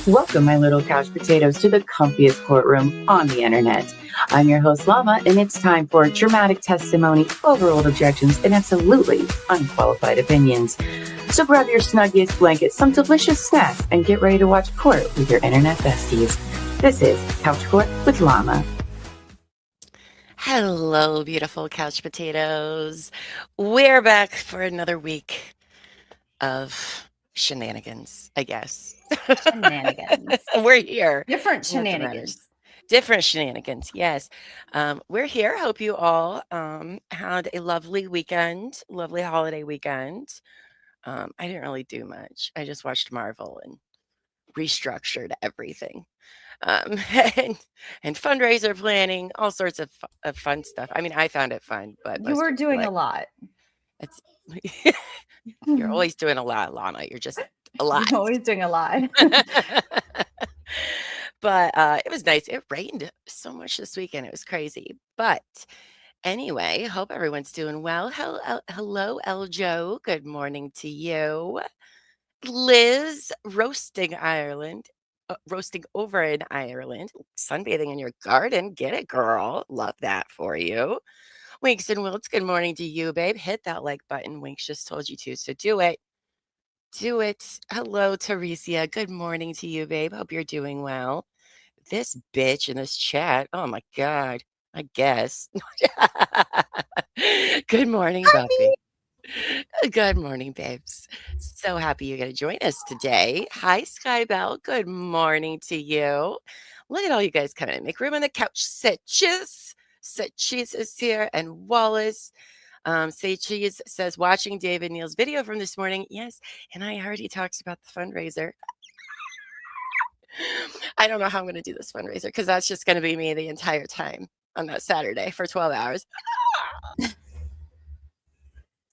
Welcome, my little couch potatoes, to the comfiest courtroom on the internet. I'm your host, Llama, and it's time for dramatic testimony, overruled objections, and absolutely unqualified opinions. So grab your snuggiest blanket, some delicious snacks, and get ready to watch court with your internet besties. This is Couch Court with Llama. Hello, beautiful couch potatoes. We're back for another week of shenanigans, I guess. Shenanigans. We're here. Different That's what matters. shenanigans. Different shenanigans, yes. We're here. Hope you all had a lovely weekend, lovely holiday weekend. I didn't really do much. I just watched Marvel and restructured everything. Um, and, and fundraiser planning, all sorts of fun stuff. I mean, I found it fun, but You were doing a lot. It's you're always doing a lot, Lana. You're just a lot. You're always doing a lot. But it was nice. It rained so much this weekend. It was crazy. But anyway, hope everyone's doing well. Hello, Eljo. Good morning to you. Liz, roasting over in Ireland, sunbathing in your garden. Get it, girl. Love that for you. Winks and Wilts, good morning to you, babe. Hit that like button. Winks just told you to, so do it. Do it. Hello, Teresia. Good morning to you, babe. Hope you're doing well. This bitch in this chat. Oh my God. I guess. Good morning, Buffy. Good morning, babes. So happy you're going to join us today. Hi, Skybell. Good morning to you. Look at all you guys coming in. Make room on the couch. Sitches. Sitches is here. And Wallace. Say Cheese says, watching David Neal's video from this morning. Yes. And I heard he talks about the fundraiser. I don't know how I'm going to do this fundraiser because that's just going to be me the entire time on that Saturday for 12 hours.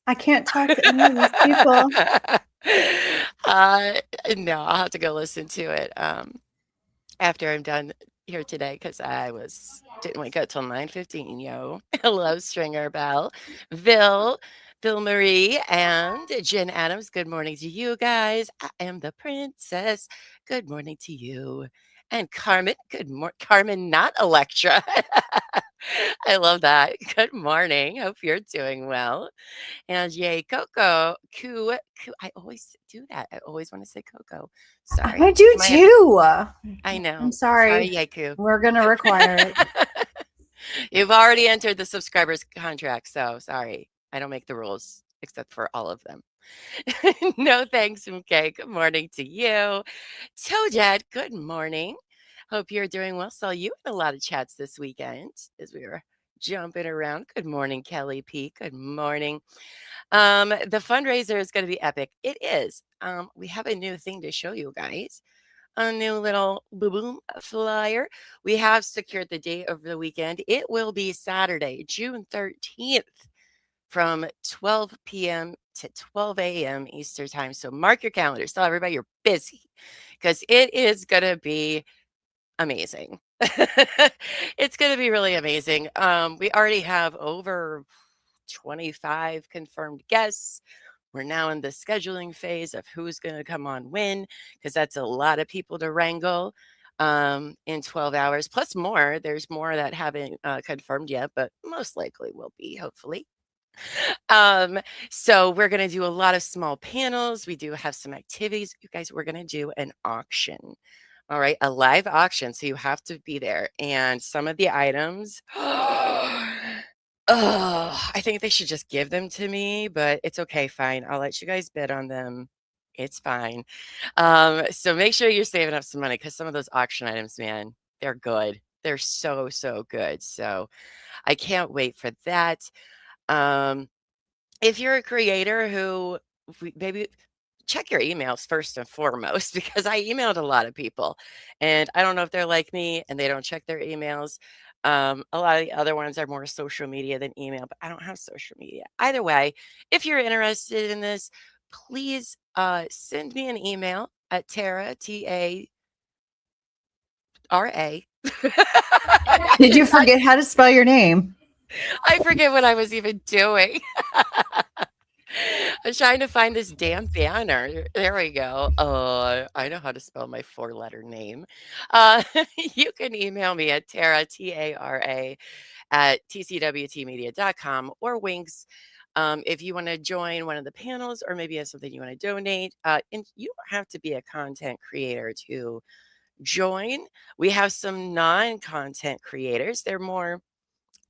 I can't talk to any of these people. No, I'll have to go listen to it after I'm done here today because didn't wake up till 9:15. Yo, hello, Stringer Bell, Bill Marie, and Jen Adams. Good morning to you guys. I am the princess. Good morning to you. And Carmen, good morning. Carmen, not Electra. I love that. Good morning. Hope you're doing well. And yay, Coco. Coo. I always do that. I always want to say Coco. Sorry. I do too. I know. I'm sorry. Sorry, Yaku. We're going to require it. You've already entered the subscribers contract, so sorry. I don't make the rules except for all of them. No thanks, MK. Good morning to you. Toadette, good morning. Hope you're doing well. Saw you in a lot of chats this weekend as we were jumping around. Good morning, Kelly P. Good morning. The fundraiser is going to be epic. It is. We have a new thing to show you guys. A new little boom flyer. We have secured the date over the weekend. It will be Saturday, June 13th from 12 p.m. to 12 a.m. Eastern time. So mark your calendars. Tell everybody you're busy because it is going to be amazing. It's going to be really amazing. We already have over 25 confirmed guests. We're now in the scheduling phase of who's going to come on when, because that's a lot of people to wrangle in 12 hours, plus more. There's more that haven't confirmed yet, but most likely will be, hopefully. So we're going to do a lot of small panels. We do have some activities. You guys, we're going to do an auction. All right, a live auction. So you have to be there. And some of the items, I think they should just give them to me, but it's okay. Fine. I'll let you guys bid on them. It's fine. So make sure you're saving up some money because some of those auction items, man, they're good. They're so, so good. So I can't wait for that. If you're a creator who maybe check your emails first and foremost, because I emailed a lot of people and I don't know if they're like me and they don't check their emails. A lot of the other ones are more social media than email, but I don't have social media. Either way, if you're interested in this, please send me an email at Tara, T-A-R-A. Did you forget how to spell your name? I forget what I was even doing. I'm trying to find this damn banner. There we go. I know how to spell my 4-letter name. You can email me at Tara, Tara, at tcwtmedia.com or Winks. If you want to join one of the panels or maybe you have something you want to donate, and you don't have to be a content creator to join. We have some non-content creators. They're more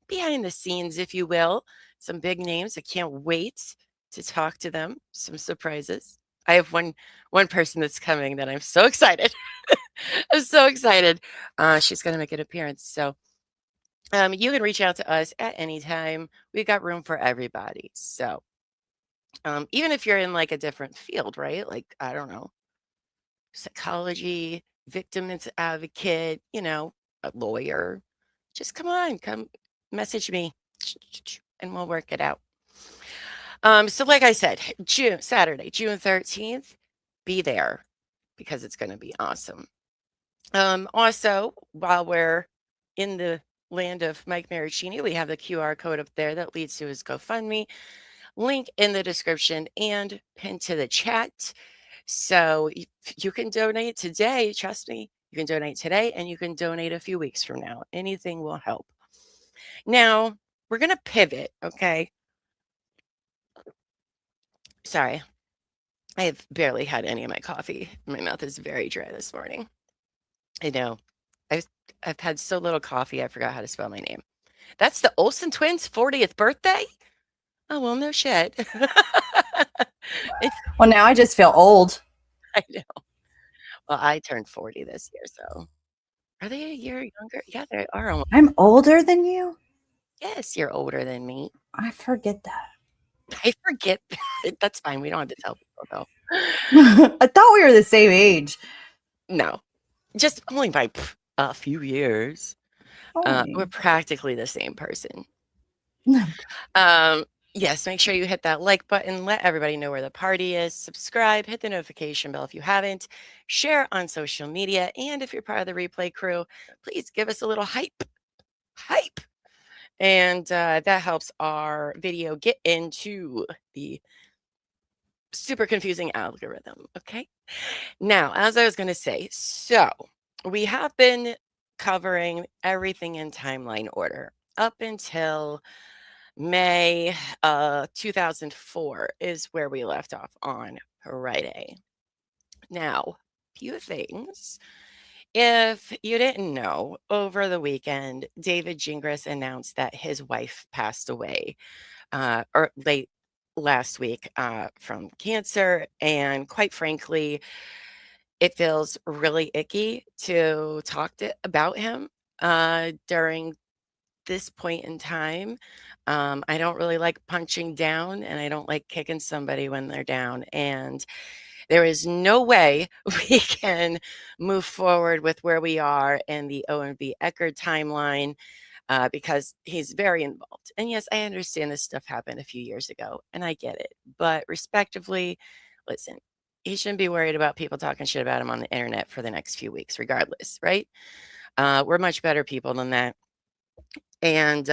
behind the scenes, if you will. Some big names. I can't wait to talk to them. Some surprises. I have one person that's coming that I'm so excited. I'm so excited. She's going to make an appearance. So you can reach out to us at any time. We've got room for everybody. So even if you're in like a different field, right? Like, I don't know, psychology, victim's advocate, a lawyer, just come message me and we'll work it out. So like I said, Saturday, June 13th, be there because it's going to be awesome. Also, while we're in the land of Mike Marraccini, we have the QR code up there that leads to his GoFundMe. Link in the description and pinned to the chat. So you can donate today. Trust me, you can donate today and you can donate a few weeks from now. Anything will help. Now, we're going to pivot, okay? Sorry, I have barely had any of my coffee. My mouth is very dry this morning. I know. I've had so little coffee, I forgot how to spell my name. That's the Olsen twins' 40th birthday? Oh, well, no shit. Well, now I just feel old. I know. Well, I turned 40 this year, so are they a year younger? Yeah, they are. I'm older than you? Yes, you're older than me. I forget that. I forget. That's fine. We don't have to tell people, though. I thought we were the same age. No, just only by a few years. We're practically the same person. Yes, make sure you hit that like button. Let everybody know where the party is. Subscribe, hit the notification bell if you haven't. Share on social media. And if you're part of the replay crew, please give us a little hype. And that helps our video get into the super confusing algorithm. Okay. Now, as I was going to say, so we have been covering everything in timeline order up until May 2004 is where we left off on Friday. Now, few things. If you didn't know, over the weekend, David Gingras announced that his wife passed away or late last week from cancer. And quite frankly, it feels really icky to talk about him during this point in time. I don't really like punching down and I don't like kicking somebody when they're down. And there is no way we can move forward with where we are in the OMB Eckerd timeline because he's very involved. And yes, I understand this stuff happened a few years ago and I get it. But respectively, listen, he shouldn't be worried about people talking shit about him on the internet for the next few weeks, regardless, right? We're much better people than that. And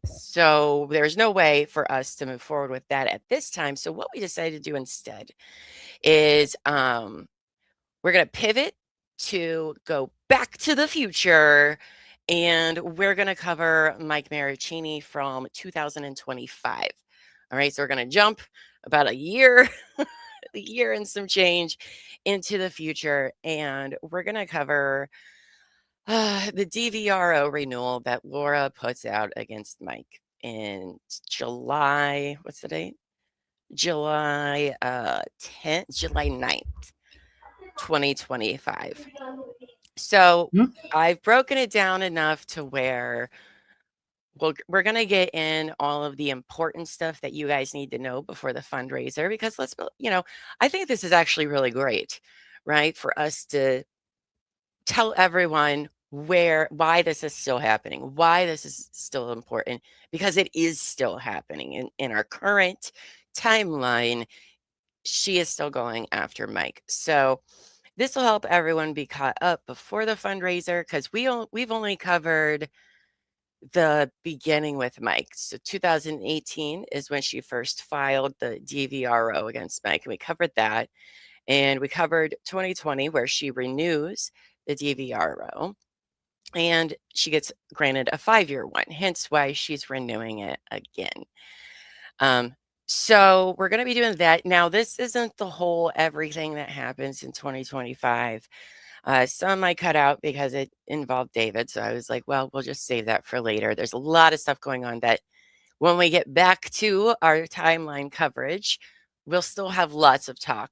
so there's no way for us to move forward with that at this time. So what we decided to do instead is we're going to pivot to go back to the future. And we're going to cover Mike Marraccini from 2025. All right. So we're going to jump about a year, a year and some change into the future. And we're going to cover the DVRO renewal that Laura puts out against Mike in July. What's the date? July 10th, July 9th, 2025. So I've broken it down enough to where we're going to get in all of the important stuff that you guys need to know before the fundraiser, because I think this is actually really great, right? For us to tell everyone why this is still happening, why this is still important, because it is still happening in our current timeline. She is still going after Mike. So this will help everyone be caught up before the fundraiser, because we've only covered the beginning with Mike. So 2018 is when she first filed the DVRO against Mike, and we covered that. And we covered 2020, where she renews the DVRO, and she gets granted a 5-year one, hence why she's renewing it again. So we're going to be doing that. Now, this isn't the whole everything that happens in 2025. Some I cut out because it involved David. So I was like, well, we'll just save that for later. There's a lot of stuff going on that when we get back to our timeline coverage, we'll still have lots of talk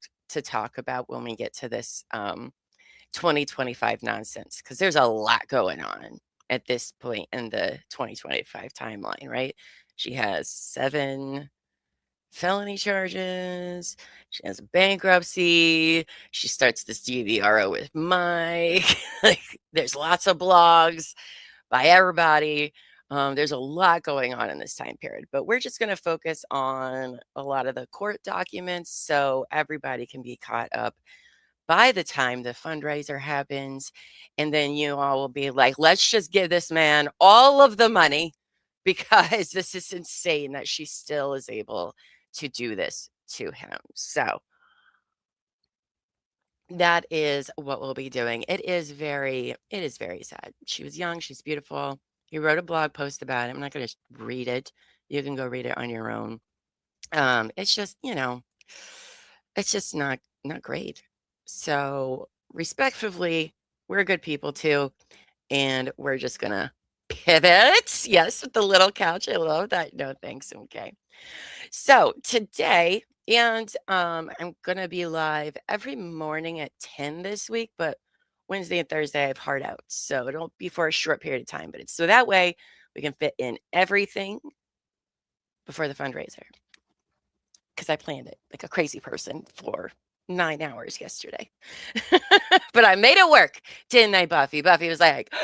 about when we get to this 2025 nonsense, because there's a lot going on at this point in the 2025 timeline, right? She has 7 felony charges. She has a bankruptcy. She starts this DVRO with Mike. Like, there's lots of blogs by everybody. There's a lot going on in this time period, but we're just going to focus on a lot of the court documents so everybody can be caught up by the time the fundraiser happens. And then you all will be like, let's just give this man all of the money, because this is insane that she still is able to do this to him. So that is what we'll be doing. It is very sad. She was young. She's beautiful. He wrote a blog post about it. I'm not going to read it. You can go read it on your own. It's just, it's just not great. So respectfully, we're good people too. And we're just going to pivot. Yes, with the little couch. I love that. No, thanks. Okay. So today, and I'm going to be live every morning at 10 this week, but Wednesday and Thursday I have hard outs. So it'll be for a short period of time, but it's so that way we can fit in everything before the fundraiser. Because I planned it like a crazy person for 9 hours yesterday. But I made it work, didn't I, Buffy? Buffy was like,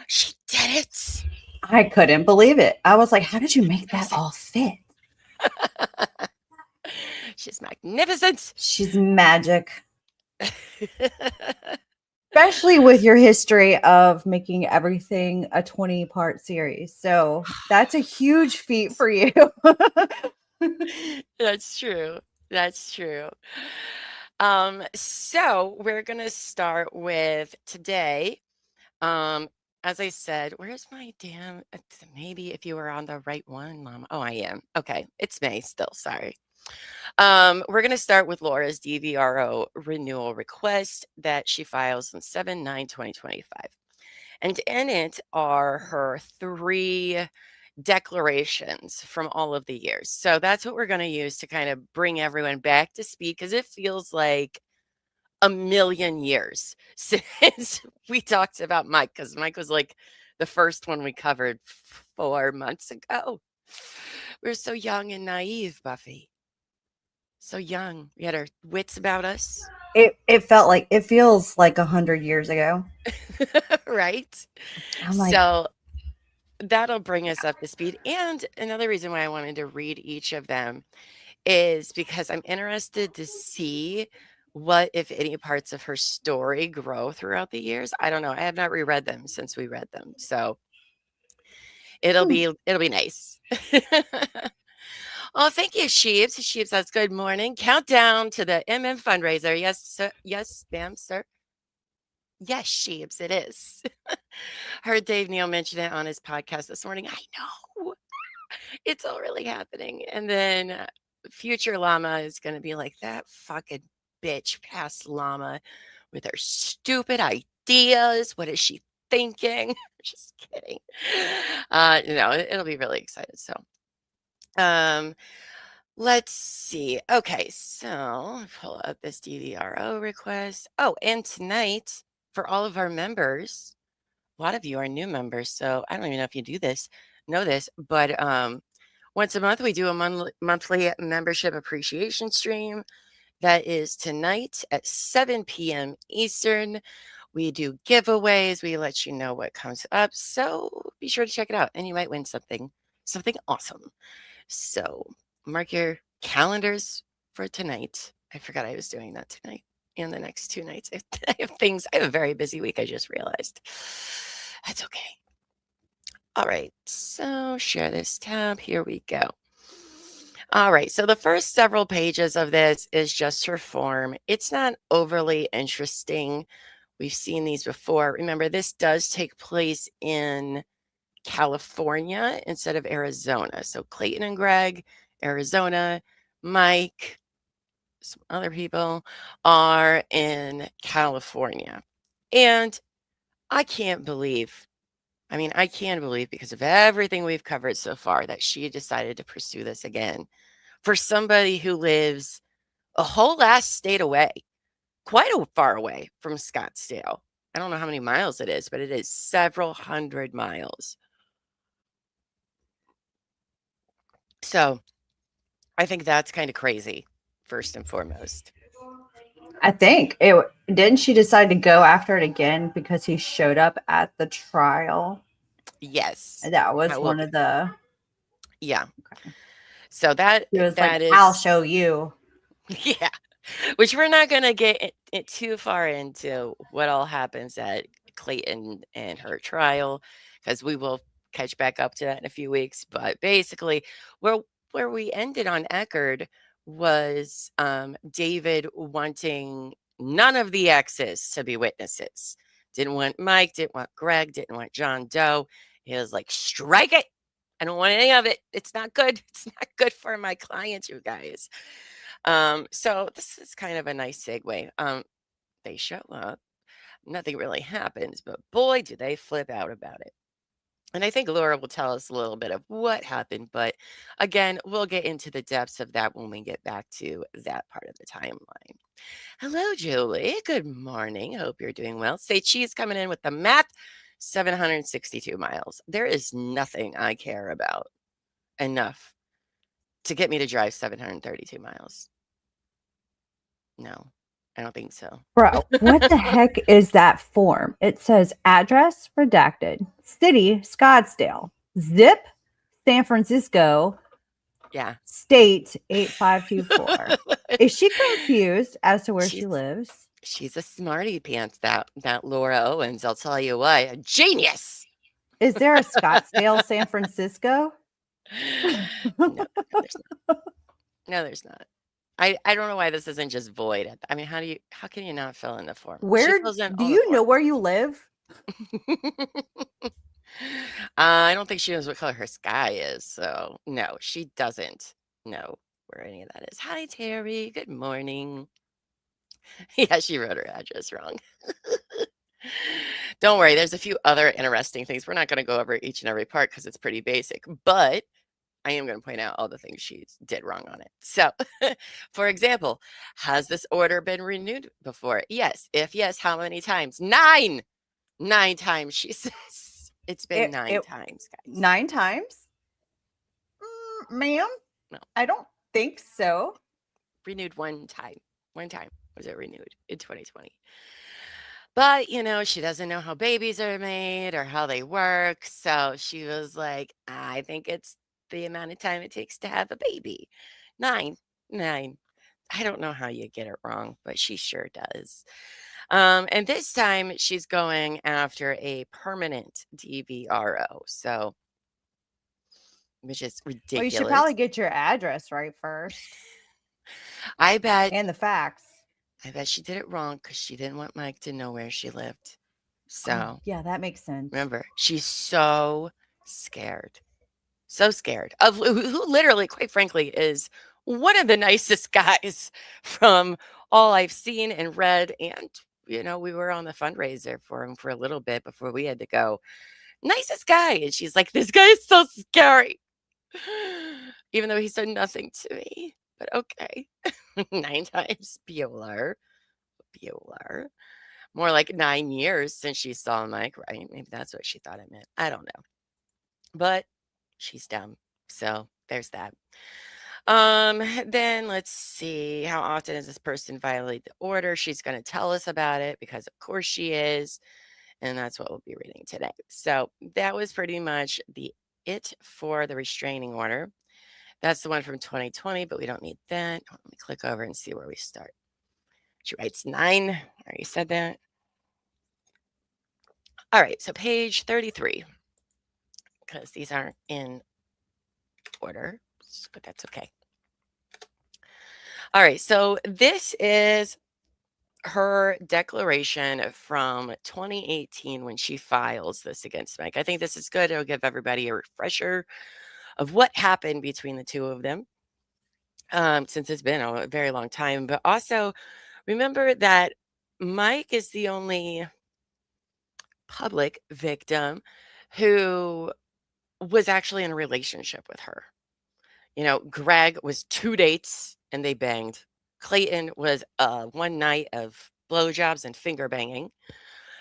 she did it. I couldn't believe it. I was like, how did you make that all fit? She's magnificent. She's magic. Especially with your history of making everything a 20-part series. So that's a huge feat for you. That's true. That's true. So we're going to start with today. As I said, where's my damn, maybe if you were on the right one, Mama. Oh, I am. Okay. It's May still. Sorry. We're going to start with Laura's DVRO renewal request that she files on 7/9/2025. And in it are her 3 declarations from all of the years. So that's what we're going to use to kind of bring everyone back to speed, because it feels like a million years since we talked about Mike, because Mike was like the first one we covered 4 months ago. We were so young and naive, Buffy. So young. We had our wits about us. It feels like 100 years ago. Right? I'm like, so that'll bring us up to speed. And another reason why I wanted to read each of them is because I'm interested to see what, if any, parts of her story grow throughout the years. I don't know. I have not reread them since we read them. So it'll be nice. Oh, thank you, Sheeps. Sheeps says, good morning. Countdown to the MM fundraiser. Yes, sir. Yes, ma'am, sir. Yes, Sheeps, it is. Heard Dave Neal mention it on his podcast this morning. I know. It's all really happening. And then future Llama is going to be like, that fucking bitch past Llama with her stupid ideas. What is she thinking? Just kidding. It'll be really excited. So let's see. Okay, so pull up this DVRO request. Oh, and tonight for all of our members, a lot of you are new members, so I don't even know if you know this, but once a month we do a monthly membership appreciation stream. That is tonight at 7 p.m. Eastern. We do giveaways. We let you know what comes up, so be sure to check it out, and you might win something awesome. So mark your calendars for tonight. I forgot I was doing that tonight and the next 2 nights. I have a very busy week, I just realized. That's okay. All right, so share this tab. Here we go. All right, so the first several pages of this is just her form. It's not overly interesting. We've seen these before. Remember, this does take place in California instead of Arizona. So Clayton and Greg, Arizona, Mike, some other people are in California. And I can't believe because of everything we've covered so far that she decided to pursue this again for somebody who lives a whole last state away, quite far away from Scottsdale. I don't know how many miles it is, but it is several hundred miles. So I think that's kind of crazy, first and foremost. I think didn't she decide to go after it again because he showed up at the trial? Yes. That was one of the. Yeah. Okay. So that He was that like, is I'll show you. Yeah. Which we're not going to get it too far into what all happens at Clayton and her trial, because we will catch back up to that in a few weeks. But basically, where we ended on Eckerd was David wanting none of the exes to be witnesses. Didn't want Mike, didn't want Greg, didn't want John Doe. He was like, strike it. I don't want any of it. It's not good. It's not good for my clients, you guys. So this is kind of a nice segue. They show up, nothing really happens, but boy, do they flip out about it. And I think Laura will tell us a little bit of what happened, but again, we'll get into the depths of that when we get back to that part of the timeline. Hello, Julie. Good morning. Hope you're doing well. Say Cheese coming in with the math, 762 miles. There is nothing I care about enough to get me to drive 732 miles. No, I don't think so. Bro, what the heck is that form? It says address redacted, city Scottsdale, zip San Francisco, Yeah. state 8524. Is she confused as to where she lives? She's a smarty pants, that Laura Owens. I'll tell you what, a genius. Is there a Scottsdale, San Francisco? No, there's not. No, there's not. I don't know why this isn't just void. I mean, how can you not fill in the form? Where do you know where you live? I don't think she knows what color her sky is. So no, she doesn't know where any of that is. Hi, Terry. Good morning. Yeah, she wrote her address wrong. Don't worry, there's a few other interesting things. We're not going to go over each and every part because it's pretty basic, but I am going to point out all the things she did wrong on it. So, for example, has this order been renewed before? Yes. If yes, how many times? 9 times, she says. It's been 9 times, guys. 9 times? Ma'am? No. I don't think so. Renewed 1 time. 1 time was it renewed in 2020. But, she doesn't know how babies are made or how they work. So she was like, I think it's the amount of time it takes to have a baby. 9. I don't know how you get it wrong, but she sure does. And this time she's going after a permanent DVRO. So, which is ridiculous. Well, you should probably get your address right first. I bet. And the facts. I bet she did it wrong because she didn't want Mike to know where she lived. So, yeah, that makes sense. Remember, she's so scared. So scared of who literally, quite frankly, is one of the nicest guys from all I've seen and read. And, we were on the fundraiser for him for a little bit before we had to go. Nicest guy. And she's like, this guy is so scary. Even though he said nothing to me. But okay. 9 times. Bueller. More like 9 years since she saw Mike, right? Maybe that's what she thought it meant. I don't know. But she's dumb. So there's that. Then let's see. How often does this person violate the order? She's going to tell us about it because of course she is. And that's what we'll be reading today. So that was pretty much it for the restraining order. That's the one from 2020, but we don't need that. Let me click over and see where we start. She writes 9. I already said that. All right, so page 33. because these aren't in order, but that's okay. All right, so this is her declaration from 2018 when she files this against Mike. I think this is good. It'll give everybody a refresher of what happened between the two of them, since it's been a very long time. But also remember that Mike is the only public victim who was actually in a relationship with her. You know, Greg was 2 dates and they banged. Clayton was one night of blowjobs and finger banging.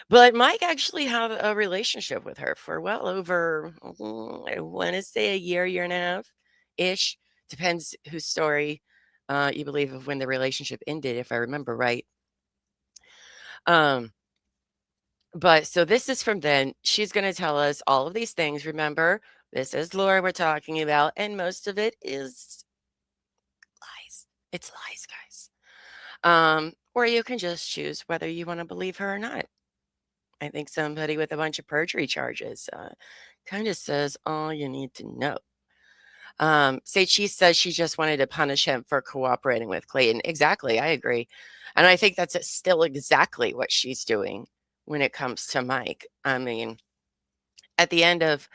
But Mike actually had a relationship with her for well over, I want to say a year and a half ish. Depends whose story you believe of when the relationship ended, if I remember right. But so this is from then. She's going to tell us all of these things. Remember, this is Laura we're talking about, and most of it is lies. It's lies, guys. Or you can just choose whether you want to believe her or not. I think somebody with a bunch of perjury charges kind of says all you need to know. She says she just wanted to punish him for cooperating with Clayton. Exactly. I agree. And I think that's still exactly what she's doing when it comes to Mike. I mean, at the end of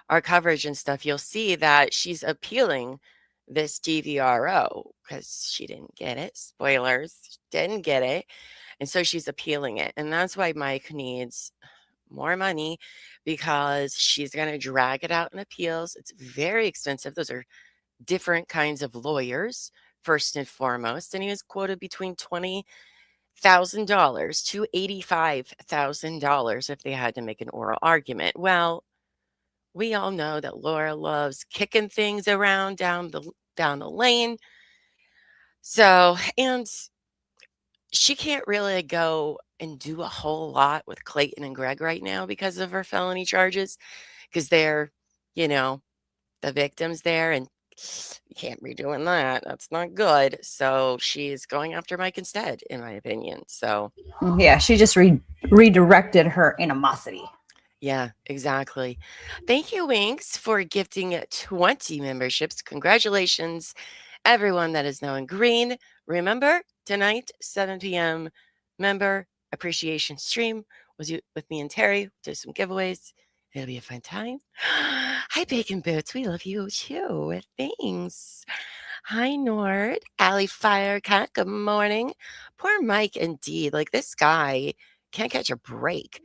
our coverage and stuff, you'll see that she's appealing this DVRO because she didn't get it. Spoilers, didn't get it. And so she's appealing it. And that's why Mike needs more money, because she's going to drag it out in appeals. It's very expensive. Those are different kinds of lawyers, first and foremost. And he was quoted between $20,000 to $85,000 if they had to make an oral argument. Well, we all know that Laura loves kicking things around down the lane. So, and she can't really go and do a whole lot with Clayton and Greg right now because of her felony charges, because they're, the victims there, and you can't be doing that. That's not good. So she's going after Mike instead, in my opinion. So Yeah, she just redirected her animosity. yeah, exactly. Thank you, Winks, for gifting 20 memberships. Congratulations, everyone that is now in green. Remember, tonight, 7 p.m., member appreciation stream with me and Terry. Do some giveaways. It'll be a fun time. Hi, Bacon Boots. We love you too. Thanks. Hi, Nord. Allie Firecat. Good morning. Poor Mike, indeed. Like, this guy can't catch a break.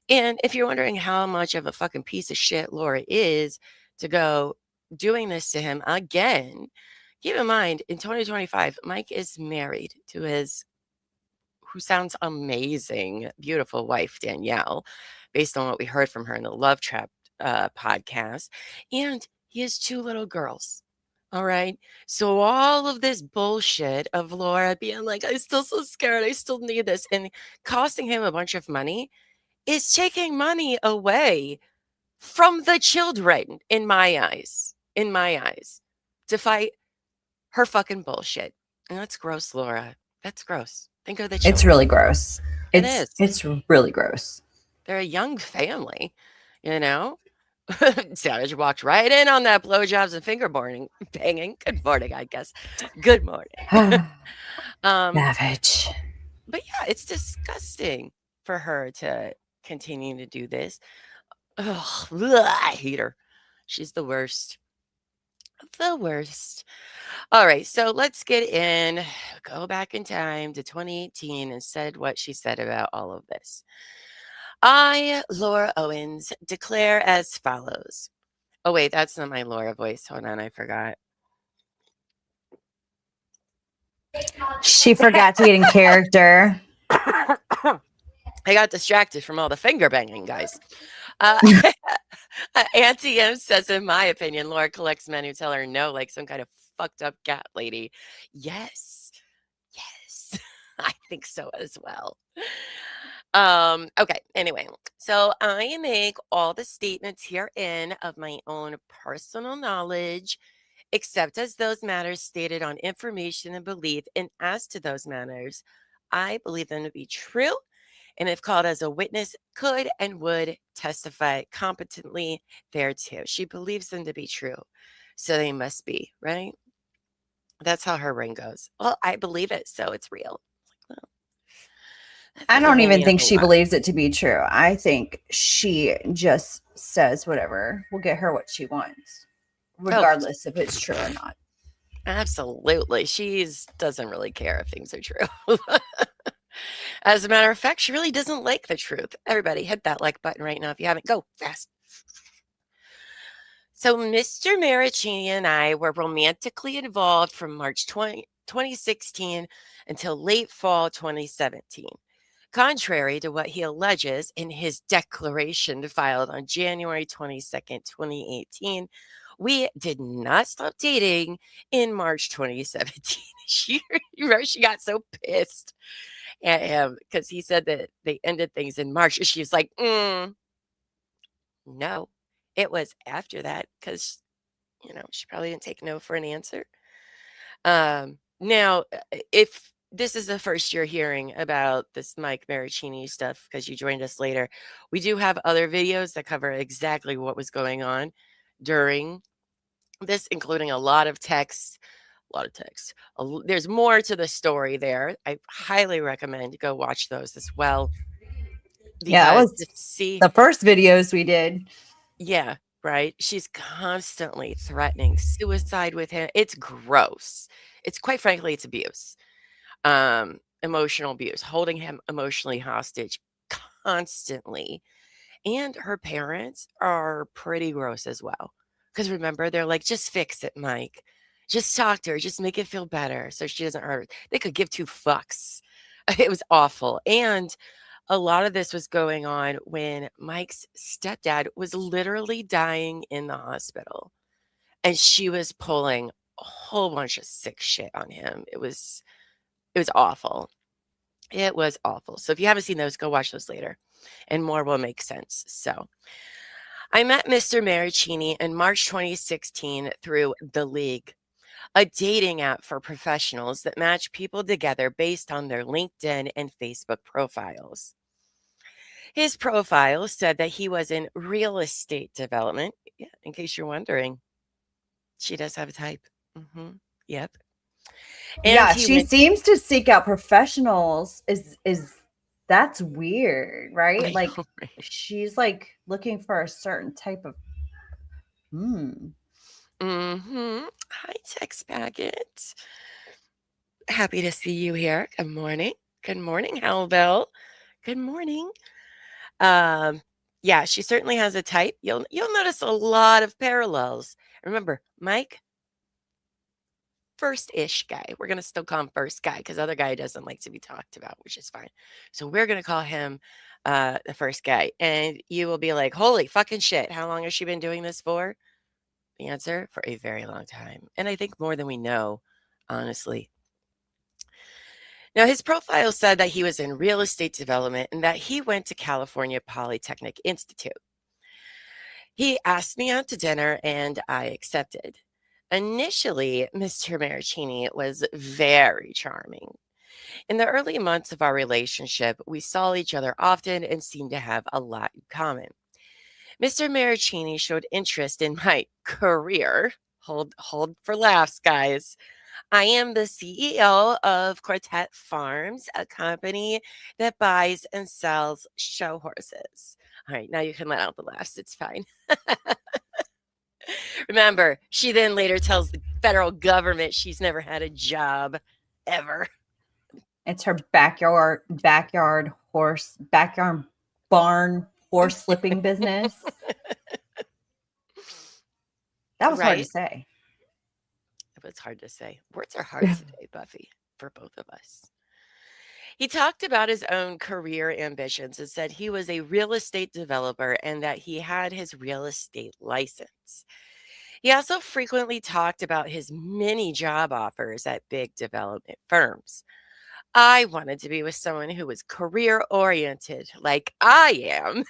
And if you're wondering how much of a fucking piece of shit Laura is to go doing this to him again, keep in mind, in 2025, Mike is married to his, who sounds amazing, beautiful wife, Danielle, based on what we heard from her in the Love Trap podcast. And he has 2 little girls. All right. So all of this bullshit of Laura being like, I'm still so scared, I still need this, and costing him a bunch of money is taking money away from the children, in my eyes, to fight her fucking bullshit. And that's gross, Laura. That's gross. Think of the children. It's really gross. It's really gross. They're a young family, Savage walked right in on that blowjobs and finger banging. Good morning, I guess. Good morning. Savage. But yeah, it's disgusting for her to continue to do this. Ugh, I hate her. She's the worst. The worst. All right, so let's go back in time to 2018 and said what she said about all of this. I, Laura Owens, declare as follows. Oh, wait, that's not my Laura voice. Hold on, I forgot. She forgot to get in character. I got distracted from all the finger banging, guys. Auntie M says, in my opinion, Laura collects men who tell her no, like some kind of fucked up cat lady. Yes. I think so as well. Okay, anyway, so I make all the statements herein of my own personal knowledge, except as those matters stated on information and belief, and as to those matters, I believe them to be true, and if called as a witness, could and would testify competently thereto. She believes them to be true, so they must be, right? That's how her ring goes. Well, I believe it, so it's real. Well, that I doesn't don't mean even a think whole she lot. believes it to be true. I think she just says whatever will get her what she wants, Oh, regardless if it's true or not. absolutely. She doesn't really care if things are true. As a matter of fact, she really doesn't like the truth. Everybody hit that like button right now if you haven't. Go fast. So Mr. Marraccini and I were romantically involved from March 2016 until late fall 2017. Contrary to what he alleges in his declaration filed on January 22nd, 2018, we did not stop dating in March 2017. She got so pissed at him because he said that they ended things in March. She's like, no, it was after that because, she probably didn't take no for an answer. Now, if this is the first you're hearing about this Mike Marraccini stuff because you joined us later, we do have other videos that cover exactly what was going on during this, including a lot of text. There's more to the story there. I highly recommend go watch those as well. Yeah, that Because was to see, the first videos we did. yeah, right. She's constantly threatening suicide with him. It's gross. It's quite frankly, it's abuse. Emotional abuse, holding him emotionally hostage constantly. And her parents are pretty gross as well. Because remember, they're like, just fix it, Mike. Just talk to her. Just make it feel better so she doesn't hurt. They could give two fucks. It was awful. And a lot of this was going on when Mike's stepdad was literally dying in the hospital. And she was pulling a whole bunch of sick shit on him. It was awful. It was awful. So if you haven't seen those, go watch those later and more will make sense. So I met Mr. Marraccini in March 2016 through The League, a dating app for professionals that match people together based on their LinkedIn and Facebook profiles. His profile said that he was in real estate development. Yeah, in case you're wondering, she does have a type. Yep. And Yeah, he she went. seems to seek out professionals. Is that's weird, right? I Like know, right? she's like looking for a certain type of Hi, text packet. Happy to see you here. Good morning. Good morning, Howbell. Good morning. Yeah, she certainly has a type. You'll notice a lot of parallels. Remember, Mike, first-ish guy. We're gonna still call him first guy because other guy doesn't like to be talked about, which is fine. So we're gonna call him the first guy. And you will be like, holy fucking shit, how long has she been doing this for? The answer, for a very long time. And I think more than we know, honestly. Now, his profile said that he was in real estate development and that he went to California Polytechnic Institute. He asked me out to dinner and I accepted. Initially, Mr. Marraccini was very charming. In the early months of our relationship, we saw each other often and seemed to have a lot in common. Mr. Marraccini showed interest in my career. Hold for laughs, guys. I am the CEO of Quartet Farms, a company that buys and sells show horses. All right, now you can let out the laughs. It's fine. Remember, she then later tells the federal government she's never had a job ever. it's her backyard barn horse slipping business. That was hard to Right? say. It was hard to say. Words are hard today, Buffy, for both of us. He talked about his own career ambitions and said he was a real estate developer and that he had his real estate license. He also frequently talked about his many job offers at big development firms. I wanted to be with someone who was career oriented like I am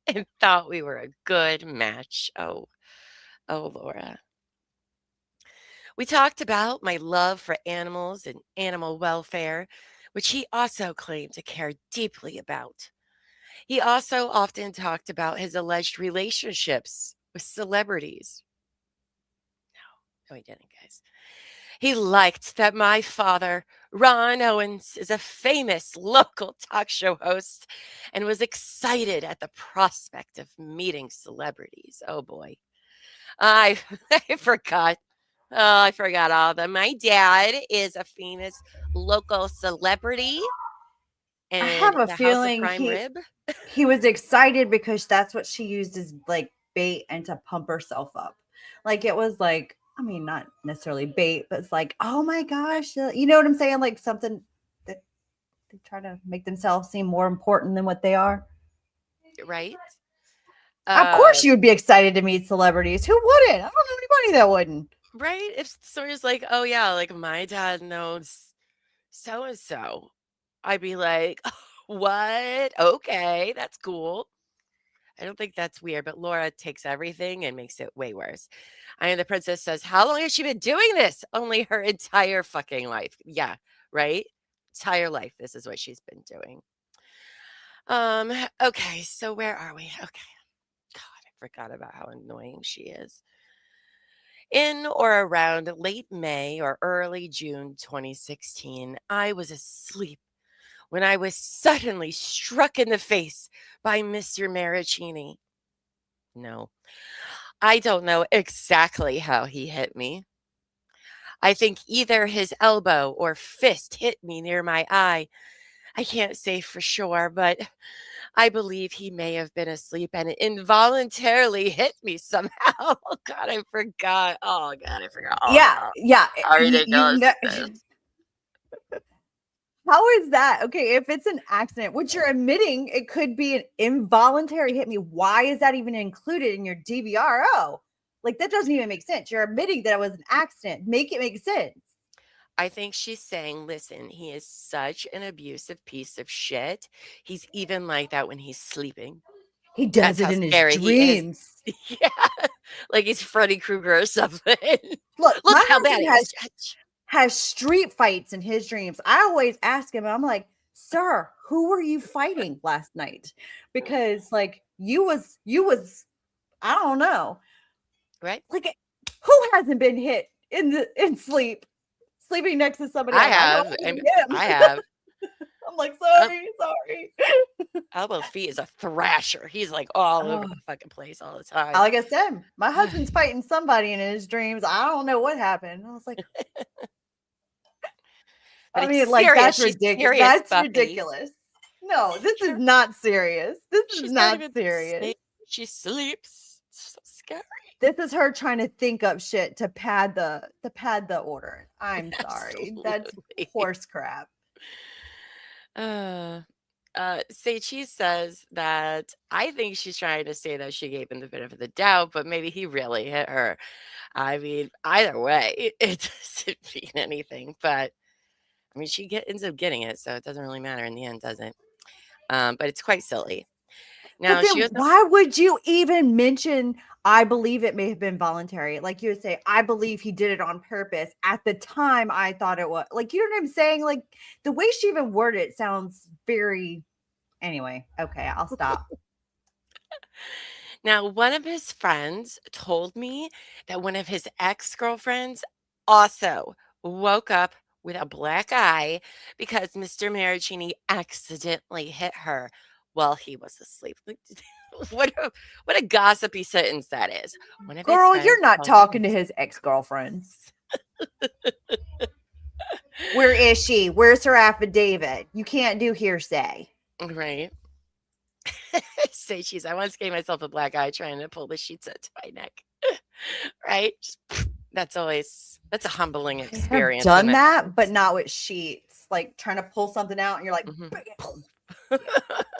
and thought we were a good match. Oh, Laura. We talked about my love for animals and animal welfare, which he also claimed to care deeply about. He also often talked about his alleged relationships with celebrities. No, he didn't, guys. He liked that my father, Ron Owens, is a famous local talk show host and was excited at the prospect of meeting celebrities. Oh boy. I I forgot. Oh, I forgot all of them. My dad is a famous local celebrity I and have a the House of feeling Prime Rib. he was excited because that's what she used as like bait and to pump herself up. Like it was like, I mean, not necessarily bait, but it's like, oh my gosh, you know what I'm saying? Like something that they try to make themselves seem more important than what they are. Right? Of course, you would be excited to meet celebrities. Who wouldn't? I don't know anybody that wouldn't. Right? If someone's like, oh yeah, like my dad knows so and so, I'd be like, what? Okay, that's cool. I don't think that's weird, but Laura takes everything and makes it way worse. I am the princess says, how long has she been doing this? Only her entire fucking life. Yeah, right? Entire life. This is what she's been doing. Okay, so where are we? Okay. God, I forgot about how annoying she is. In or around late May or early June 2016, I was asleep when I was suddenly struck in the face by Mr. Marraccini. No, I don't know exactly how he hit me. I think either his elbow or fist hit me near my eye. I can't say for sure, but I believe he may have been asleep and involuntarily hit me somehow. Oh God, I forgot. Oh God, I forgot all about Yeah. how You ridiculous know, this is. how is that? Okay, if it's an accident, which you're admitting it could be an involuntary hit me, why is that even included in your DVRO? Like that doesn't even make sense. You're admitting that it was an accident. Make it make sense. I think she's saying, listen, he is such an abusive piece of shit. He's even like that when he's sleeping. He does That's it how in his scary he is. dreams. Yeah. Like he's Freddy Krueger or something. Look, Look my how bad husband he is. has street fights in his dreams. I always ask him, I'm like, sir, who were you fighting last night? Because like you was, I don't know. Right? Like who hasn't been hit in sleeping next to somebody I else? I know have. it was I him. have. I'm like, El- sorry. Elbow Feet is a thrasher. He's like all over Oh, the fucking place all the time. like I said, my husband's fighting somebody in his dreams. I don't know what happened. I was like, But I it's mean, like serious. that's She's ridiculous. serious, That's Buffy. ridiculous. No, this is not serious. This is She's not not even serious. safe. She sleeps. It's so scary. This is her trying to think up shit to pad the order. I'm sorry. That's Absolutely. horse crap. Seichi says that I think she's trying to say that she gave him the benefit of the doubt, but maybe he really hit her. I mean, either way, it doesn't mean anything. But I mean, ends up getting it, so it doesn't really matter in the end, does it? But it's quite silly. Now But she then was why would you even mention I believe it may have been voluntary? Like you would say, I believe he did it on purpose. At the time, I thought it was like, you know what I'm saying? Like the way she even worded it sounds very anyway. Okay, I'll stop. Now, one of his friends told me that one of his ex-girlfriends also woke up with a black eye because Mr. Marraccini accidentally hit her while he was asleep. What a gossipy sentence that is. One of his Girl, friends you're not told talking me to his ex-girlfriends. Where is she? Where's her affidavit? You can't do hearsay. right. Say she's. I once gave myself a black eye trying to pull the sheets up to my neck. Right? That's a humbling I've experience. done that, but not with sheets. Like trying to pull something out and you're like, Mhm.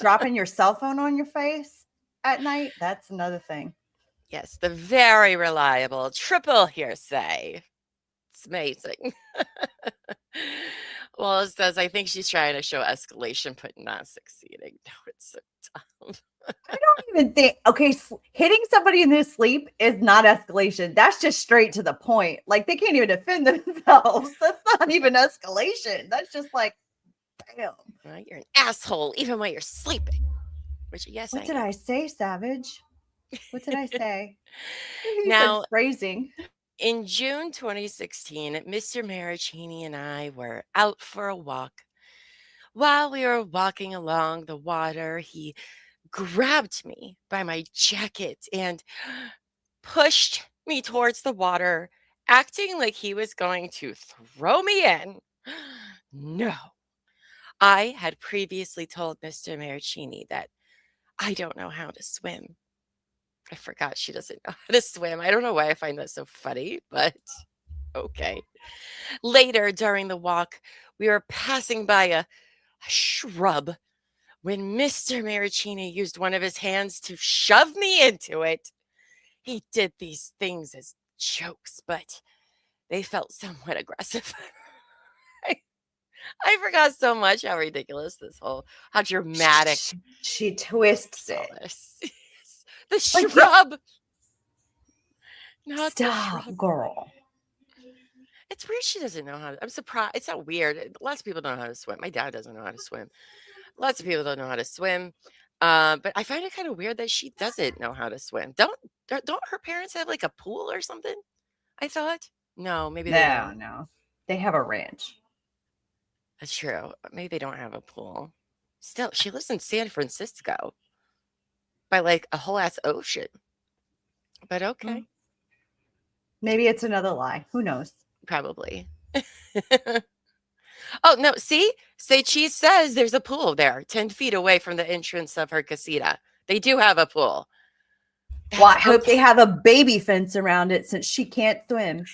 dropping your cell phone on your face at night. That's another thing. Yes, the very reliable triple hearsay. It's amazing. Well, it says, I think she's trying to show escalation, but not succeeding. No, it's so dumb. I don't even think, okay, hitting somebody in their sleep is not escalation. That's just straight to the point. Like they can't even defend themselves. That's not even escalation. That's just like, damn. Well, you're an asshole even while you're sleeping. Which, yes, What I did am. I say, Savage? What did I say? He said Now, phrasing. in June 2016, Mr. Marraccini and I were out for a walk. While we were walking along the water, he grabbed me by my jacket and pushed me towards the water, acting like he was going to throw me in. No. I had previously told Mr. Marraccini that I don't know how to swim. I forgot she doesn't know how to swim. I don't know why I find that so funny, but okay. Later during the walk, we were passing by a shrub when Mr. Marraccini used one of his hands to shove me into it. He did these things as jokes, but they felt somewhat aggressive. I, I forgot so much how ridiculous how dramatic She twists all it. this. The Like, yeah. shrub. Not the Stop, shrub. girl. It's weird she doesn't know how to. I'm surprised. It's not weird. Lots of people don't know how to swim. My dad doesn't know how to swim. Lots of people don't know how to swim. But I find it kind of weird that she doesn't know how to swim. Don't her parents have like a pool or something? I thought. No, maybe they don't. No. They have a ranch. That's true. Maybe they don't have a pool. Still, she lives in San Francisco by like a whole ass ocean. But okay, Maybe it's another lie. Who knows? probably. Oh, no, see? Say Cheese says there's a pool there 10 feet away from the entrance of her casita. They do have a pool. Well, I hope they have a baby fence around it since she can't swim.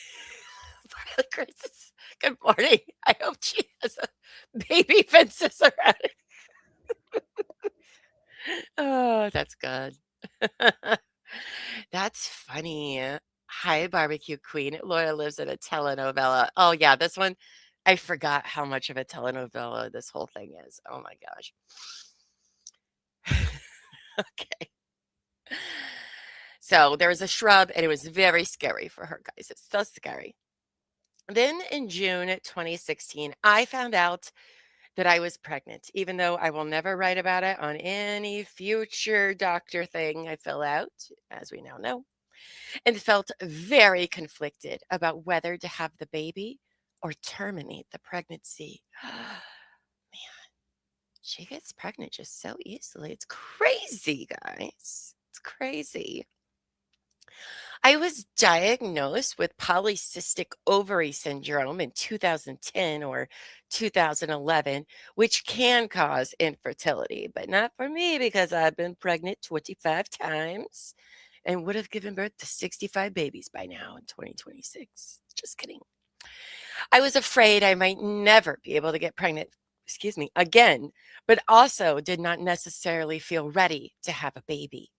Good morning. I hope she has a baby fences around it. Oh, that's good. That's funny. Hi, Barbecue Queen. Laura lives in a telenovela. Oh, yeah, this one. I forgot how much of a telenovela this whole thing is. Oh my gosh. Okay. So there was a shrub and it was very scary for her, guys. It's so scary. Then in June 2016, I found out that I was pregnant, even though I will never write about it on any future doctor thing I fill out, as we now know, and felt very conflicted about whether to have the baby or terminate the pregnancy. Man, she gets pregnant just so easily. It's crazy, guys. It's crazy. I was diagnosed with polycystic ovary syndrome in 2010 or 2011, which can cause infertility, but not for me because I've been pregnant 25 times and would have given birth to 65 babies by now in 2026. Just kidding. I was afraid I might never be able to get pregnant, again, but also did not necessarily feel ready to have a baby.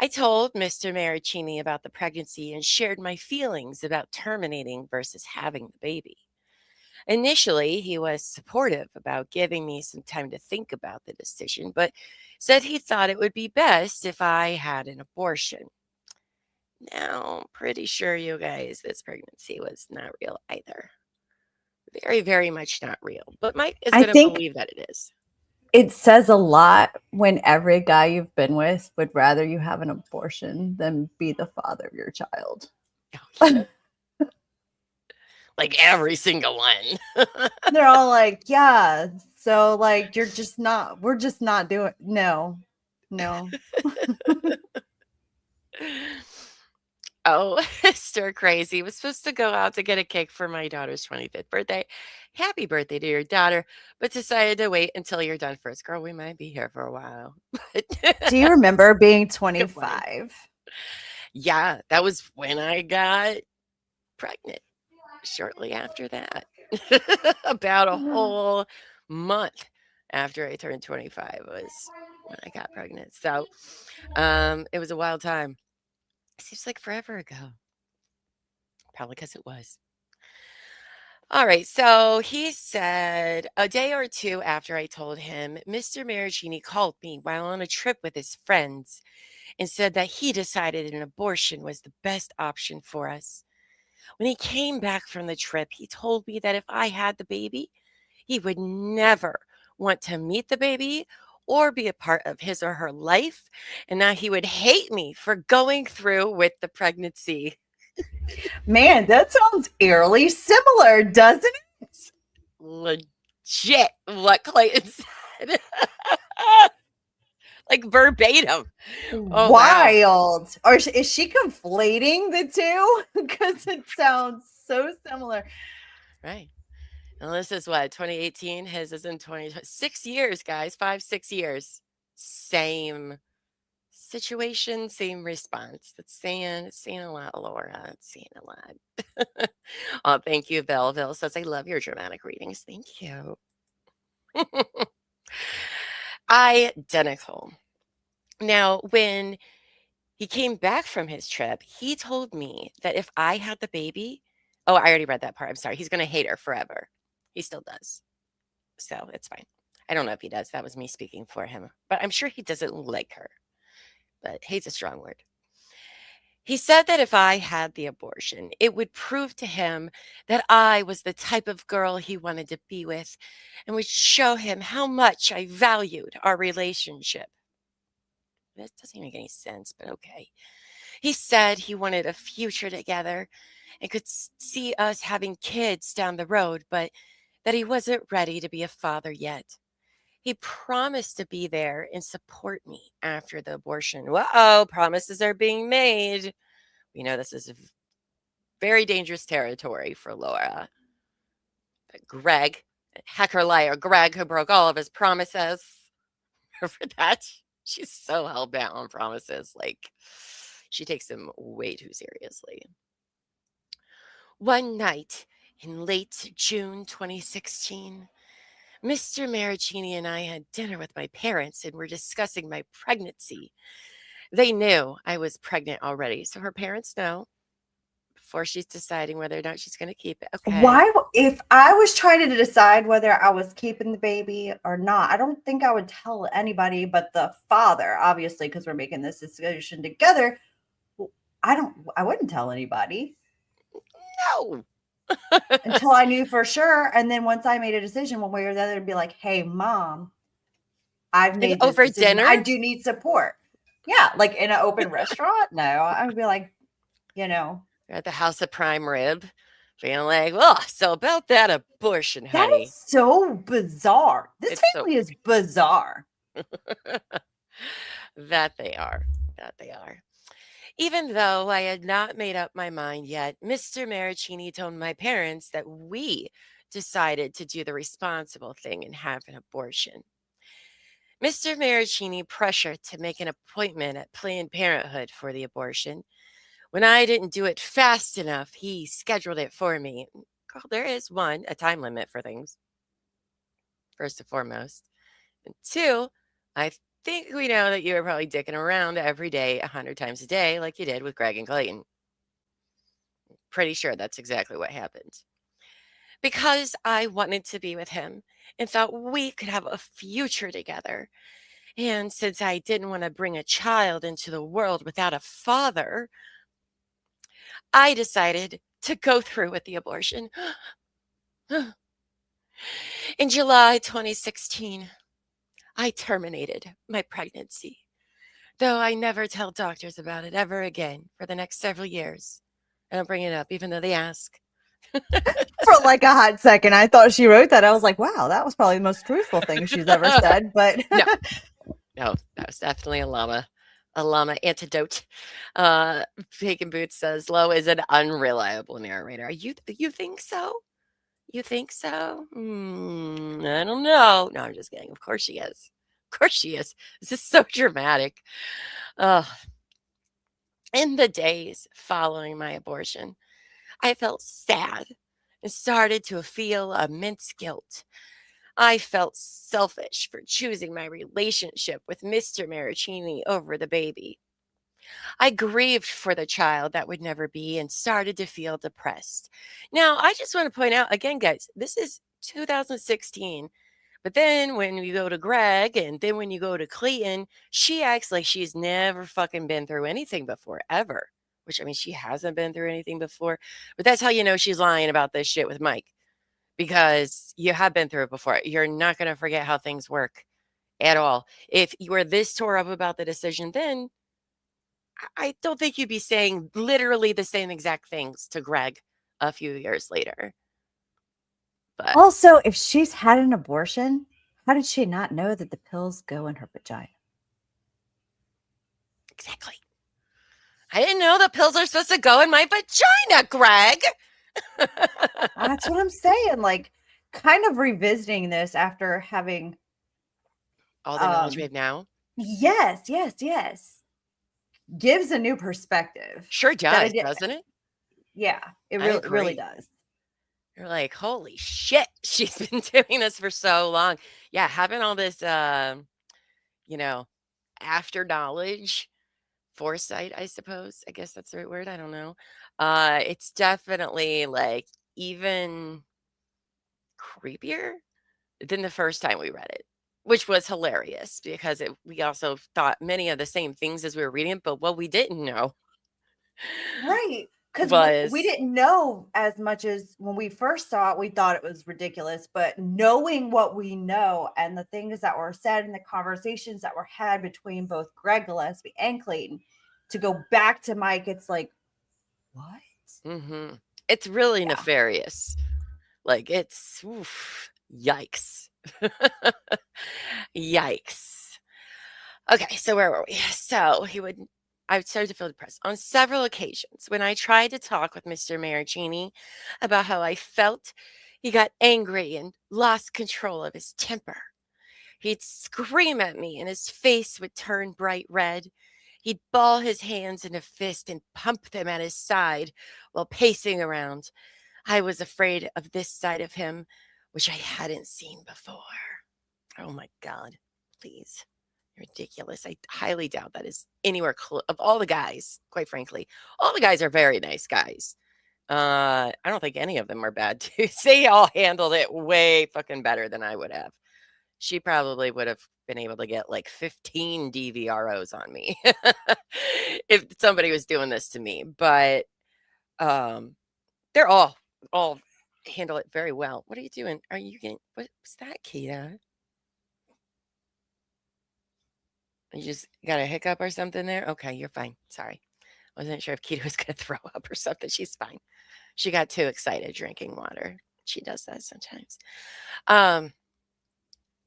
I told Mr. Marraccini about the pregnancy and shared my feelings about terminating versus having the baby. Initially, he was supportive about giving me some time to think about the decision, but said he thought it would be best if I had an abortion. Now, pretty sure you guys, this pregnancy was not real either. Very, very much not real. But Mike is I going to think believe that it is. it says a lot when every guy you've been with would rather you have an abortion than be the father of your child. Oh, yeah. Like every single one. They're all like, yeah. So like we're just not doing no. Oh, stir crazy. Was supposed to go out to get a cake for my daughter's 25th birthday. Happy birthday to your daughter, but decided to wait until you're done first. Girl, we might be here for a while. Do you remember being Good morning. 25? Yeah, that was when I got pregnant. Shortly after that. About a whole month after I turned 25 was when I got pregnant. So it was a wild time. Seems like forever ago. Probably because it was. All right. So he said a day or two after I told him, Mr. Marraccini called me while on a trip with his friends and said that he decided an abortion was the best option for us. When he came back from the trip, he told me that if I had the baby, he would never want to meet the baby or be a part of his or her life, and now he would hate me for going through with the pregnancy. Man, that sounds eerily similar, doesn't it? Legit what Clayton said. Like verbatim. Oh, wow. Wild. Or is she conflating the two? Because it sounds so similar. Right. And this is what, 2018? His is in 2020. 6 years, guys. 5-6 years. Same situation, same response. It's saying a lot, Laura. It's saying a lot. Oh, thank you, Belleville says, I love your dramatic readings. Thank you. Identical. Now, when he came back from his trip, he told me that if I had the baby, oh, I already read that part. I'm sorry. He's going to hate her forever. He still does. So it's fine. I don't know if he does. That was me speaking for him. But I'm sure he doesn't like her. But hate's a strong word. He said that if I had the abortion, it would prove to him that I was the type of girl he wanted to be with and would show him how much I valued our relationship. That doesn't make any sense, but okay. He said he wanted a future together and could see us having kids down the road, but that he wasn't ready to be a father yet. He promised to be there and support me after the abortion. Uh-oh, promises are being made. We know this is very dangerous territory for Laura. But Greg, hacker liar Greg, who broke all of his promises. For that, she's so hell-bent on promises. Like, she takes them way too seriously. One night in late June 2016, Mr. Marraccini and I had dinner with my parents and were discussing my pregnancy. They knew I was pregnant already, so her parents know before she's deciding whether or not she's going to keep it. Okay. Why, if I was trying to decide whether I was keeping the baby or not, I don't think I would tell anybody but the father, obviously, because we're making this decision together. I wouldn't tell anybody. No. Until I knew for sure. And then once I made a decision one way or the other, it'd be like, hey, Mom, I've made this over decision. dinner. I do need support. Yeah, like in an open restaurant. No, I would be like, You're at the House of Prime Rib, being like, oh, so about that abortion, honey. That is so bizarre. This family is bizarre. That they are. Even though I had not made up my mind yet, Mr. Marraccini told my parents that we decided to do the responsible thing and have an abortion. Mr. Marraccini pressured to make an appointment at Planned Parenthood for the abortion. When I didn't do it fast enough, he scheduled it for me. Girl, there is a time limit for things, first and foremost. And two, I think we know that you were probably dicking around every day, 100 times a day, like you did with Greg and Clayton. Pretty sure that's exactly what happened. Because I wanted to be with him and thought we could have a future together. And since I didn't want to bring a child into the world without a father, I decided to go through with the abortion. In July 2016, I terminated my pregnancy, though I never tell doctors about it ever again for the next several years. I don't bring it up, even though they ask. For like a hot second, I thought she wrote that. I was like, wow, that was probably the most truthful thing she's ever said. But no, that was definitely a llama antidote. Bacon Boots says Lo is an unreliable narrator. You think so? You think so? I don't know. No, I'm just kidding. Of course she is. Of course she is. This is so dramatic. In the days following my abortion, I felt sad and started to feel immense guilt. I felt selfish for choosing my relationship with Mr. Marraccini over the baby. I grieved for the child that would never be and started to feel depressed. Now, I just want to point out again, guys, this is 2016. But then when you go to Greg and then when you go to Clayton, she acts like she's never fucking been through anything before, ever. Which, I mean, she hasn't been through anything before. But that's how you know she's lying about this shit with Mike. Because you have been through it before. You're not going to forget how things work. at all. If you were this tore up about the decision, then I don't think you'd be saying literally the same exact things to Greg a few years later. But Also, if she's had an abortion, how did she not know that the pills go in her vagina? exactly. I didn't know the pills are supposed to go in my vagina, Greg. That's what I'm saying. Like, kind of revisiting this after having all the knowledge we have now. Yes. Gives a new perspective. Sure does, doesn't it? Yeah, it I really agree. does. You're like, holy shit, she's been doing this for so long. Yeah, having all this, after knowledge, foresight, I suppose. I guess that's the right word. I don't know. It's definitely like even creepier than the first time we read it, which was hilarious because we also thought many of the same things as we were reading it, but what we didn't know. Right. Because we didn't know as much as when we first saw it, we thought it was ridiculous. But knowing what we know and the things that were said and the conversations that were had between both Greg Gillespie and Clayton, to go back to Mike, it's like, what? Mm-hmm. It's really nefarious. Like it's yikes. Yikes. Okay, so where were we? So I started to feel depressed on several occasions. When I tried to talk with Mr. Marraccini about how I felt, he got angry and lost control of his temper. He'd scream at me and his face would turn bright red. He'd ball his hands in a fist and pump them at his side while pacing around. I was afraid of this side of him, which I hadn't seen before. Oh my God, please. Ridiculous. I highly doubt that is anywhere close of all the guys, quite frankly. All the guys are very nice guys. I don't think any of them are bad too. They all handled it way fucking better than I would have. She probably would have been able to get like 15 DVROs on me if somebody was doing this to me. But they're all handle it very well. What are you doing? Are you getting what's that, Kita? You just got a hiccup or something there? Okay, you're fine. Sorry. I wasn't sure if Kita was going to throw up or something. She's fine. She got too excited drinking water. She does that sometimes.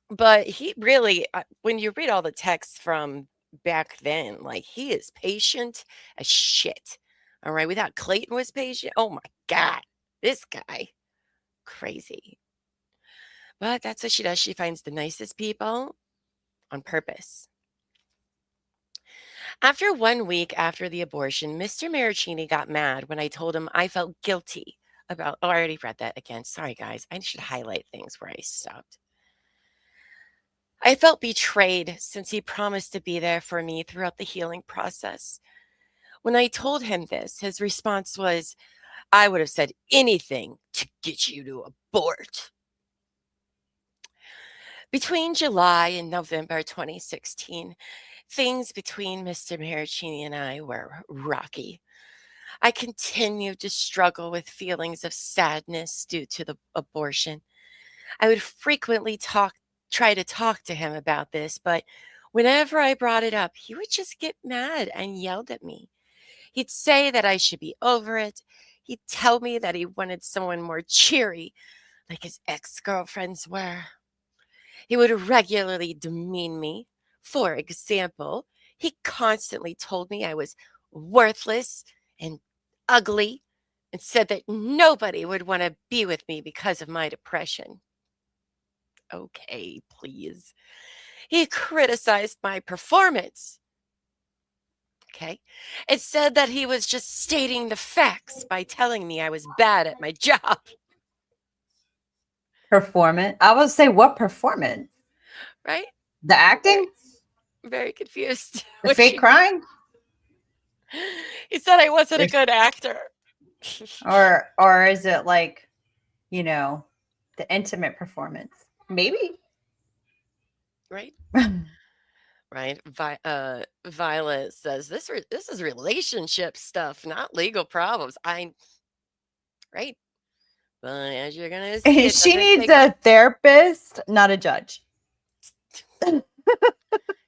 But he really, when you read all the texts from back then, like he is patient as shit. All right. We thought Clayton was patient. Oh my God. This guy. Crazy. But that's what she does. She finds the nicest people on purpose. After 1 week after the abortion, Mr. Marraccini got mad when I told him I felt guilty about. Oh, I already read that again. Sorry, guys. I should highlight things where I stopped. I felt betrayed since he promised to be there for me throughout the healing process. When I told him this, his response was, I would have said anything to get you to abort. Between July and November 2016, things between Mr. Marraccini and I were rocky. I continued to struggle with feelings of sadness due to the abortion. I would frequently try to talk to him about this, but whenever I brought it up, he would just get mad and yelled at me. He'd say that I should be over it. He'd tell me that he wanted someone more cheery, like his ex-girlfriends were. He would regularly demean me. For example, he constantly told me I was worthless and ugly and said that nobody would want to be with me because of my depression. Okay, please. He criticized my performance. Okay. It said that he was just stating the facts by telling me I was bad at my job. Performance? I would say, what performance? Right? The acting? Very confused. The fake crying? He said I wasn't a good actor. Or is it like, the intimate performance? Maybe. Right? Right. Violet says this is relationship stuff, not legal problems. Right. But as you're gonna see, She needs a therapist, not a judge.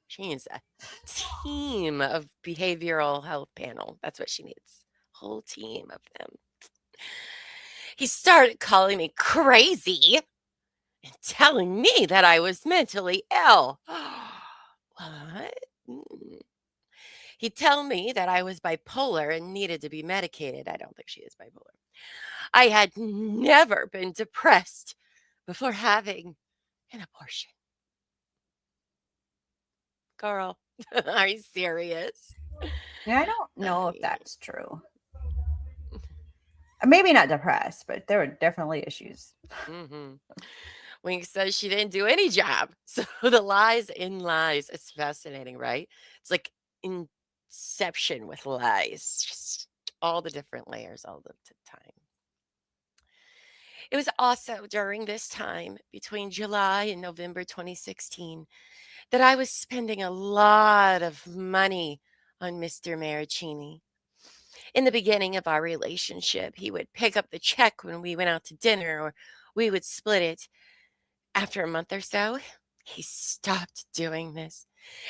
She needs a team of behavioral health panel. That's what she needs. Whole team of them. He started calling me crazy and telling me that I was mentally ill. What? Mm. He'd tell me that I was bipolar and needed to be medicated. I don't think she is bipolar. I had never been depressed before having an abortion. Girl, are you serious? Yeah, I don't know if mean- that's true. Maybe not depressed, but there were definitely issues. Mm-hmm. Wink says she didn't do any job. So the lies in lies. It's fascinating, right? It's like inception with lies. Just all the different layers all the time. It was also during this time, between July and November 2016, that I was spending a lot of money on Mr. Marraccini. In the beginning of our relationship, he would pick up the check when we went out to dinner or we would split it. After a month or so, he stopped doing this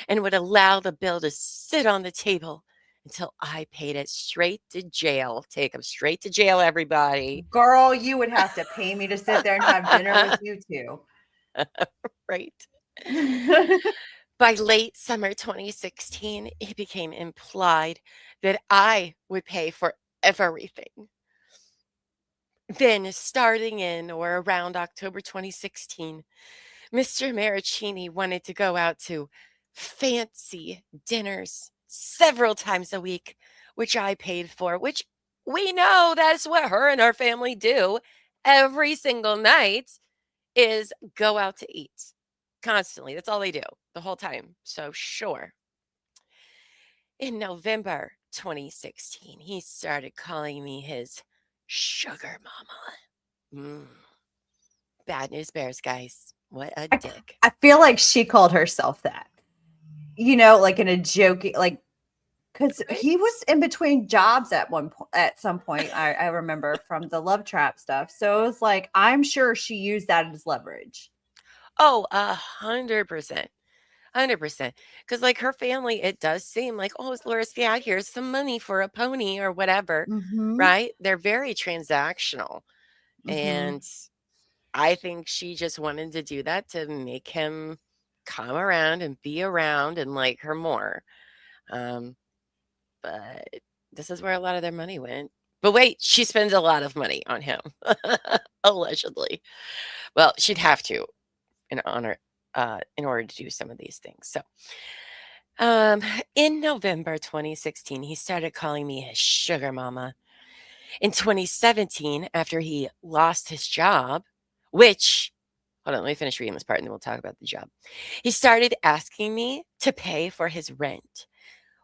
and would allow the bill to sit on the table until I paid it straight to jail. Take him straight to jail, everybody. Girl, you would have to pay me to sit there and have dinner with you too. Right. By late summer 2016, it became implied that I would pay for everything. Then, starting in or around October 2016, Mr. Marraccini wanted to go out to fancy dinners several times a week, which I paid for, which we know that's what her and her family do every single night is go out to eat constantly. That's all they do the whole time. So, sure. In November 2016, he started calling me his sugar mama. Bad news bears, guys. What a dick. I feel like she called herself that. You know, like in a joking, like, because he was in between jobs at some point. I remember from the Love Trap stuff. So it was like, I'm sure she used that as leverage. Oh, 100%. 100%. Because, like, her family, it does seem like, oh, Loris, yeah, here's some money for a pony or whatever, right? They're very transactional. And I think she just wanted to do that to make him come around and be around and like her more. But this is where a lot of their money went. But wait, she spends a lot of money on him, allegedly. Well, she'd have to in order to do some of these things. So, in November 2016, he started calling me his sugar mama. In 2017, after he lost his job, which, hold on, let me finish reading this part and then we'll talk about the job. He started asking me to pay for his rent,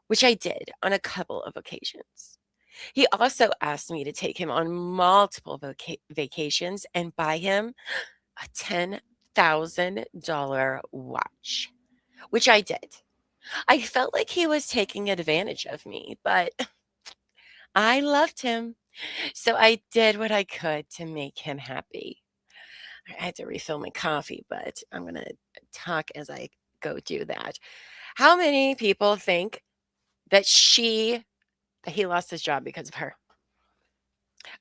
which I did on a couple of occasions. He also asked me to take him on multiple vacations and buy him a $10,000 watch, which I did. I felt like he was taking advantage of me, but I loved him. So I did what I could to make him happy. I had to refill my coffee, but I'm going to talk as I go do that. How many people think that he lost his job because of her?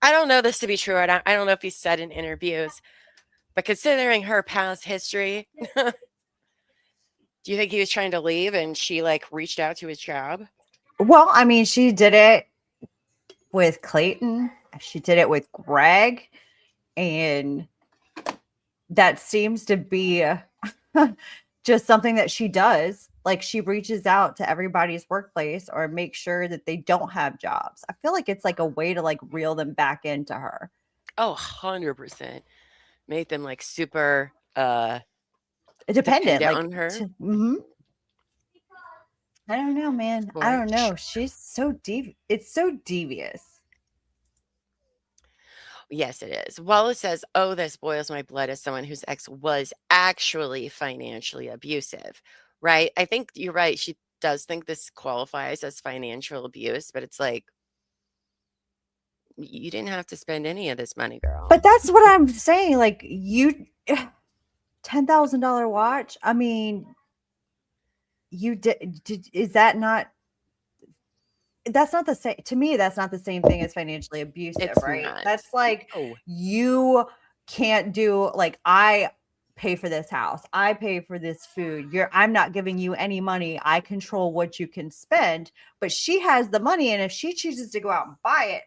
I don't know this to be true. I don't know if he said in interviews, but considering her past history, do you think he was trying to leave and she like reached out to his job? Well, I mean, she did it with Clayton. She did it with Greg. And that seems to be just something that she does. Like she reaches out to everybody's workplace or make sure that they don't have jobs. I feel like it's like a way to like reel them back into her. Oh, 100%. Make them like super Dependent like on her. I don't know, man. I don't know. She's so deep. It's so devious. Yes, it is. Wallace says, oh, this boils my blood as someone whose ex was actually financially abusive, right? I think you're right. She does think this qualifies as financial abuse, but it's like, you didn't have to spend any of this money, girl. But that's what I'm saying. Like $10,000 watch. I mean, you did, is that not, that's not the same to me. That's not the same thing as financially abusive, It's right? not. That's like, Oh, you can't do, like, I pay for this house, I pay for this food, I'm not giving you any money, I control what you can spend. But she has the money, and if she chooses to go out and buy it,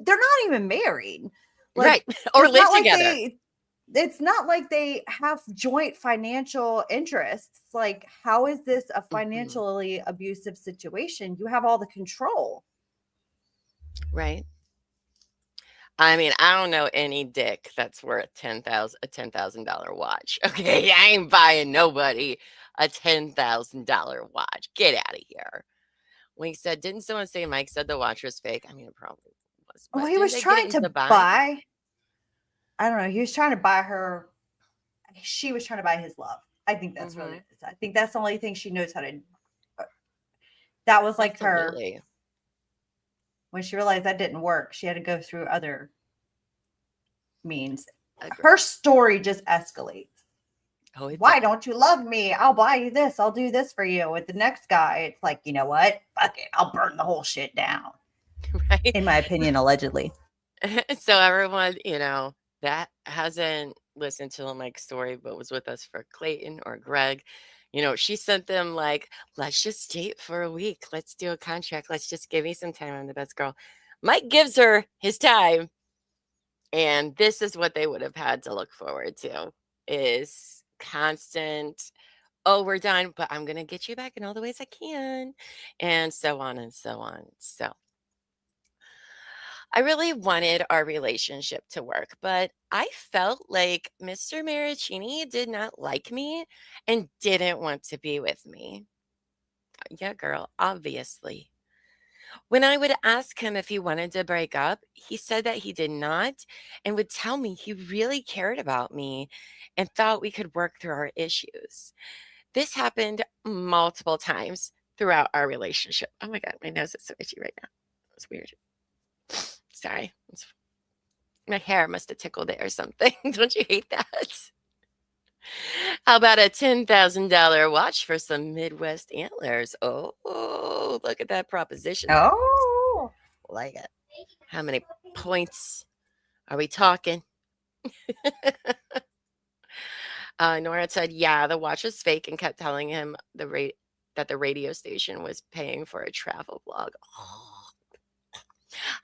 they're not even married. right. Like, Or it's live not like together. it's not like they have joint financial interests. Like, how is this a Mhm. financially abusive situation? You have all the control. Right. I mean, I don't know any dick that's worth a $10,000 watch. Okay, I ain't buying nobody a $10,000 watch. Get out of here. When he said, didn't someone say Mike said the watch was fake? I mean, it probably was, Well, but he didn't was they get it trying into to buying? buy, I don't know, he was trying to buy her, she was trying to buy his love. I think that's what Mhm. it is. I think that's the only thing she knows how to, that was like her, Absolutely. when she realized that didn't work, she had to go through other means. Agree. Her story just escalates. Oh, it Why did. don't you love me? I'll buy you this. I'll do this for you. With the next guy, it's like, you know what? Fuck it. I'll burn the whole shit down. Right? In my opinion, allegedly. So everyone, that hasn't listened to the Mike story, but was with us for Clayton or Greg, she sent them like, let's just date for a week. Let's do a contract. Let's just give me some time. I'm the best girl. Mike gives her his time. And this is what they would have had to look forward to is constant, oh, we're done, but I'm going to get you back in all the ways I can. And so on and so on. So I really wanted our relationship to work, but I felt like Mr. Marraccini did not like me and didn't want to be with me. Yeah, girl, obviously. When I would ask him if he wanted to break up, he said that he did not and would tell me he really cared about me and thought we could work through our issues. This happened multiple times throughout our relationship. Oh my God, my nose is so itchy right now. It's weird. Sorry. My hair must have tickled it or something. Don't you hate that? How about a $10,000 watch for some Midwest antlers? Oh, look at that proposition. Oh. Like it. How many points are we talking? Nora said, yeah, the watch was fake and kept telling him that the radio station was paying for a travel blog. Oh.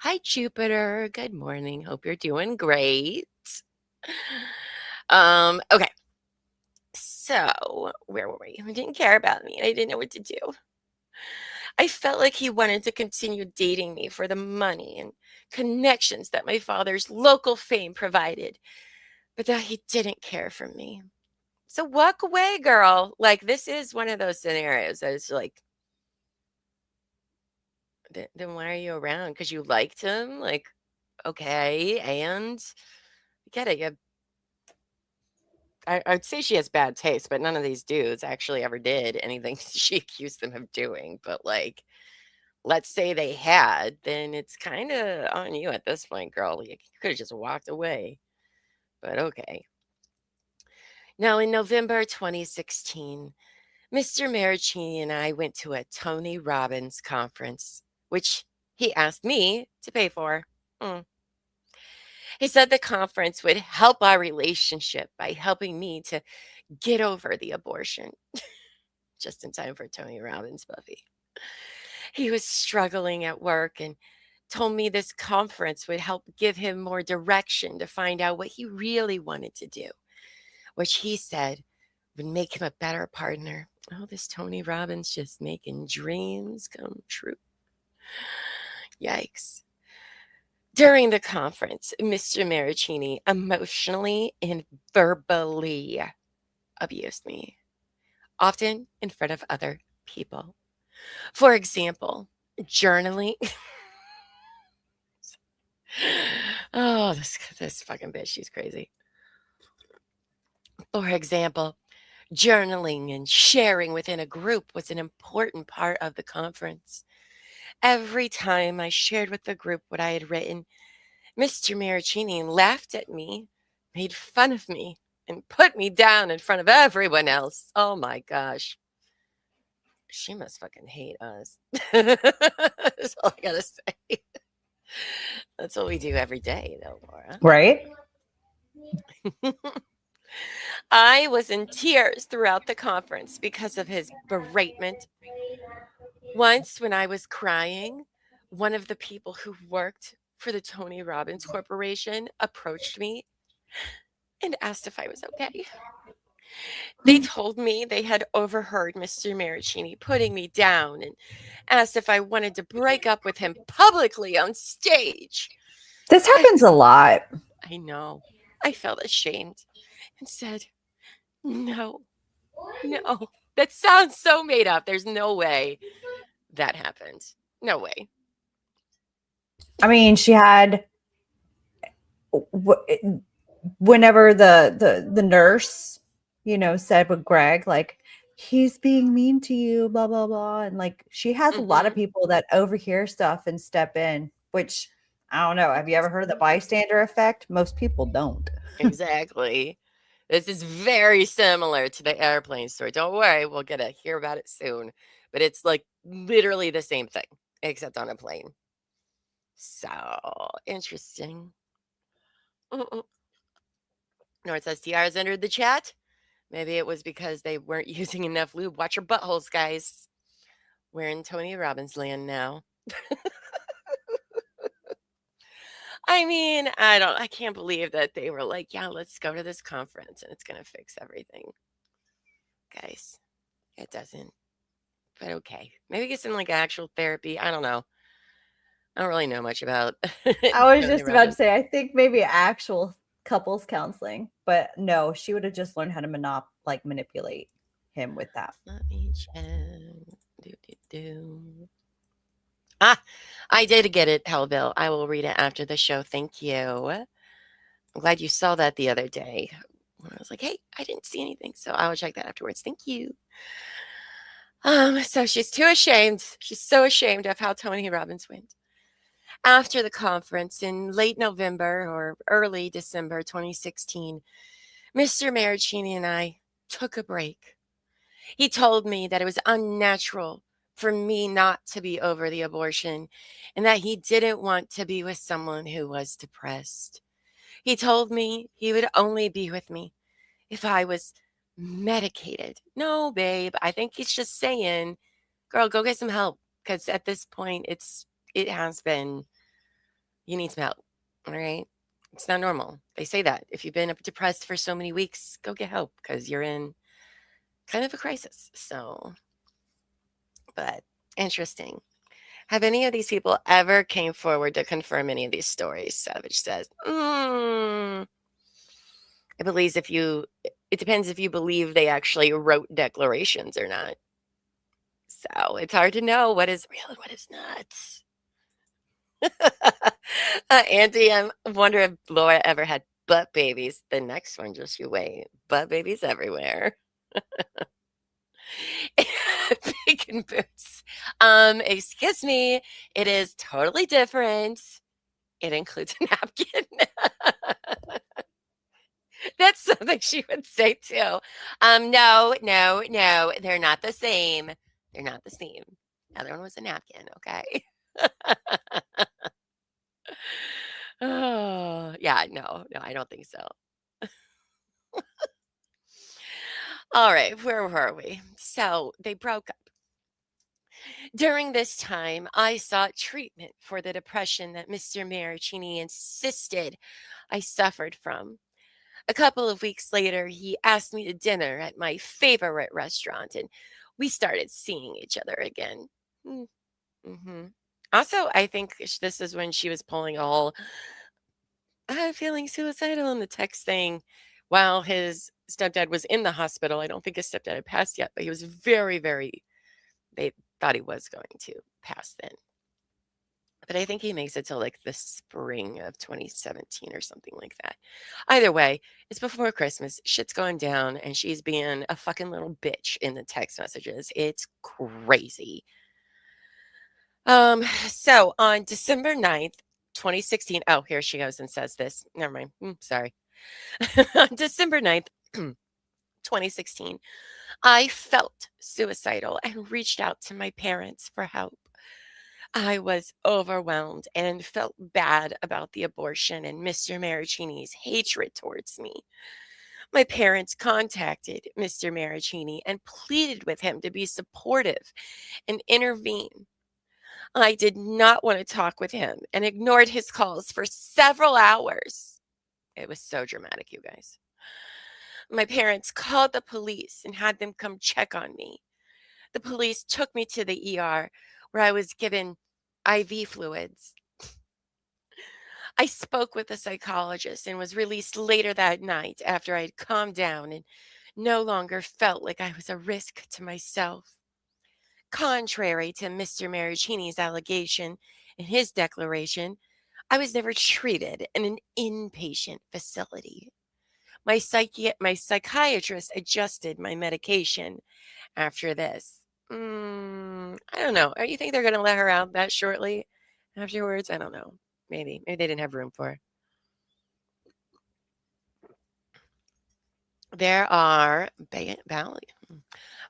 Hi, Jupiter. Good morning. Hope you're doing great. Okay. So, where were we? He didn't care about me. I didn't know what to do. I felt like he wanted to continue dating me for the money and connections that my father's local fame provided, but that he didn't care for me. So walk away, girl. Like, this is one of those scenarios that is like, then why are you around? Because you liked him? Like, okay, and get it. I'd say she has bad taste, but none of these dudes actually ever did anything she accused them of doing. But like, let's say they had, then it's kind of on you at this point, girl. You could have just walked away. But okay. Now, in November 2016, Mr. Marraccini and I went to a Tony Robbins conference, which he asked me to pay for. Mm. He said the conference would help our relationship by helping me to get over the abortion just in time for Tony Robbins Buffy. He was struggling at work and told me this conference would help give him more direction to find out what he really wanted to do, which he said would make him a better partner. Oh, this Tony Robbins just making dreams come true. Yikes. During the conference, Mr. Marraccini emotionally and verbally abused me, often in front of other people. For example, journaling. Oh, this fucking bitch, she's crazy. For example, journaling and sharing within a group was an important part of the conference. Every time I shared with the group what I had written, Mr. Marraccini laughed at me, made fun of me, and put me down in front of everyone else. Oh my gosh. She must fucking hate us. That's all I gotta say. That's what we do every day, though, Laura. Right? I was in tears throughout the conference because of his beratement. Once, when I was crying, one of the people who worked for the Tony Robbins Corporation approached me and asked if I was okay. They told me they had overheard Mr. Marraccini putting me down and asked if I wanted to break up with him publicly on stage. This happens a lot. I know. I felt ashamed and said, no. That sounds so made up. There's no way that happened. No way. I mean, she had whenever the nurse, said with Greg, like, he's being mean to you, blah blah blah, and like she has a lot of people that overhear stuff and step in, which I don't know. Have you ever heard of the bystander effect? Most people don't. Exactly. This is very similar to the airplane story. Don't worry, we'll get to hear about it soon. But it's like literally the same thing, except on a plane. So interesting. North says TR's entered the chat. Maybe it was because they weren't using enough lube. Watch your buttholes, guys. We're in Tony Robbins land now. I mean, I can't believe that they were like, yeah, let's go to this conference and it's going to fix everything. Guys, it doesn't. But okay. Maybe get some like actual therapy. I don't know. I don't really know much about. I was just about to say, I think maybe actual couples counseling, but no, she would have just learned how to manipulate him with that. Let me check. I did get it, Hellbill. I will read it after the show. Thank you. I'm glad you saw that the other day. I was like, hey, I didn't see anything, so I will check that afterwards. Thank you. So she's too ashamed. She's so ashamed of how Tony Robbins went. After the conference in late November or early December 2016, Mr. Marraccini and I took a break. He told me that it was unnatural for me not to be over the abortion and that he didn't want to be with someone who was depressed. He told me he would only be with me if I was medicated. No, babe, I think he's just saying, girl, go get some help, because at this point it has been, you need some help. All right. It's not normal. They say that if you've been depressed for so many weeks, go get help because you're in kind of a crisis. So, but interesting. Have any of these people ever came forward to confirm any of these stories? Savage says, it depends if you believe they actually wrote declarations or not. So it's hard to know what is real and what is not. Andy, I wonder if Laura ever had butt babies. The next one, just you wait. Butt babies everywhere. Bacon boots. Excuse me. It is totally different. It includes a napkin. That's something she would say too. No. They're not the same. They're not the same. The other one was a napkin, okay? Oh, yeah, no, I don't think so. All right, where were we? So they broke up. During this time, I sought treatment for the depression that Mr. Marraccini insisted I suffered from. A couple of weeks later, he asked me to dinner at my favorite restaurant, and we started seeing each other again. Mm-hmm. Also, I think this is when she was pulling all, I'm feeling suicidal in the text thing while his stepdad was in the hospital. I don't think his stepdad had passed yet, but he was very, they thought he was going to pass then. But I think he makes it till like the spring of 2017 or something like that. Either way, it's before Christmas. Shit's going down, and she's being a fucking little bitch in the text messages. It's crazy. So on December 9th, 2016. Oh, here she goes and says this. Never mind. Sorry. On December 9th, 2016, I felt suicidal and reached out to my parents for help. I was overwhelmed and felt bad about the abortion and Mr. Marraccini's hatred towards me. My parents contacted Mr. Marraccini and pleaded with him to be supportive and intervene. I did not want to talk with him and ignored his calls for several hours. It was so dramatic, you guys. My parents called the police and had them come check on me. The police took me to the ER where I was given IV fluids. I spoke with a psychologist and was released later that night after I had calmed down and no longer felt like I was a risk to myself. Contrary to Mr. Marraccini's allegation in his declaration, I was never treated in an inpatient facility. My psychiatrist adjusted my medication after this. I don't know. You think they're going to let her out that shortly afterwards? I don't know. Maybe they didn't have room for her. There are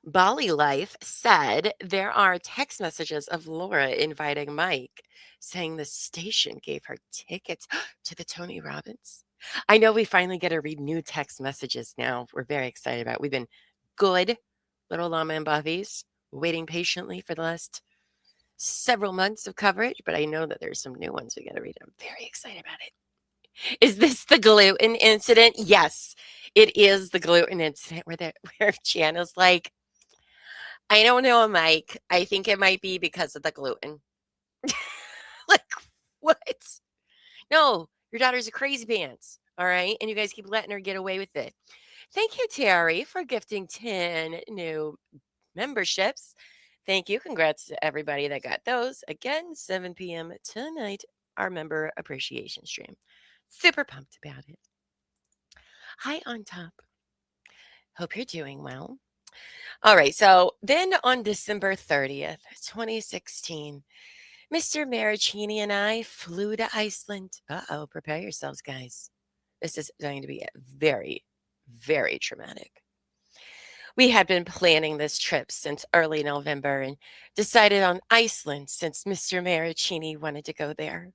Bali Life said there are text messages of Laura inviting Mike, saying the station gave her tickets to the Tony Robbins. I know we finally get to read new text messages now. We're very excited about it. We've been good little Llama and Buffys, waiting patiently for the last several months of coverage, but I know that there's some new ones we got to read. I'm very excited about it. Is this the gluten incident? Yes, it is the gluten incident where Jana's like, I don't know, Mike. I think it might be because of the gluten. Like, what? No, your daughter's a crazy pants. All right. And you guys keep letting her get away with it. Thank you, Terry, for gifting 10 new memberships. Thank you. Congrats to everybody that got those. Again, 7 p.m. tonight, our member appreciation stream. Super pumped about it. Hi, on top. Hope you're doing well. All right. So then on December 30th, 2016, Mr. Marraccini and I flew to Iceland. Uh-oh, prepare yourselves, guys. This is going to be very, very traumatic. We had been planning this trip since early November and decided on Iceland since Mr. Marraccini wanted to go there.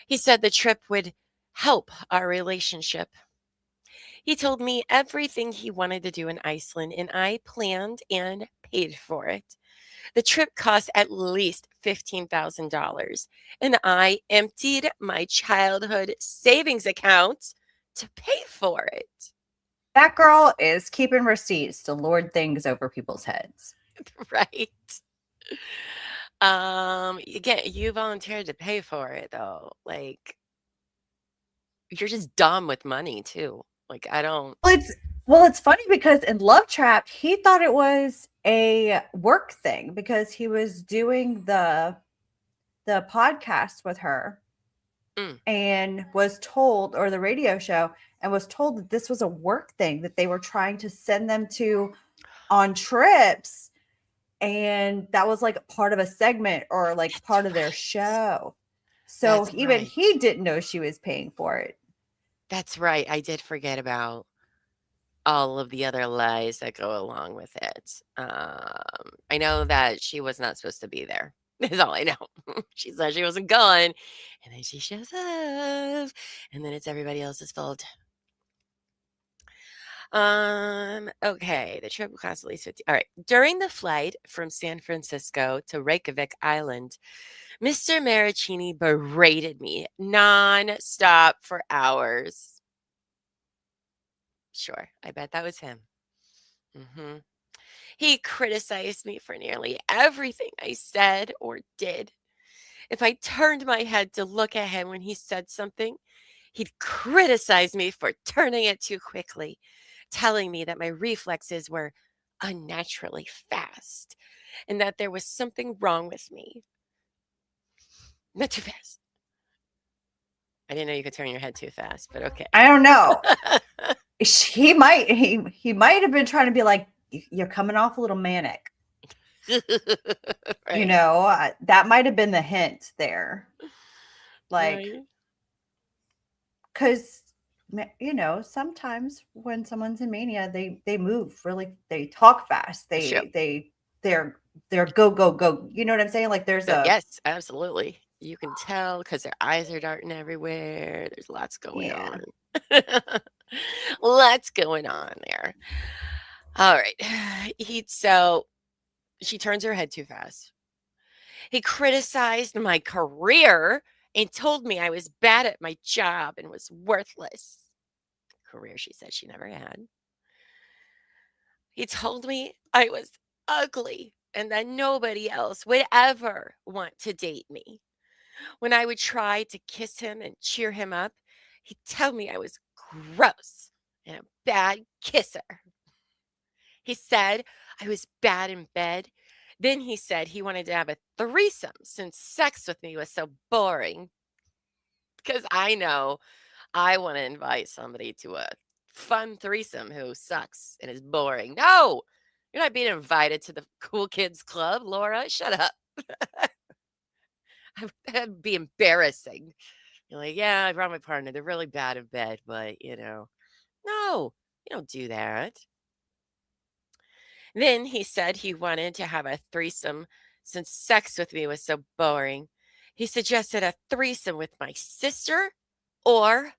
He said the trip would help our relationship. He told me everything he wanted to do in Iceland, and I planned and paid for it. The trip cost at least $15,000, and I emptied my childhood savings account to pay for it. That girl is keeping receipts to lord things over people's heads. Right. Again, you volunteered to pay for it though. Like, you're just dumb with money too. Like, I don't. Well, it's funny because in Love Trap, he thought it was a work thing because he was doing the podcast with her and was told, or the radio show, and was told that this was a work thing, that they were trying to send them to on trips. And that was like part of a segment or like That's part of their right. show. So That's even right. he didn't know she was paying for it. That's right. I did forget about all of the other lies that go along with it. I know that she was not supposed to be there. Is all I know. She said she wasn't going, and then she shows up, and then it's everybody else's fault. Okay, the trip cost at least 50. All right. During the flight from San Francisco to Reykjavik Island, Mr. Marraccini berated me non-stop for hours. Sure, I bet that was him. He criticized me for nearly everything I said or did. If I turned my head to look at him when he said something, he'd criticize me for turning it too quickly, telling me that my reflexes were unnaturally fast and that there was something wrong with me. Not too fast. I didn't know you could turn your head too fast, but okay. I don't know. he might have been trying to be like, you're coming off a little manic. Right. You know, that might have been the hint there. Like, because you know, sometimes when someone's in mania, they move really, they talk fast. Sure. They're go. You know what I'm saying? Like there's a Yes, absolutely. You can tell because their eyes are darting everywhere. There's lots going yeah. on. Lots going on there. All right. So she turns her head too fast. He criticized my career and told me I was bad at my job and was worthless. Career she said she never had. He told me I was ugly and that nobody else would ever want to date me. When I would try to kiss him and cheer him up, he'd tell me I was gross and a bad kisser. He said I was bad in bed. Then he said he wanted to have a threesome since sex with me was so boring. Because I know I want to invite somebody to a fun threesome who sucks and is boring. No, you're not being invited to the cool kids club, Laura. Shut up. That'd be embarrassing. You're like, yeah, I brought my partner. They're really bad in bed, but no, you don't do that. Then he said he wanted to have a threesome since sex with me was so boring. He suggested a threesome with my sister or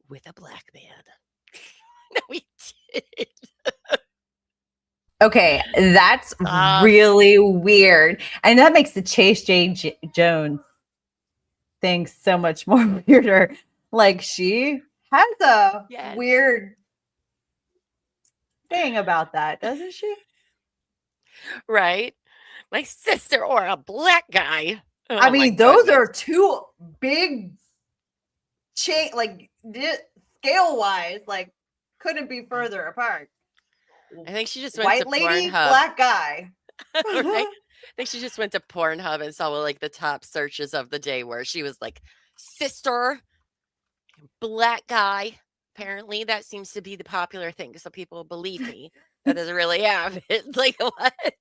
with a black man. No, he did. Okay, that's Stop. really weird. And that makes the Chase Jones thing so much more weirder. Like she has a Yes. weird thing about that, doesn't she? Right? My sister or a black guy. I Oh my mean, those goodness. are two big like scale wise, like couldn't be further apart. I think she just went White to lady, Pornhub. black guy. Right? I think she just went to Pornhub and saw like the top searches of the day where she was like, sister, black guy. Apparently, that seems to be the popular thing. So people believe me. That doesn't really have it. Like, what?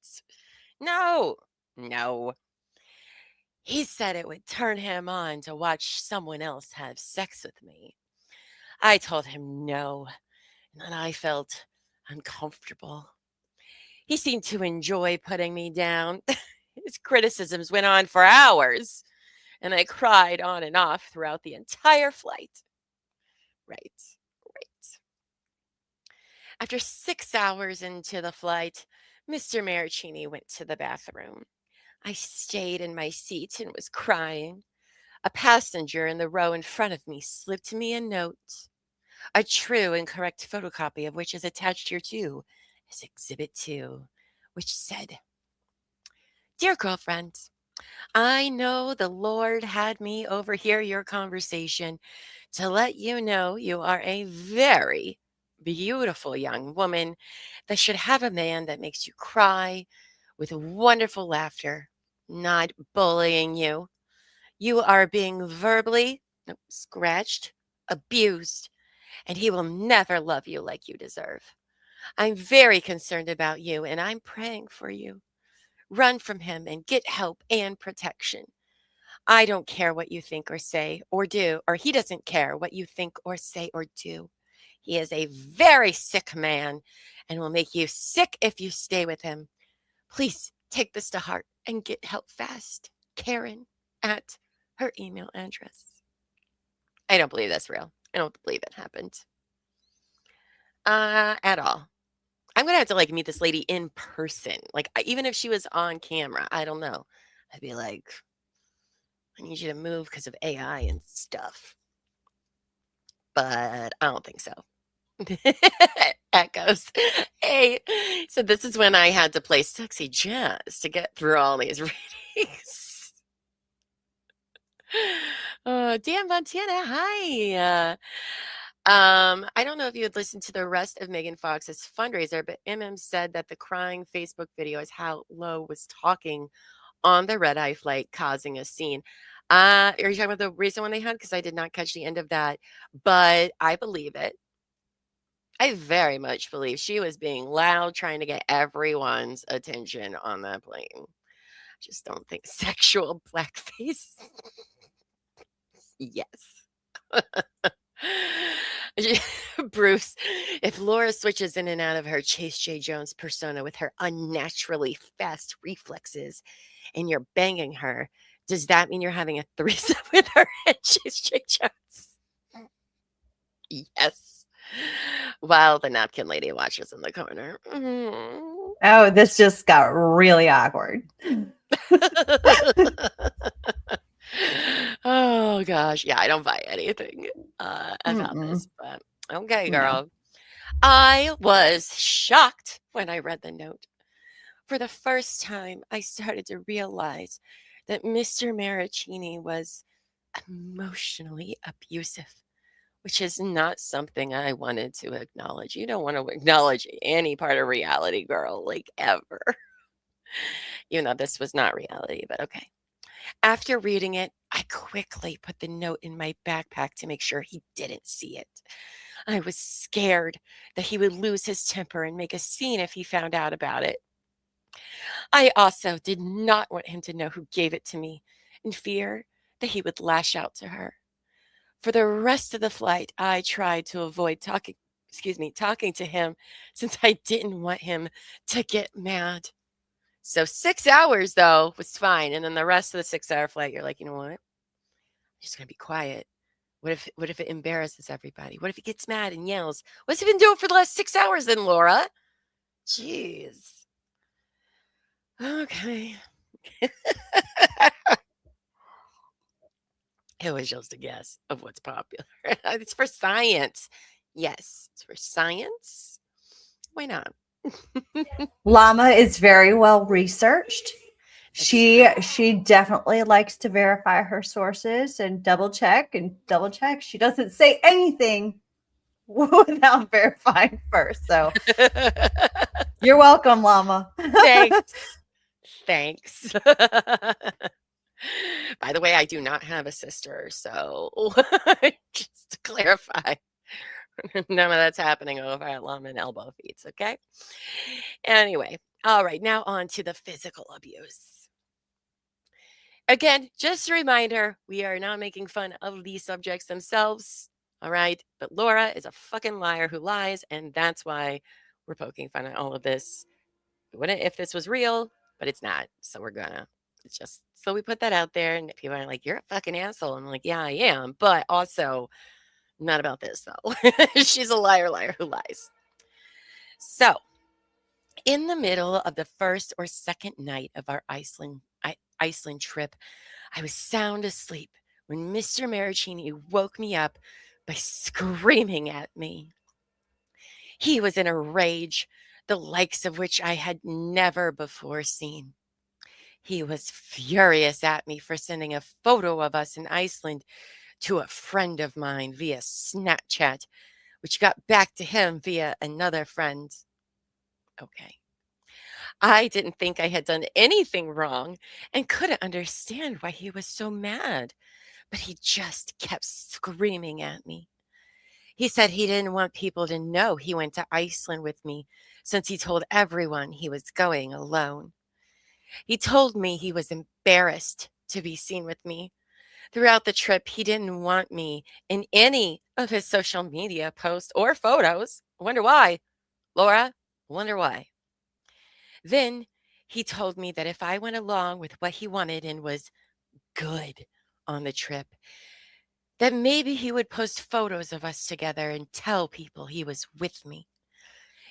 No. He said it would turn him on to watch someone else have sex with me. I told him no, and then I felt uncomfortable. He seemed to enjoy putting me down. His criticisms went on for hours, and I cried on and off throughout the entire flight. Right. After 6 hours into the flight, Mr. Marraccini went to the bathroom. I stayed in my seat and was crying. A passenger in the row in front of me slipped me a note. A true and correct photocopy of which is attached here too as Exhibit 2, which said, Dear girlfriend, I know the Lord had me overhear your conversation to let you know you are a very beautiful young woman that should have a man that makes you cry with wonderful laughter, not bullying you. You are being verbally scratched, abused, and he will never love you like you deserve. I'm very concerned about you and I'm praying for you. Run from him and get help and protection. I don't care what you think or say or do, or he doesn't care what you think or say or do. He is a very sick man and will make you sick if you stay with him. Please take this to heart and get help fast. Karen at her email address. I don't believe that's real. I don't believe it happened. At all. I'm gonna have to like meet this lady in person. Like even if she was on camera, I don't know. I'd be like, I need you to move because of AI and stuff. But I don't think so. Echoes. Hey, so this is when I had to play sexy jazz to get through all these readings. Dan Montana, hi. I don't know if you had listened to the rest of Megan Fox's fundraiser, but MM said that the crying Facebook video is how Lowe was talking on the red eye flight, causing a scene. Are you talking about the recent one they had? Because I did not catch the end of that, but I believe it. I very much believe she was being loud, trying to get everyone's attention on that plane. I just don't think sexual blackface. Yes. Bruce, if Laura switches in and out of her Chase J. Jones persona with her unnaturally fast reflexes and you're banging her, does that mean you're having a threesome with her and Chase J. Jones? Yes. While the napkin lady watches in the corner. Oh, this just got really awkward. Oh gosh. Yeah, I don't buy anything about this, but okay, girl. No. I was shocked when I read the note. For the first time, I started to realize that Mr. Marraccini was emotionally abusive, which is not something I wanted to acknowledge. You don't want to acknowledge any part of reality, girl, like ever. Even though this was not reality, but okay. After reading it, I quickly put the note in my backpack to make sure he didn't see it. I was scared that he would lose his temper and make a scene if he found out about it. I also did not want him to know who gave it to me, in fear that he would lash out to her. For the rest of the flight, I tried to avoid talking to him since I didn't want him to get mad. So 6 hours though was fine. And then the rest of the 6-hour flight, you're like, you know what? I'm just gonna be quiet. What if it embarrasses everybody? What if he gets mad and yells? What's he been doing for the last 6 hours then, Laura? Jeez. Okay. It was just a guess of what's popular. It's for science. Yes, it's for science. Why not? Llama is very well researched. She definitely likes to verify her sources and double check. She doesn't say anything without verifying first. So you're welcome, Llama. Thanks. By the way, I do not have a sister, so just to clarify, none of that's happening over at Llama and Elbow Feeds, okay? Anyway, all right, now on to the physical abuse. Again, just a reminder, we are not making fun of the subjects themselves, all right? But Laura is a fucking liar who lies, and that's why we're poking fun at all of this. We wouldn't if this was real, but it's not, so we're gonna. It's just so we put that out there, and people are like, "You're a fucking asshole." I'm like, "Yeah, I am," but also not about this though. She's a liar who lies. So, in the middle of the first or second night of our Iceland trip, I was sound asleep when Mr. Marraccini woke me up by screaming at me. He was in a rage, the likes of which I had never before seen. He was furious at me for sending a photo of us in Iceland to a friend of mine via Snapchat, which got back to him via another friend. Okay. I didn't think I had done anything wrong and couldn't understand why he was so mad, but he just kept screaming at me. He said he didn't want people to know he went to Iceland with me since he told everyone he was going alone. He told me he was embarrassed to be seen with me. Throughout the trip, he didn't want me in any of his social media posts or photos. I wonder why. Laura, I wonder why. Then he told me that if I went along with what he wanted and was good on the trip, that maybe he would post photos of us together and tell people he was with me.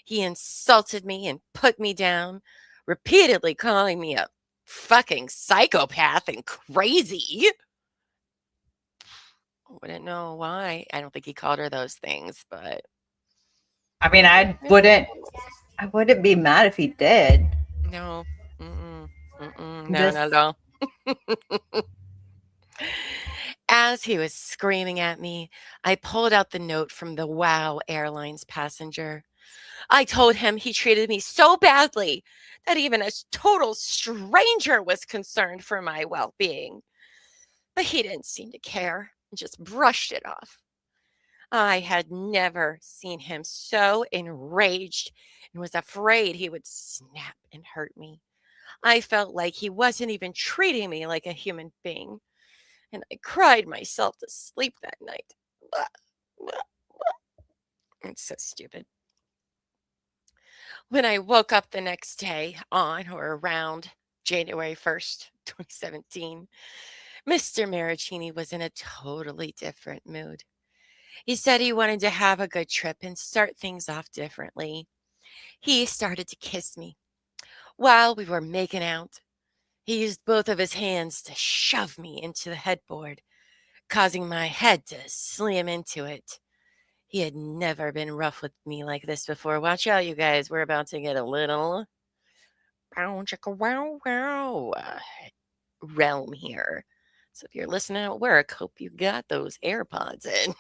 He insulted me and put me down, repeatedly calling me a fucking psychopath and crazy. I wouldn't know why. I don't think he called her those things, but I mean, I wouldn't be mad if he did. no. No, not at all. As he was screaming at me, I pulled out the note from the WOW Airlines passenger. I told him he treated me so badly that even a total stranger was concerned for my well-being. But he didn't seem to care and just brushed it off. I had never seen him so enraged and was afraid he would snap and hurt me. I felt like he wasn't even treating me like a human being, and I cried myself to sleep that night. It's so stupid. When I woke up the next day on or around January 1st, 2017, Mr. Marraccini was in a totally different mood. He said he wanted to have a good trip and start things off differently. He started to kiss me. While we were making out, he used both of his hands to shove me into the headboard, causing my head to slam into it. He had never been rough with me like this before. Watch out, you guys. We're about to get a little bow chicka wow wow realm here. So if you're listening at work, hope you got those AirPods in.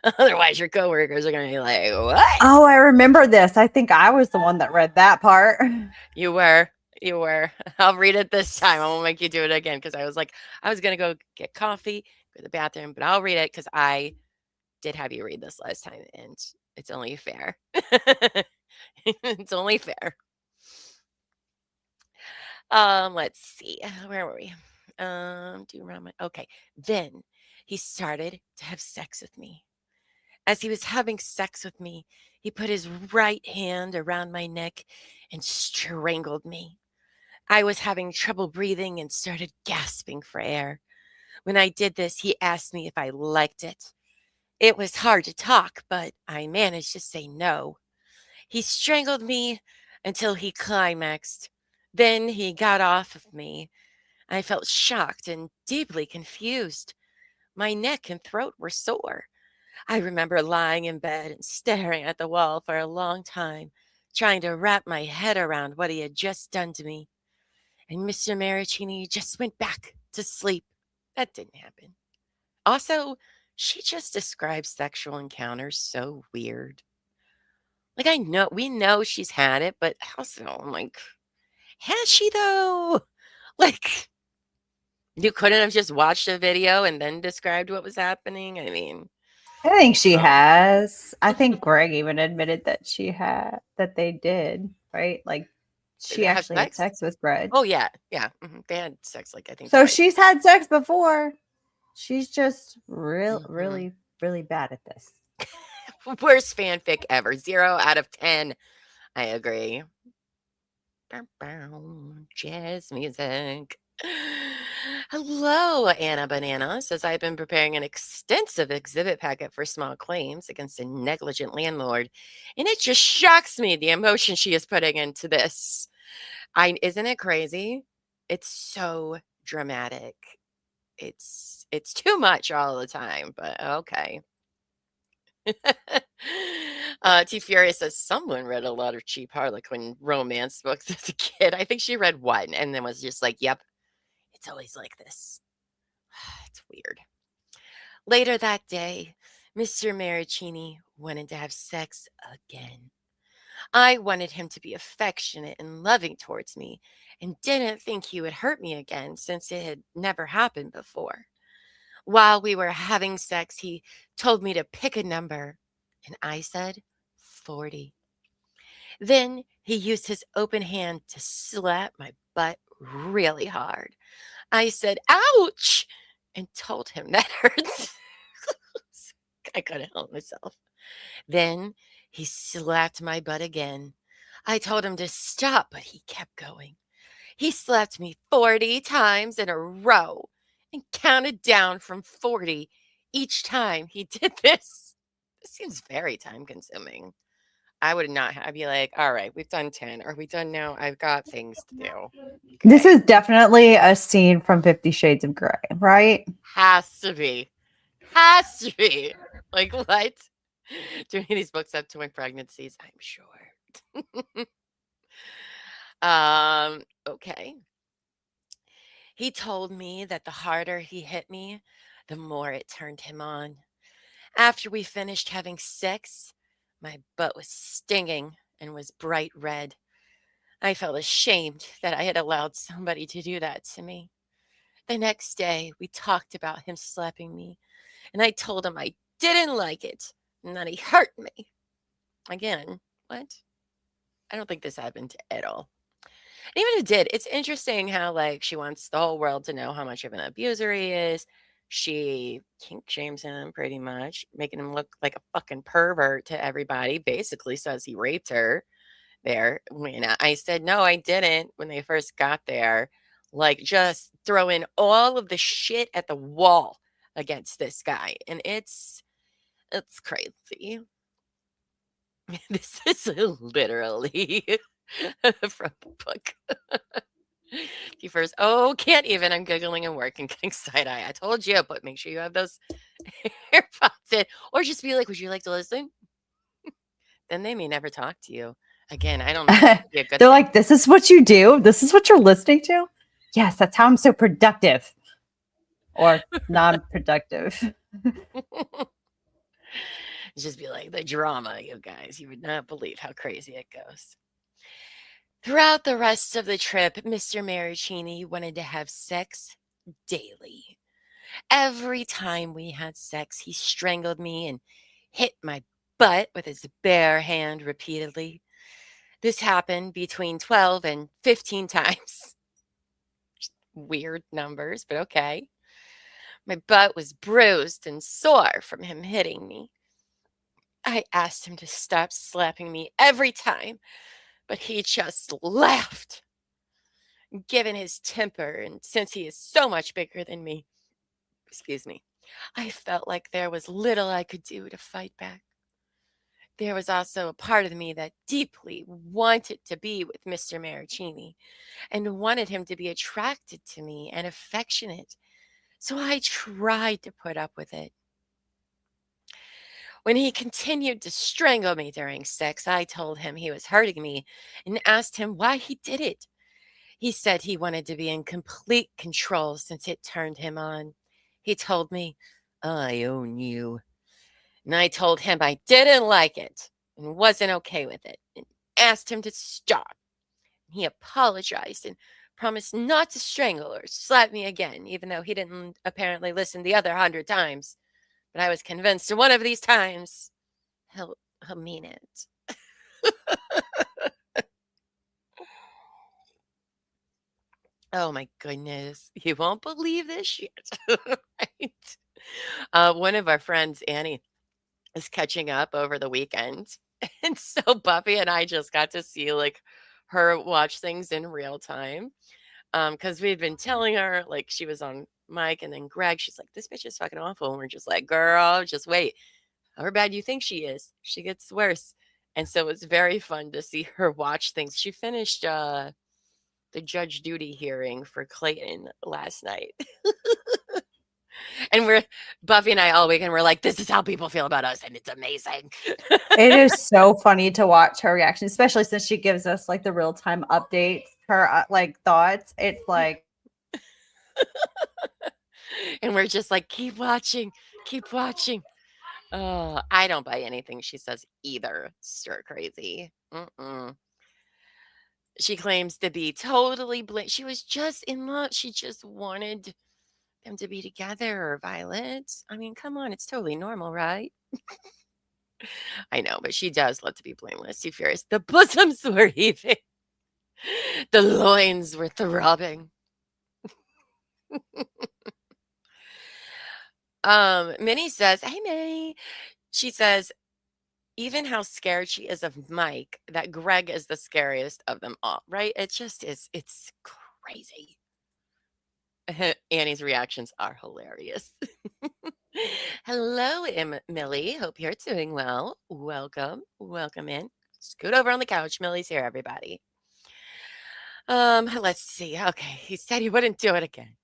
Otherwise, your coworkers are going to be like, what? Oh, I remember this. I think I was the one that read that part. You were. You were. I'll read it this time. I won't make you do it again because I was like, I was going to go get coffee, go to the bathroom, but I'll read it because I did have you read this last time and it's only fair. It's only fair. Let's see. Where were we? Okay. Then he started to have sex with me. As he was having sex with me, he put his right hand around my neck and strangled me. I was having trouble breathing and started gasping for air. When I did this, he asked me if I liked it. It was hard to talk, but I managed to say no. He strangled me until he climaxed. Then he got off of me. I felt shocked and deeply confused. My neck and throat were sore. I remember lying in bed and staring at the wall for a long time, trying to wrap my head around what he had just done to me. And Mr. Marraccini just went back to sleep. That didn't happen. Also, she just describes sexual encounters so weird. Like, we know she's had it, but how so? I'm like, has she though? Like, you couldn't have just watched a video and then described what was happening? I mean, I think she has. I think Greg even admitted that that they did, right? Like she they had actually had sex? sex with Greg. Oh, yeah. Yeah. They had sex, like, I think. So twice. she's had sex before. She's just Mhm. really, really bad at this. Worst fanfic ever. 0 out of 10. I agree. Bow, bow, jazz music. Hello, Anna Banana says, I've been preparing an extensive exhibit packet for small claims against a negligent landlord, and it just shocks me the emotion she is putting into this. Isn't it crazy? It's so dramatic. It's too much all the time, but okay. T Furious says someone read a lot of cheap Harlequin romance books as a kid. I think she read one and then was just like, yep, it's always like this. It's weird. Later that day, Mr. Marraccini wanted to have sex again. I wanted him to be affectionate and loving towards me and didn't think he would hurt me again since it had never happened before. While we were having sex, he told me to pick a number, and I said 40. Then he used his open hand to slap my butt really hard. I said, ouch, and told him that hurts. I couldn't help myself. Then he slapped my butt again. I told him to stop, but he kept going. He slapped me 40 times in a row and counted down from 40 each time he did this. This seems very time consuming. I would not I'd be like, all right, we've done 10. Are we done now? I've got things to do. This is definitely a scene from 50 Shades of Grey, right? Has to be. Has to be. Like, what? Do any of these books have twin pregnancies? I'm sure. Okay. He told me that the harder he hit me, the more it turned him on. After we finished having sex, my butt was stinging and was bright red. I felt ashamed that I had allowed somebody to do that to me. The next day, we talked about him slapping me, and I told him I didn't like it and that he hurt me. Again, what? I don't think this happened at all. And even if it did, it's interesting how, like, she wants the whole world to know how much of an abuser he is. She kink shames him pretty much, making him look like a fucking pervert to everybody. Basically says he raped her there. When I said, no, I didn't when they first got there. Like, just throwing all of the shit at the wall against this guy. And it's crazy. This is literally from the book. He first, can't even. I'm giggling and working, getting side eye. I told you, but make sure you have those AirPods in, or just be like, would you like to listen? Then they may never talk to you again. I don't know. That'd be a good They're thing. like, this is what you do? This is what you're listening to? Yes, that's how I'm so productive. Or non-productive. Just be like, the drama, you guys. You would not believe how crazy it goes. Throughout the rest of the trip, Mr. Marraccini wanted to have sex daily. Every time we had sex, he strangled me and hit my butt with his bare hand repeatedly. This happened between 12 and 15 times. Weird numbers, but okay. My butt was bruised and sore from him hitting me. I asked him to stop slapping me every time, but he just laughed. Given his temper, and since he is so much bigger than me, I felt like there was little I could do to fight back. There was also a part of me that deeply wanted to be with Mr. Marraccini and wanted him to be attracted to me and affectionate. So I tried to put up with it. When he continued to strangle me during sex, I told him he was hurting me and asked him why he did it. He said he wanted to be in complete control since it turned him on. He told me, I own you. And I told him I didn't like it and wasn't okay with it and asked him to stop. He apologized and promised not to strangle or slap me again, even though he didn't apparently listen the other 100 times. But I was convinced one of these times he'll mean it. Oh my goodness. You won't believe this shit. Right? One of our friends, Annie, is catching up over the weekend. And so Buffy and I just got to see like her watch things in real time. Because we'd been telling her, like, she was on Mike and then Greg, she's like, this bitch is fucking awful. And we're just like, girl, just wait. However bad you think she is, she gets worse. And so it's very fun to see her watch things. She finished the Judge Judy hearing for Clayton last night. And Buffy and I all weekend, we're like, this is how people feel about us. And it's amazing. It is so funny to watch her reaction, especially since she gives us like the real-time updates, her like thoughts. It's like, and we're just like, keep watching. Oh, I don't buy anything she says either. Stir crazy. She claims to be totally she was just in love. She just wanted them to be together, Violet. I mean, come on, it's totally normal, right? I know, but she does love to be blameless. She fears the bosoms were heaving. The loins were throbbing. Minnie says, hey, Minnie. She says, even how scared she is of Mike, that Greg is the scariest of them all, right? It just is. It's crazy. Annie's reactions are hilarious. Hello, Millie. Hope you're doing well. Welcome in. Scoot over on the couch. Millie's here, everybody. Let's see. Okay, he said he wouldn't do it again.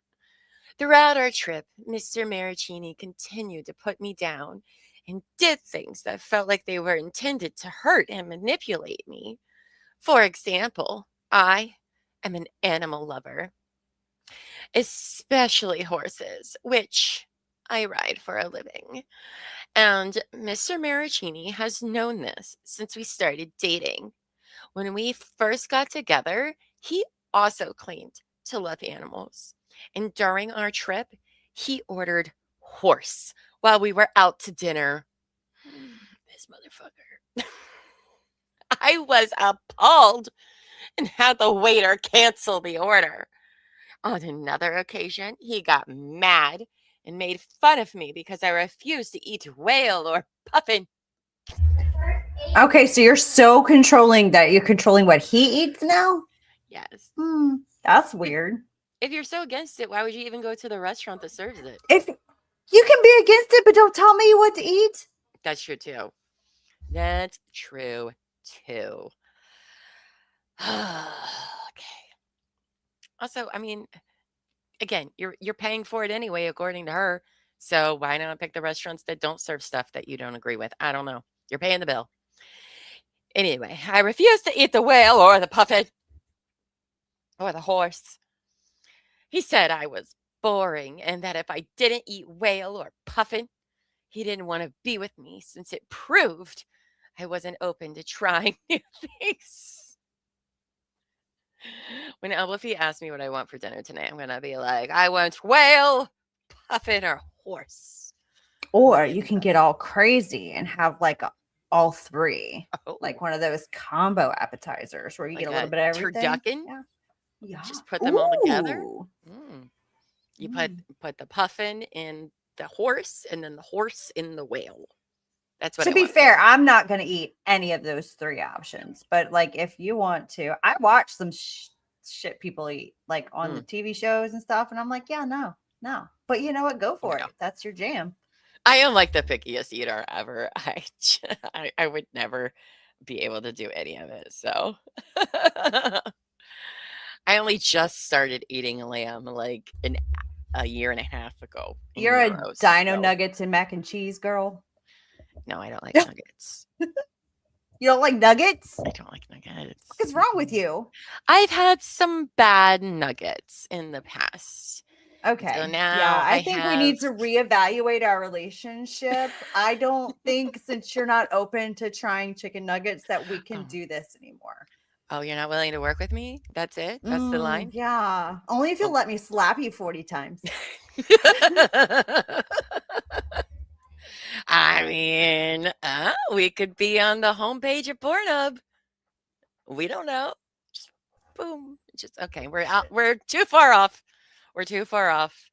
Throughout our trip, Mr. Marraccini continued to put me down and did things that felt like they were intended to hurt and manipulate me. For example, I am an animal lover, especially horses, which I ride for a living. And Mr. Marraccini has known this since we started dating. When we first got together, he also claimed to love animals. And during our trip, he ordered horse while we were out to dinner. This motherfucker. I was appalled and had the waiter cancel the order. On another occasion, he got mad and made fun of me because I refused to eat whale or puffin. Okay, so you're so controlling that you're controlling what he eats now? Yes. That's weird. If you're so against it, why would you even go to the restaurant that serves it? If you can be against it, but don't tell me what to eat. That's true too. That's true too. Okay. Also, I mean, again, you're paying for it anyway, according to her. So why not pick the restaurants that don't serve stuff that you don't agree with? I don't know. You're paying the bill. Anyway, I refuse to eat the whale or the puffin or the horse. He said I was boring and that if I didn't eat whale or puffin, he didn't want to be with me since it proved I wasn't open to trying new things. When Buffy asks me what I want for dinner tonight, I'm going to be like, I want whale, puffin, or horse. Or you can get all crazy and have like all three, Oh, like one of those combo appetizers where you like get a little a bit of everything. turducken? Yeah. Just put them all together. Ooh. You put the puffin in the horse and then the horse in the whale. That's what To I be want. fair, I'm not going to eat any of those three options. But like, if you want to, I watch some shit people eat like on the TV shows and stuff, and I'm like, yeah, no. But you know what? Go for it. That's your jam. I am like the pickiest eater ever. I would never be able to do any of it. So I only just started eating lamb like a year and a half ago. You're a dino nuggets and mac and cheese girl. No, I don't like nuggets. You don't like nuggets? I don't like nuggets. What's wrong with you? I've had some bad nuggets in the past. Okay. So now yeah, I think we need to reevaluate our relationship. I don't think since you're not open to trying chicken nuggets that we can do this anymore. Oh, you're not willing to work with me? That's it? That's the line? Yeah. Only if you'll let me slap you 40 times. I mean, we could be on the homepage of Pornhub. We don't know. Just boom. Just okay. We're out. We're too far off. We're too far off.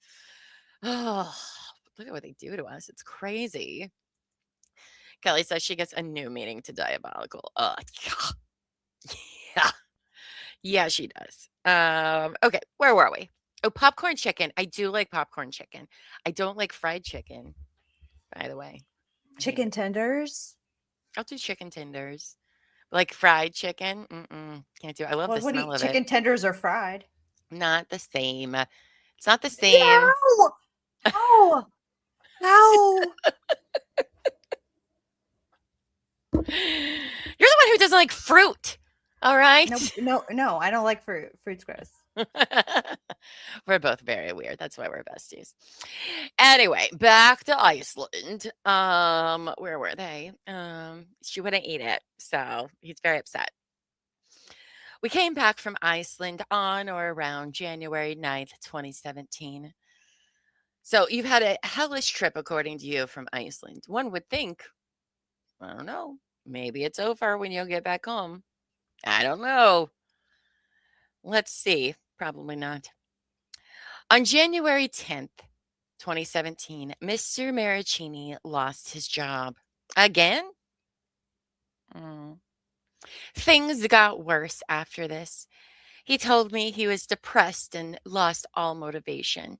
Oh, look at what they do to us. It's crazy. Kelly says she gets a new meaning to diabolical. Yeah. Yeah, she does. Okay, where were we? Oh, popcorn chicken. I do like popcorn chicken. I don't like fried chicken, by the way. Chicken tenders? I'll do chicken tenders. Like fried chicken? Can't do it. I love the smell of it. Chicken tenders are fried. Not the same. It's not the same. No! Oh! No! You're the one who doesn't like fruit. All right. No, I don't like fruit. Fruit's gross. We're both very weird. That's why we're besties. Anyway, back to Iceland. Where were they? She wouldn't eat it, so he's very upset. We came back from Iceland on or around January 9th, 2017. So you've had a hellish trip, according to you, from Iceland. One would think, I don't know, maybe it's over when you'll get back home. I don't know. Let's see. Probably not. On January 10th, 2017, Mr. Marraccini lost his job. Again? Things got worse after this. He told me he was depressed and lost all motivation.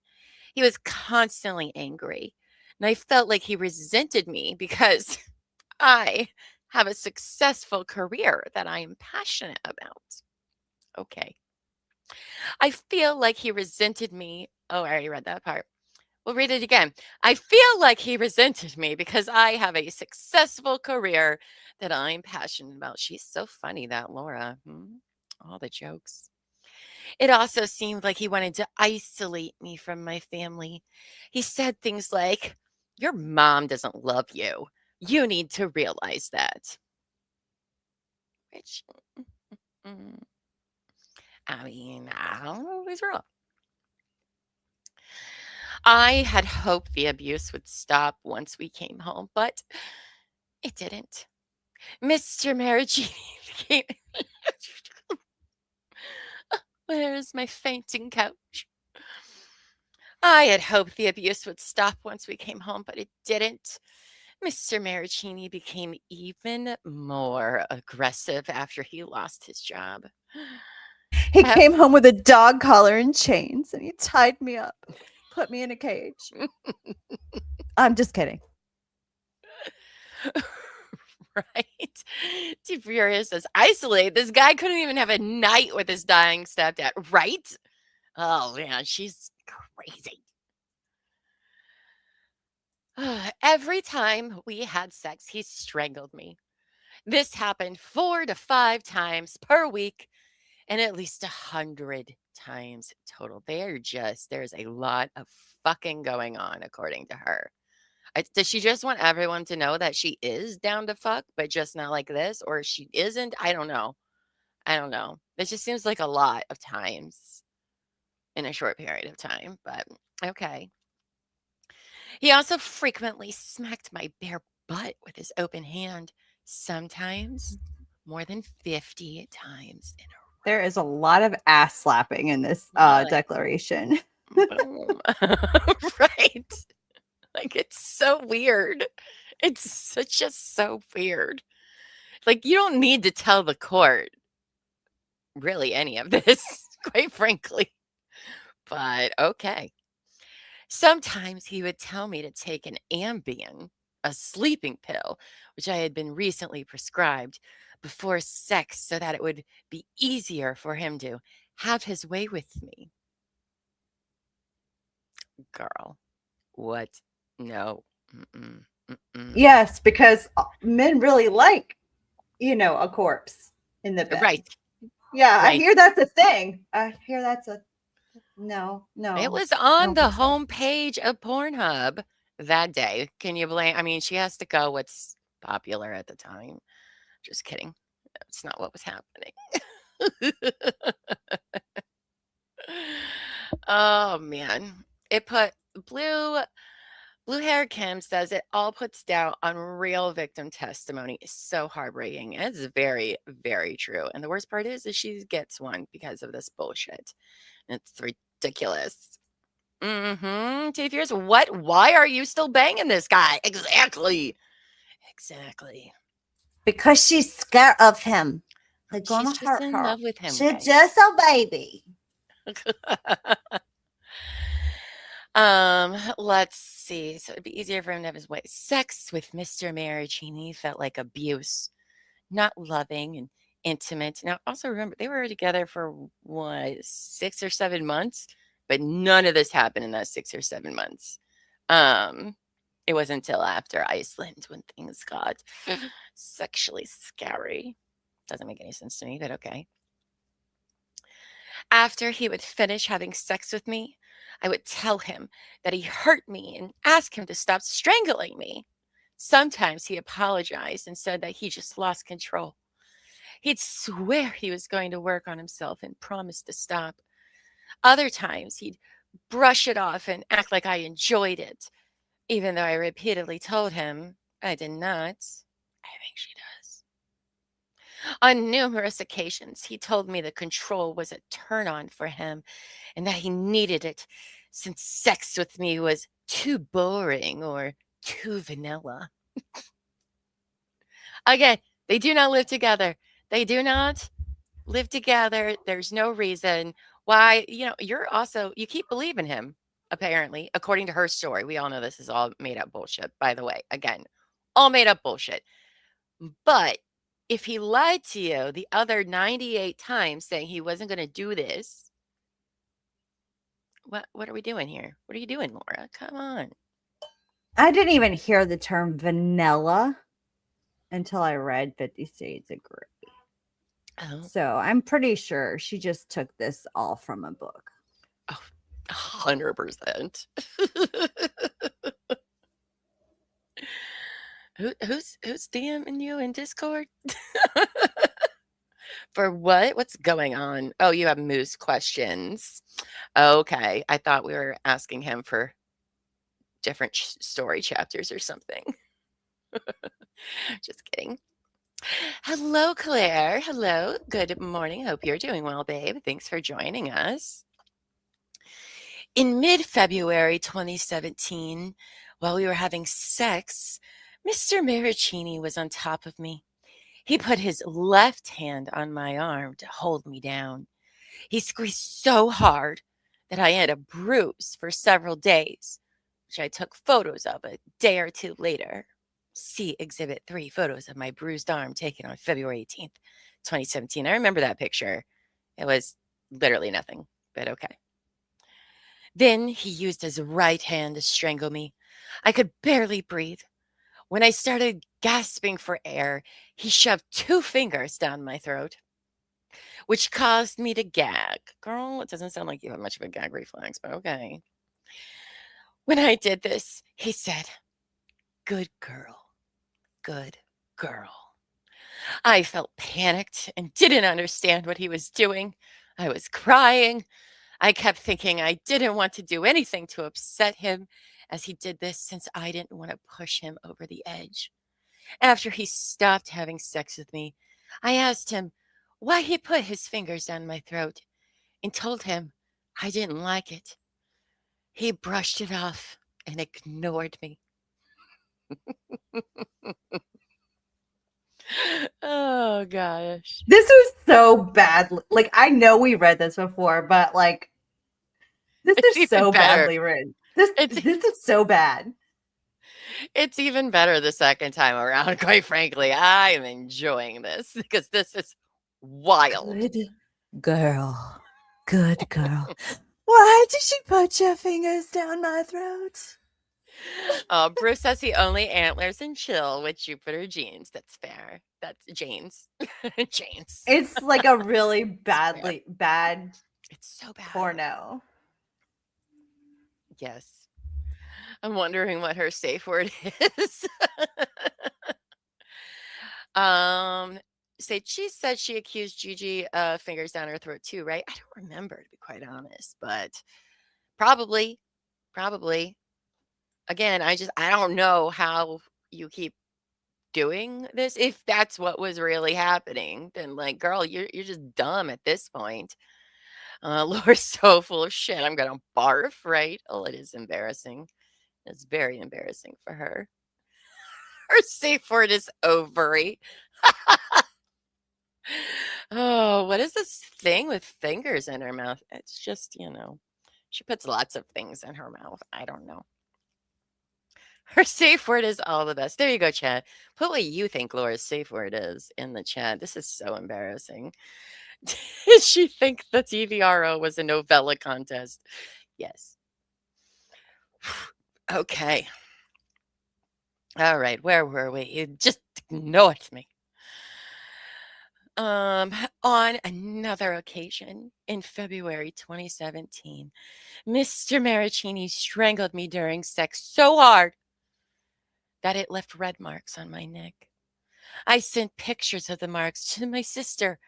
He was constantly angry, and I felt like he resented me because I have a successful career that I am passionate about. Okay. I feel like he resented me. Oh, I already read that part. We'll read it again. I feel like he resented me because I have a successful career that I'm passionate about. She's so funny, that Laura. All the jokes. It also seemed like he wanted to isolate me from my family. He said things like, your mom doesn't love you. You need to realize that. Which, I mean, I don't know if he's wrong. I had hoped the abuse would stop once we came home, but it didn't. Mr. Marraccini came. Where's my fainting couch? I had hoped the abuse would stop once we came home, but it didn't. Mr. Marraccini became even more aggressive after he lost his job. He Ev- came home with a dog collar and chains, and he tied me up, put me in a cage. I'm just kidding. Right? DVRO says, isolate. This guy couldn't even have a night with his dying stepdad, right? Oh, man, she's crazy. Every time we had sex, he strangled me. This happened 4 to 5 times per week and at least 100 times total. There's a lot of fucking going on, according to her. Does she just want everyone to know that she is down to fuck, but just not like this? Or she isn't? I don't know. It just seems like a lot of times in a short period of time, but okay. He also frequently smacked my bare butt with his open hand, sometimes more than 50 times in a There is a lot of ass slapping in this Right. declaration. Boom. Right. Like, it's so weird. It's just so weird. Like, you don't need to tell the court really any of this, quite frankly. But okay. Sometimes he would tell me to take an Ambien, a sleeping pill, which I had been recently prescribed before sex so that it would be easier for him to have his way with me. Girl, what? No. Mm-mm, mm-mm. Yes, because men really like, a corpse in the bed. Right. Yeah, I Right. hear that's a thing. I hear that's a no. It was on the don't think so. homepage of Pornhub that day. Can you blame? I mean, she has to go what's popular at the time. Just kidding. That's not what was happening. Oh man. It put Blue Hair Kim says it all puts doubt on real victim testimony. It's so heartbreaking. It's very, very true. And the worst part is she gets one because of this bullshit. It's ridiculous. T-Fears, what? Why are you still banging this guy? Exactly. Because she's scared of him. They're gonna She's just hurt in her. love with him, She's guys. just a baby. Let's see. So it'd be easier for him to have his way. Sex with Mr. Marraccini felt like abuse, not loving and intimate. Now, also remember, they were together for what, 6 or 7 months, but none of this happened in that 6 or 7 months. It wasn't until after Iceland when things got sexually scary. Doesn't make any sense to me, but okay. After he would finish having sex with me, I would tell him that he hurt me and ask him to stop strangling me. Sometimes he apologized and said that he just lost control. He'd swear he was going to work on himself and promise to stop. Other times he'd brush it off and act like I enjoyed it, even though I repeatedly told him I did not. I think she does. On numerous occasions, he told me that control was a turn on for him and that he needed it since sex with me was too boring or too vanilla. Again, they do not live together. They do not live together. There's no reason why, you keep believing him, apparently, according to her story. We all know this is all made up bullshit, by the way. Again, all made up bullshit. But if he lied to you the other 98 times saying he wasn't going to do this, what are we doing here? What are you doing, Laura? Come on. I didn't even hear the term vanilla until I read 50 Shades of Grey. Oh, So I'm pretty sure she just took this all from a book. 100%. Who's DMing you in Discord? For what? What's going on? Oh, you have Moose questions. Okay. I thought we were asking him for different story chapters or something. Just kidding. Hello, Claire. Hello. Good morning. Hope you're doing well, babe. Thanks for joining us. In mid-February 2017, while we were having sex, Mr. Marraccini was on top of me. He put his left hand on my arm to hold me down. He squeezed so hard that I had a bruise for several days, which I took photos of a day or two later. See Exhibit 3, photos of my bruised arm taken on February 18th, 2017. I remember that picture. It was literally nothing, but okay. Then he used his right hand to strangle me. I could barely breathe. When I started gasping for air, he shoved 2 fingers down my throat, which caused me to gag. Girl, it doesn't sound like you have much of a gag reflex, but okay. When I did this, he said, "Good girl, good girl." I felt panicked and didn't understand what he was doing. I was crying. I kept thinking I didn't want to do anything to upset him as he did this since I didn't want to push him over the edge. After he stopped having sex with me, I asked him why he put his fingers down my throat and told him I didn't like it. He brushed it off and ignored me. Oh gosh. This was so bad. Like, I know we read this before, but like, this It's is even so better. badly written. This is so bad. It's even better the second time around, quite frankly. I am enjoying this because this is wild. Good girl. Good girl. Why did she put your fingers down my throat? Bruce says he only antlers and chill with Jupiter jeans. That's fair. That's Janes. Janes. It's like a really fair. bad It's so bad. porno. Yes. I'm wondering what her safe word is. She said she accused Gigi of fingers down her throat too, right? I don't remember, to be quite honest, but probably. Again, I don't know how you keep doing this. If that's what was really happening, then like, girl, you're just dumb at this point. Laura's so full of shit. I'm gonna barf, right? Oh, it is embarrassing. It's very embarrassing for her. Her safe word is ovary. Oh, what is this thing with fingers in her mouth? It's just, she puts lots of things in her mouth. I don't know. Her safe word is all the best. There you go, chat. Put what you think Laura's safe word is in the chat. This is so embarrassing. Did she think the DVRO was a novella contest? Yes. Okay. All right. Where were we? You just ignored me. On another occasion in February 2017, Mr. Marraccini strangled me during sex so hard that it left red marks on my neck. I sent pictures of the marks to my sister,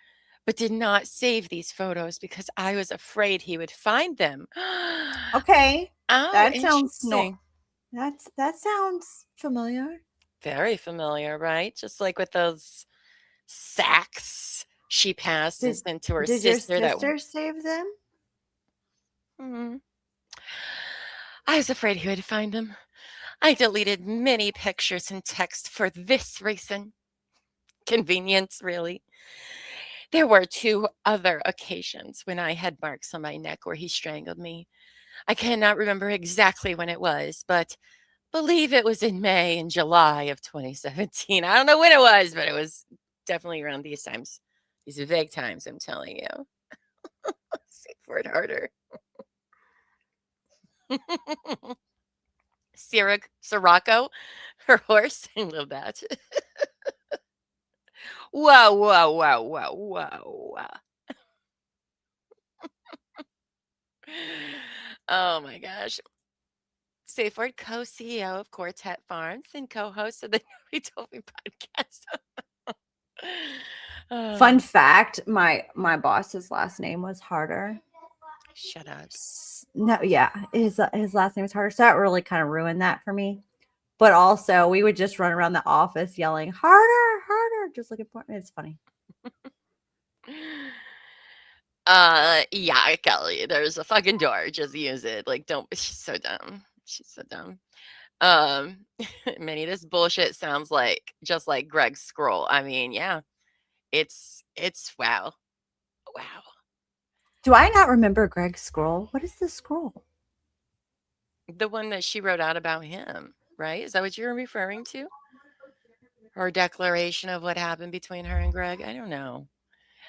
but did not save these photos because I was afraid he would find them. Okay. Oh, That sounds interesting. that sounds familiar. Very familiar, right? Just like with those sacks she passed and sent to her Did your sister. sister save them? I was afraid he would find them. I deleted many pictures and text for this reason. Convenience, really. There were 2 other occasions when I had marks on my neck where he strangled me. I cannot remember exactly when it was, but believe it was in May and July of 2017. I don't know when it was, but it was definitely around these times. These vague times, I'm telling you. Safe word harder. Sirocco, her horse. I love that. Whoa. Oh my gosh. Safe word co-CEO of Quartet Farms and co-host of the Nobody Told Me podcast. Fun fact, my boss's last name was Harder. Shut up. No, yeah, his last name was Harder. So that really kind of ruined that for me. But also, we would just run around the office yelling, "Harder, harder," just looking for it. It's funny. Yeah, Kelly, there's a fucking door. Just use it. Like, don't. She's so dumb. She's so dumb. Minnie, this bullshit sounds like just like Greg's scroll. I mean, yeah, it's wow, wow. Do I not remember Greg's scroll? What is the scroll? The one that she wrote out about him, right? Is that what you're referring to? Her declaration of what happened between her and Greg? I don't know.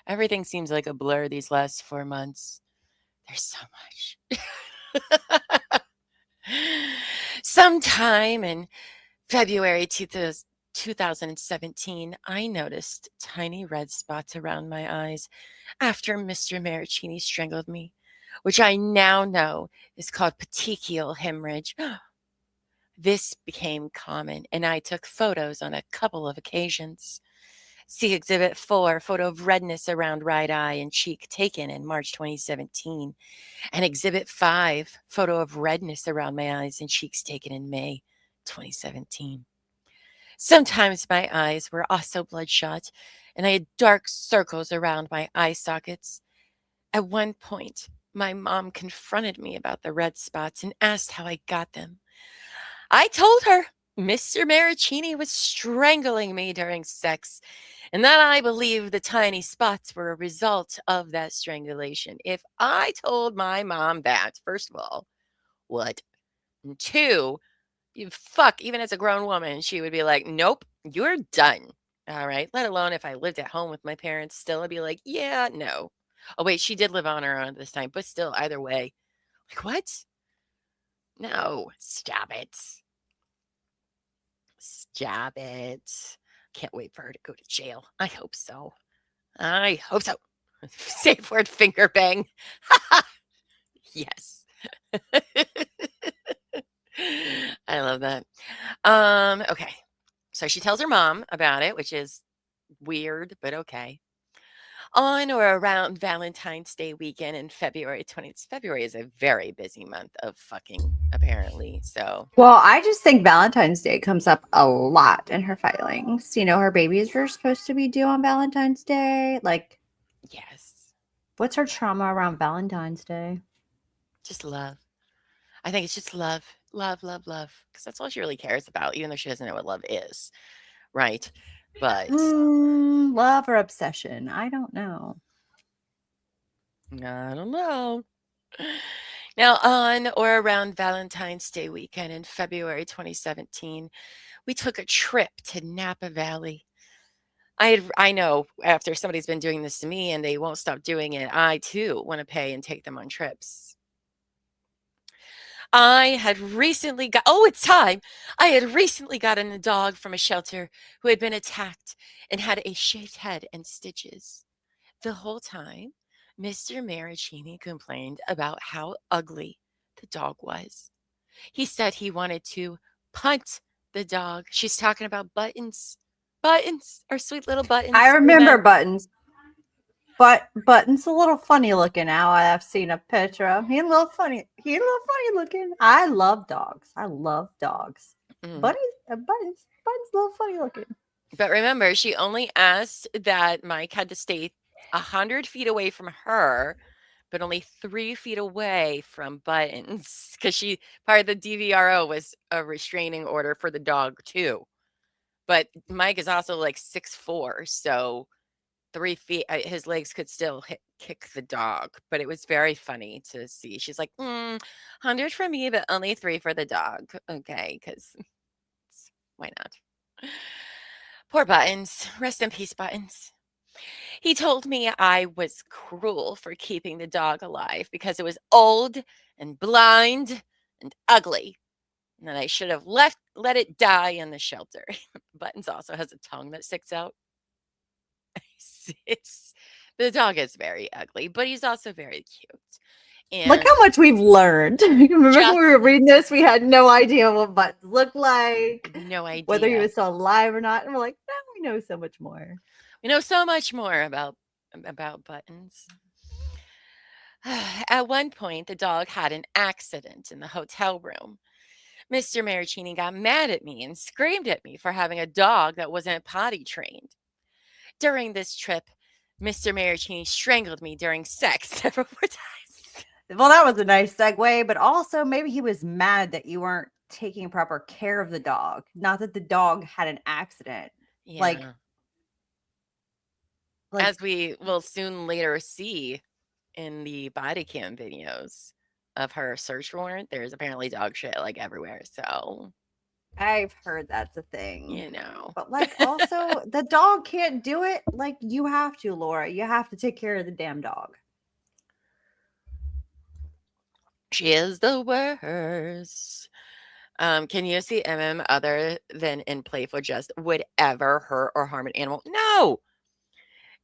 Everything seems like a blur these last 4 months. There's so much. Sometime in February 2017, I noticed tiny red spots around my eyes after Mr. Marraccini strangled me, which I now know is called petechial hemorrhage. This became common, and I took photos on a couple of occasions. See Exhibit 4, photo of redness around right eye and cheek taken in March 2017. And Exhibit 5, photo of redness around my eyes and cheeks taken in May 2017. Sometimes my eyes were also bloodshot, and I had dark circles around my eye sockets. At one point, my mom confronted me about the red spots and asked how I got them. I told her Mr. Marraccini was strangling me during sex, and that I believe the tiny spots were a result of that strangulation. If I told my mom that, first of all, what? And two, you fuck, even as a grown woman, she would be like, nope, you're done. All right. Let alone if I lived at home with my parents still, I'd be like, yeah, no. Oh, wait, she did live on her own this time, but still, either way. Like, what? No, stop it. Stop it. Can't wait for her to go to jail. I hope so. I hope so. Safe word finger bang. Yes. I love that. Okay. So she tells her mom about it, which is weird, but okay. On or around Valentine's Day weekend in February 20th. February is a very busy month of fucking, apparently. So, Well, I just think Valentine's Day comes up a lot in her filings. You know, her babies were supposed to be due on Valentine's Day. Like, yes, what's her trauma around Valentine's Day? just love. I think it's just love, love, love, love, because that's all she really cares about, even though she doesn't know what love is, right? But Love or obsession? I don't know. I don't know. Now, on or around Valentine's Day weekend in February 2017, we took a trip to Napa Valley. I know after somebody's been doing this to me and they won't stop doing it, I too want to pay and take them on trips. It's time. I had recently gotten a dog from a shelter who had been attacked and had a shaved head and stitches. The whole time, Mr. Marraccini complained about how ugly the dog was. He said he wanted to punt the dog. She's talking about Buttons. Buttons, our sweet little Buttons. I remember Buttons. But Button's a little funny looking now. I've seen a picture of him. He's a little funny. He's a little funny looking. I love dogs. I love dogs. Button's a little funny looking. But remember, she only asked that Mike had to stay 100 feet away from her, but only 3 feet away from Buttons, because part of the DVRO was a restraining order for the dog too. But Mike is also like 6'4", so 3 feet, his legs could still kick the dog. But it was very funny to see. She's like, 100 for me, but only 3 for the dog. Okay, because why not? Poor Buttons. Rest in peace, Buttons. He told me I was cruel for keeping the dog alive because it was old and blind and ugly, and that I should have let it die in the shelter. Buttons also has a tongue that sticks out. The dog is very ugly, but he's also very cute. And look how much we've learned. Remember when we were reading this, we had no idea what Buttons looked like. No idea. Whether he was still alive or not. And we're like, now we know so much more. We know so much more about Buttons. At one point, the dog had an accident in the hotel room. Mr. Marraccini got mad at me and screamed at me for having a dog that wasn't potty trained. During this trip, Mr. Marraccini strangled me during sex several more times. Well, that was a nice segue, but also maybe he was mad that you weren't taking proper care of the dog. Not that the dog had an accident. Yeah. Like as we will soon later see in the body cam videos of her search warrant, there's apparently dog shit like everywhere. So I've heard that's a thing. you know. But like also the dog can't do it. Like you have to, Laura. You have to take care of the damn dog. She is the worst. Can you see MM other than in playful jest would ever hurt or harm an animal? No.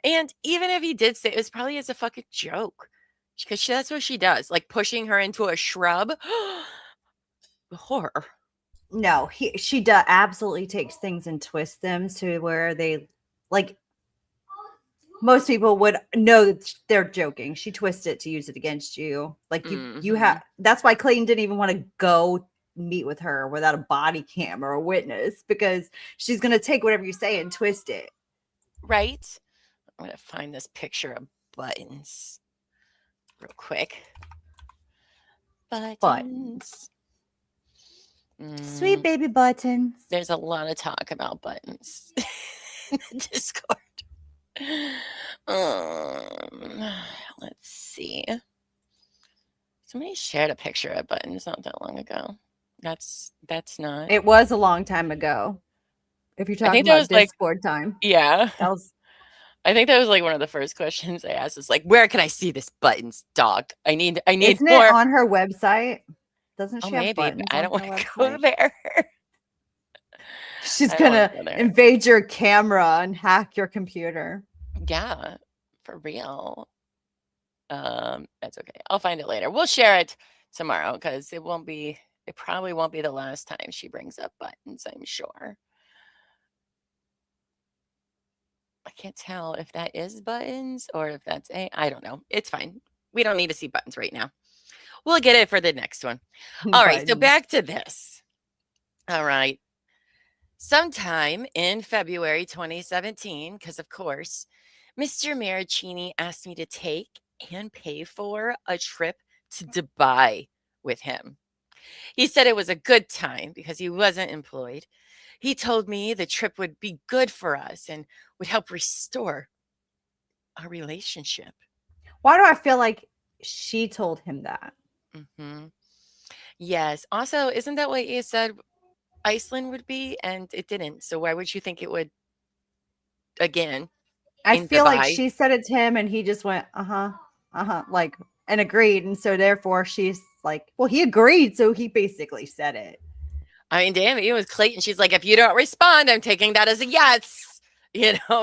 And even if he did say it was probably as a fucking joke, because that's what she does, like pushing her into a shrub. Horror. No, she absolutely takes things and twists them to where they like. Most people would know that they're joking. She twists it to use it against you. Like you have. That's why Clayton didn't even want to go meet with her without a body cam or a witness, because she's gonna take whatever you say and twist it. Right. I'm gonna find this picture of buttons real quick. Buttons. Sweet baby buttons. There's a lot of talk about buttons in the Discord. Let's see. Somebody shared a picture of buttons not that long ago. That's not. It was a long time ago. If you're talking about Discord time. Yeah. That was. I think that was like one of the first questions I asked. Is like, where can I see this buttons, dog? I need Isn't more. It on her website? Doesn't she have maybe, buttons? I don't want to go there. She's gonna invade your camera and hack your computer. Yeah, for real. That's okay. I'll find it later. We'll share it tomorrow because it probably won't be the last time she brings up buttons, I'm sure. I can't tell if that is buttons or if that's I don't know. It's fine. We don't need to see buttons right now. We'll get it for the next one. All right, so back to this. All right. Sometime in February 2017, because of course, Mr. Marraccini asked me to take and pay for a trip to Dubai with him. He said it was a good time because he wasn't employed. He told me the trip would be good for us and would help restore our relationship. Why do I feel like she told him that? Mm-hmm. Yes. Also, isn't that what you said Iceland would be? And it didn't. So why would you think it would again? I feel like she said it to him and he just went, like, and agreed. And so therefore she's like, well, he agreed. So he basically said it. I mean, damn, it was Clayton. She's like, if you don't respond, I'm taking that as a yes.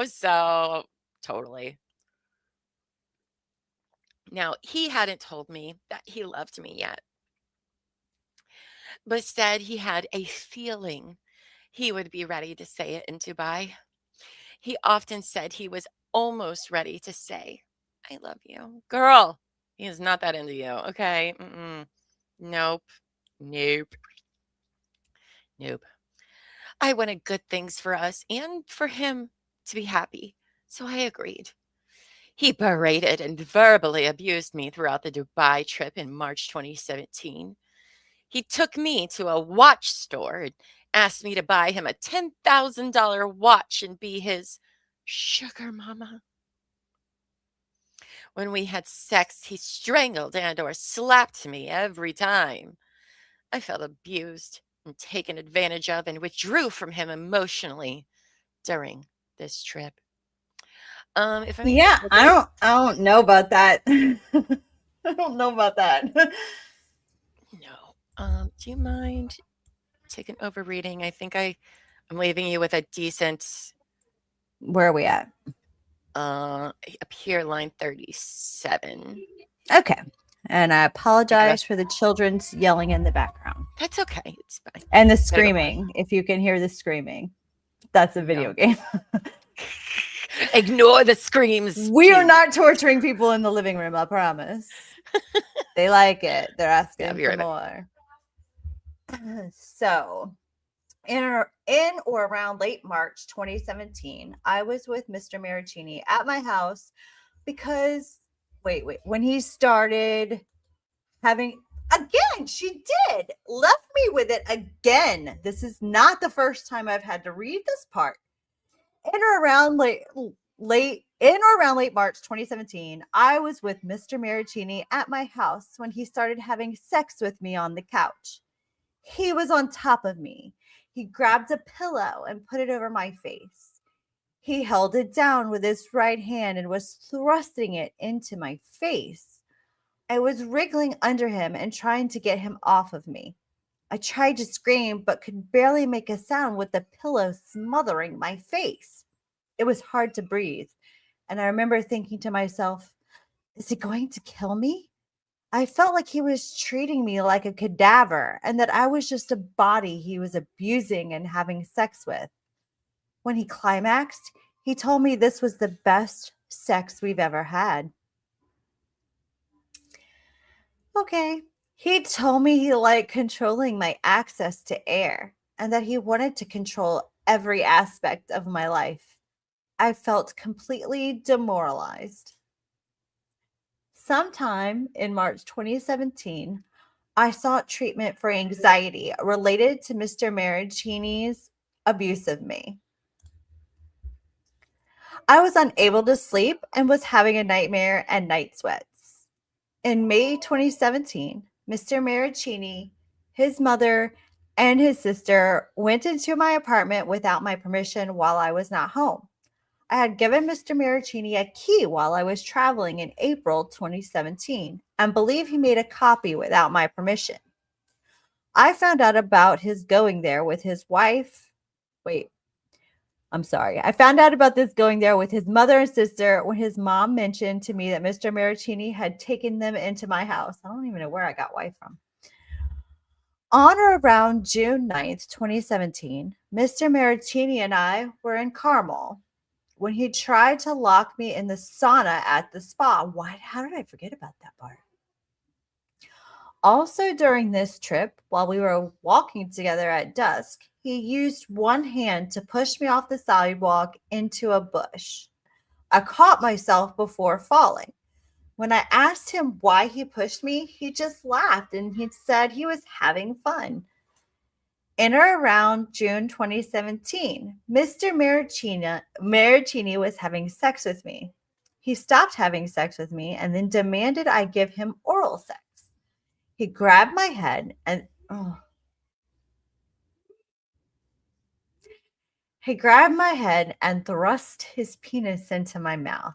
So totally. Now, he hadn't told me that he loved me yet, but said he had a feeling he would be ready to say it in Dubai. He often said he was almost ready to say, I love you. Girl, he is not that into you, okay? Nope. I wanted good things for us and for him to be happy, so I agreed. He berated and verbally abused me throughout the Dubai trip in March 2017. He took me to a watch store and asked me to buy him a $10,000 watch and be his sugar mama. When we had sex, he strangled and or slapped me every time. I felt abused and taken advantage of and withdrew from him emotionally during this trip. I don't know about that. I don't know about that. No. Do you mind taking over reading? I think I'm leaving you with a decent. Where are we at? Up here, line 37. Okay. And I apologize for the children's yelling in the background. That's okay. It's fine. And the screaming. If you can hear the screaming, that's a video game. Ignore the screams. We are not torturing people in the living room, I promise. They like it. They're asking for more. So In or around late March 2017, I was with Mr. Marraccini at my house because, when he started having, again, she left me with it again. This is not the first time I've had to read this part. In or around late March 2017, I was with Mr. Marraccini at my house when he started having sex with me on the couch. He was on top of me. He grabbed a pillow and put it over my face. He held it down with his right hand and was thrusting it into my face. I was wriggling under him and trying to get him off of me. I tried to scream, but could barely make a sound with the pillow smothering my face. It was hard to breathe, and I remember thinking to myself, is he going to kill me? I felt like he was treating me like a cadaver and that I was just a body he was abusing and having sex with. When he climaxed, he told me this was the best sex we've ever had. Okay. He told me he liked controlling my access to air and that he wanted to control every aspect of my life. I felt completely demoralized. Sometime in March 2017, I sought treatment for anxiety related to Mr. Marraccini's abuse of me. I was unable to sleep and was having a nightmare and night sweats. In May 2017, Mr. Marraccini, his mother, and his sister went into my apartment without my permission while I was not home. I had given Mr. Marraccini a key while I was traveling in April 2017 and believe he made a copy without my permission. I found out about his going there with his wife. I found out about this going there with his mother and sister when his mom mentioned to me that Mr. Marraccini had taken them into my house. I don't even know where I got wife from. On or around June 9th, 2017, Mr. Marraccini and I were in Carmel when he tried to lock me in the sauna at the spa. How did I forget about that part? Also during this trip, while we were walking together at dusk, he used one hand to push me off the sidewalk into a bush. I caught myself before falling. When I asked him why he pushed me, he just laughed and he said he was having fun. In or around June 2017, Mr. Marraccini was having sex with me. He stopped having sex with me and then demanded I give him oral sex. He grabbed my head and thrust his penis into my mouth.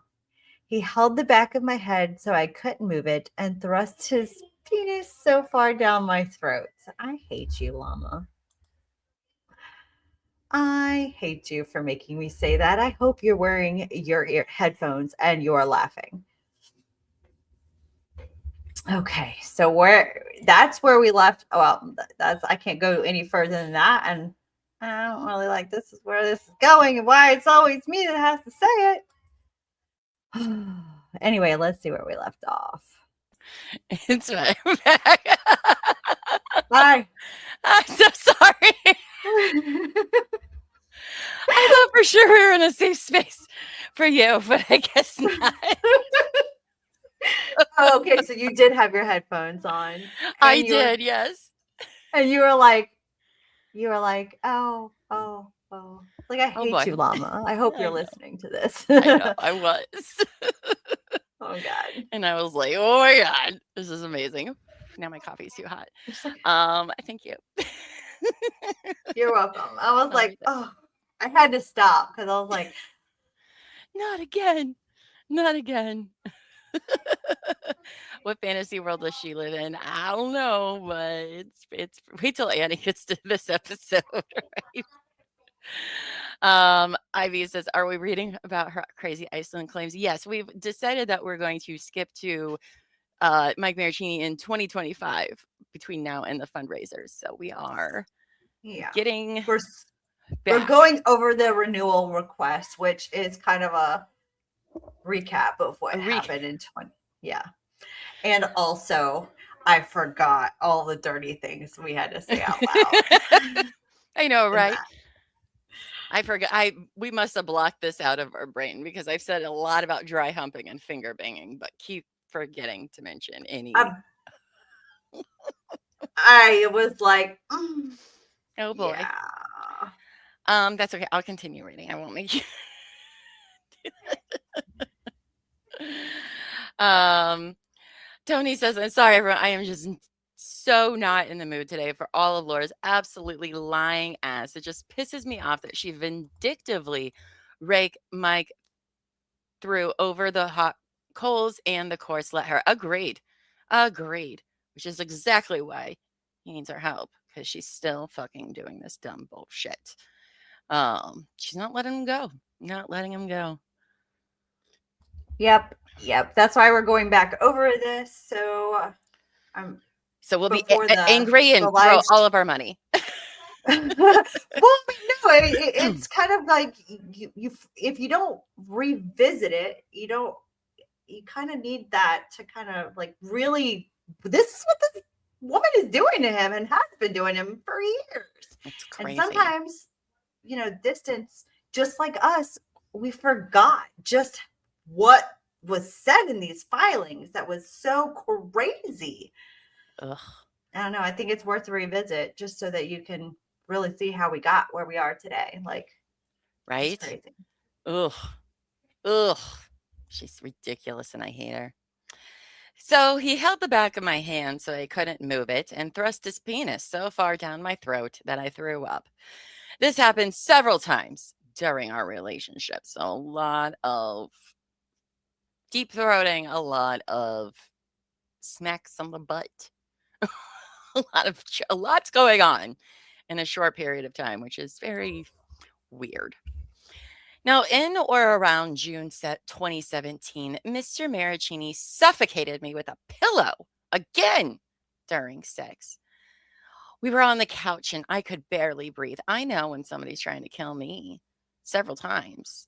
He held the back of my head so I couldn't move it and thrust his penis so far down my throat. I hate you, Llama. I hate you for making me say that. I hope you're wearing your headphones and you're laughing. Okay, so that's where we left. Well, I can't go any further than that, and I don't really like this is where this is going and why it's always me that has to say it. Anyway, let's see where we left off. It's right back. Bye. I'm so sorry. I thought for sure we were in a safe space for you, but I guess not. Oh, okay, so you did have your headphones on. I did, yes. And you were like, oh. Like, I hate you, Llama. I hope you're listening to this. I know, I was. Oh, God. And I was like, oh, my God, this is amazing. Now my coffee's too hot. Thank you. You're welcome. I was like, I had to stop because I was like, not again. What fantasy world does she live in? I don't know, but it's wait till Annie gets to this episode, right? Ivy says, are we reading about her crazy Iceland claims? Yes, we've decided that we're going to skip to Mike Marraccini in 2025 between now and the fundraisers. So we are getting we're going over the renewal request, which is kind of a recap of what happened in 20. Yeah. And also, I forgot all the dirty things we had to say out loud. I know, than right? that. I forgot. We must have blocked this out of our brain because I've said a lot about dry humping and finger banging, but keep forgetting to mention any. I was like, Oh boy. yeah. That's okay. I'll continue reading. I won't make you. Tony says, I'm sorry, everyone. I am just so not in the mood today for all of Laura's absolutely lying ass. It just pisses me off that she vindictively raked Mike through over the hot coals and the course let her. Agreed. Which is exactly why he needs our help, because she's still fucking doing this dumb bullshit. She's not letting him go. Not letting him go. Yep. That's why we're going back over this. So So we'll be before angry the and throw live all of our money. well, no, it's kind of like you if you don't revisit it, you kind of need that to kind of like really, this is what this woman is doing to him and has been doing him for years. It's crazy. And sometimes, distance, just like us, we forgot just what was said in these filings that was so crazy. Ugh. I don't know. I think it's worth a revisit just so that you can really see how we got where we are today. Like, right? It's crazy. Ugh. She's ridiculous and I hate her. So he held the back of my hand so I couldn't move it and thrust his penis so far down my throat that I threw up. This happened several times during our relationship. So a lot of deep throating, a lot of smacks on the butt. A lot's going on in a short period of time, which is very weird. Now, in or around June 2017, Mr. Marraccini suffocated me with a pillow again during sex. We were on the couch and I could barely breathe. I know when somebody's trying to kill me several times,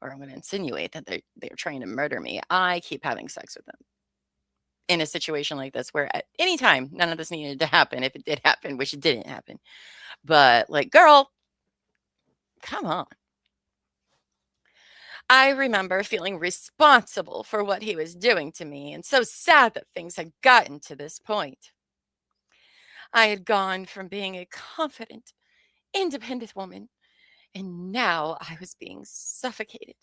or I'm going to insinuate that they're trying to murder me. I keep having sex with them. In a situation like this, where at any time none of this needed to happen, if it did happen, which it didn't happen. But like, girl, come on. I remember feeling responsible for what he was doing to me and so sad that things had gotten to this point. I had gone from being a confident, independent woman, and now I was being suffocated.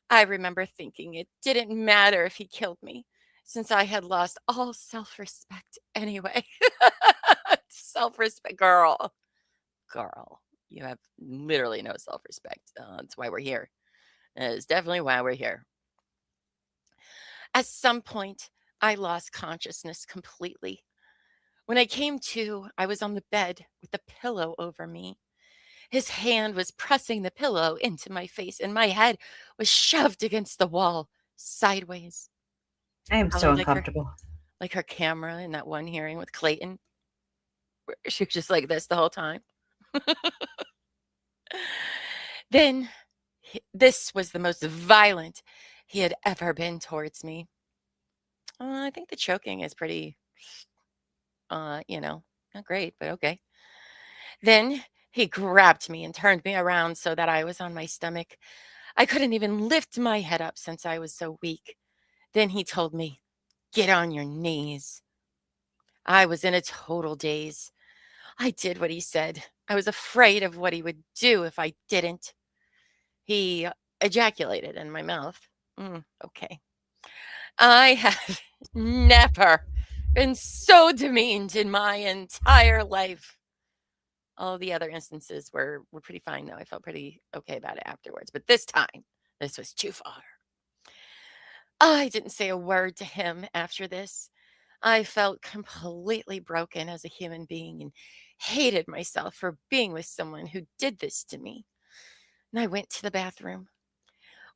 I remember thinking it didn't matter if he killed me, since I had lost all self-respect anyway. Self-respect, girl, you have literally no self-respect. That's why we're here. That is definitely why we're here. At some point, I lost consciousness completely. When I came to, I was on the bed with the pillow over me. His hand was pressing the pillow into my face, and my head was shoved against the wall sideways. I am so Probably uncomfortable. Like her camera in that one hearing with Clayton. Where she was just like this the whole time. Then this was the most violent he had ever been towards me. I think the choking is pretty, not great, but okay. Then he grabbed me and turned me around so that I was on my stomach. I couldn't even lift my head up since I was so weak. Then he told me, get on your knees. I was in a total daze. I did what he said. I was afraid of what he would do if I didn't. He ejaculated in my mouth. Okay. I have never been so demeaned in my entire life. All the other instances were pretty fine, though. I felt pretty okay about it afterwards. But this time, this was too far. I didn't say a word to him after this. I felt completely broken as a human being and hated myself for being with someone who did this to me. And I went to the bathroom.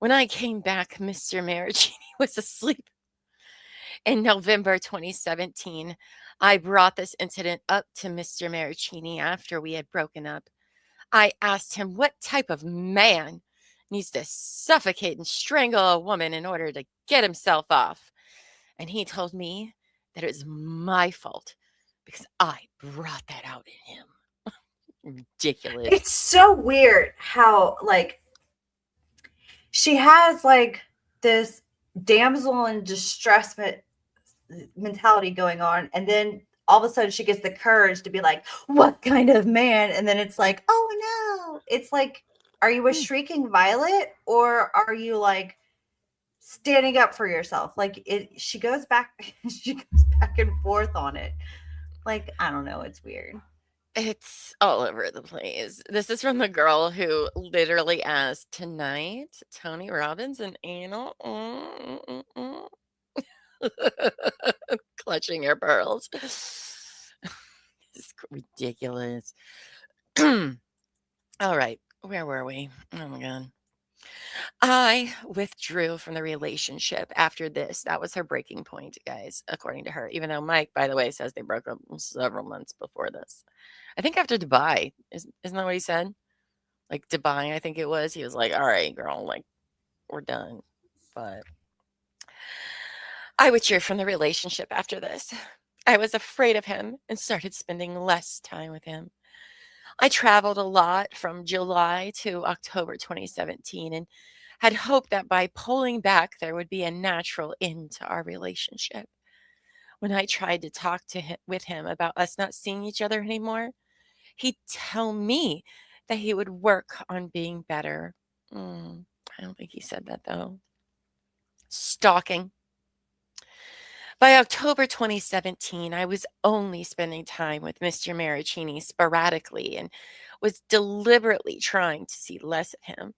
When I came back, Mr. Marraccini was asleep. In November 2017, I brought this incident up to Mr. Marraccini after we had broken up. I asked him what type of man needs to suffocate and strangle a woman in order to get himself off. And he told me that it was my fault because I brought that out in him. Ridiculous. It's so weird how, like, she has, like, this damsel in distress mentality going on, and then all of a sudden she gets the courage to be like, what kind of man? And then it's like, oh no. It's like, are you a shrieking violet, or are you like standing up for yourself? Like, she goes back and forth on it. Like, I don't know, it's weird. It's all over the place. This is from the girl who literally asked, tonight, Tony Robbins and anal. Clutching her pearls. It's ridiculous. All right. Where were we? Oh my God. I withdrew from the relationship after this. That was her breaking point, guys, according to her. Even though Mike, by the way, says they broke up several months before this. I think after Dubai. Isn't that what he said? Like Dubai, I think it was. He was like, all right, girl, like, we're done. But I withdrew from the relationship after this. I was afraid of him and started spending less time with him. I traveled a lot from July to October 2017 and had hoped that by pulling back, there would be a natural end to our relationship. When I tried to talk with him about us not seeing each other anymore, he'd tell me that he would work on being better. I don't think he said that, though. Stalking. By October 2017, I was only spending time with Mr. Marraccini sporadically and was deliberately trying to see less of him.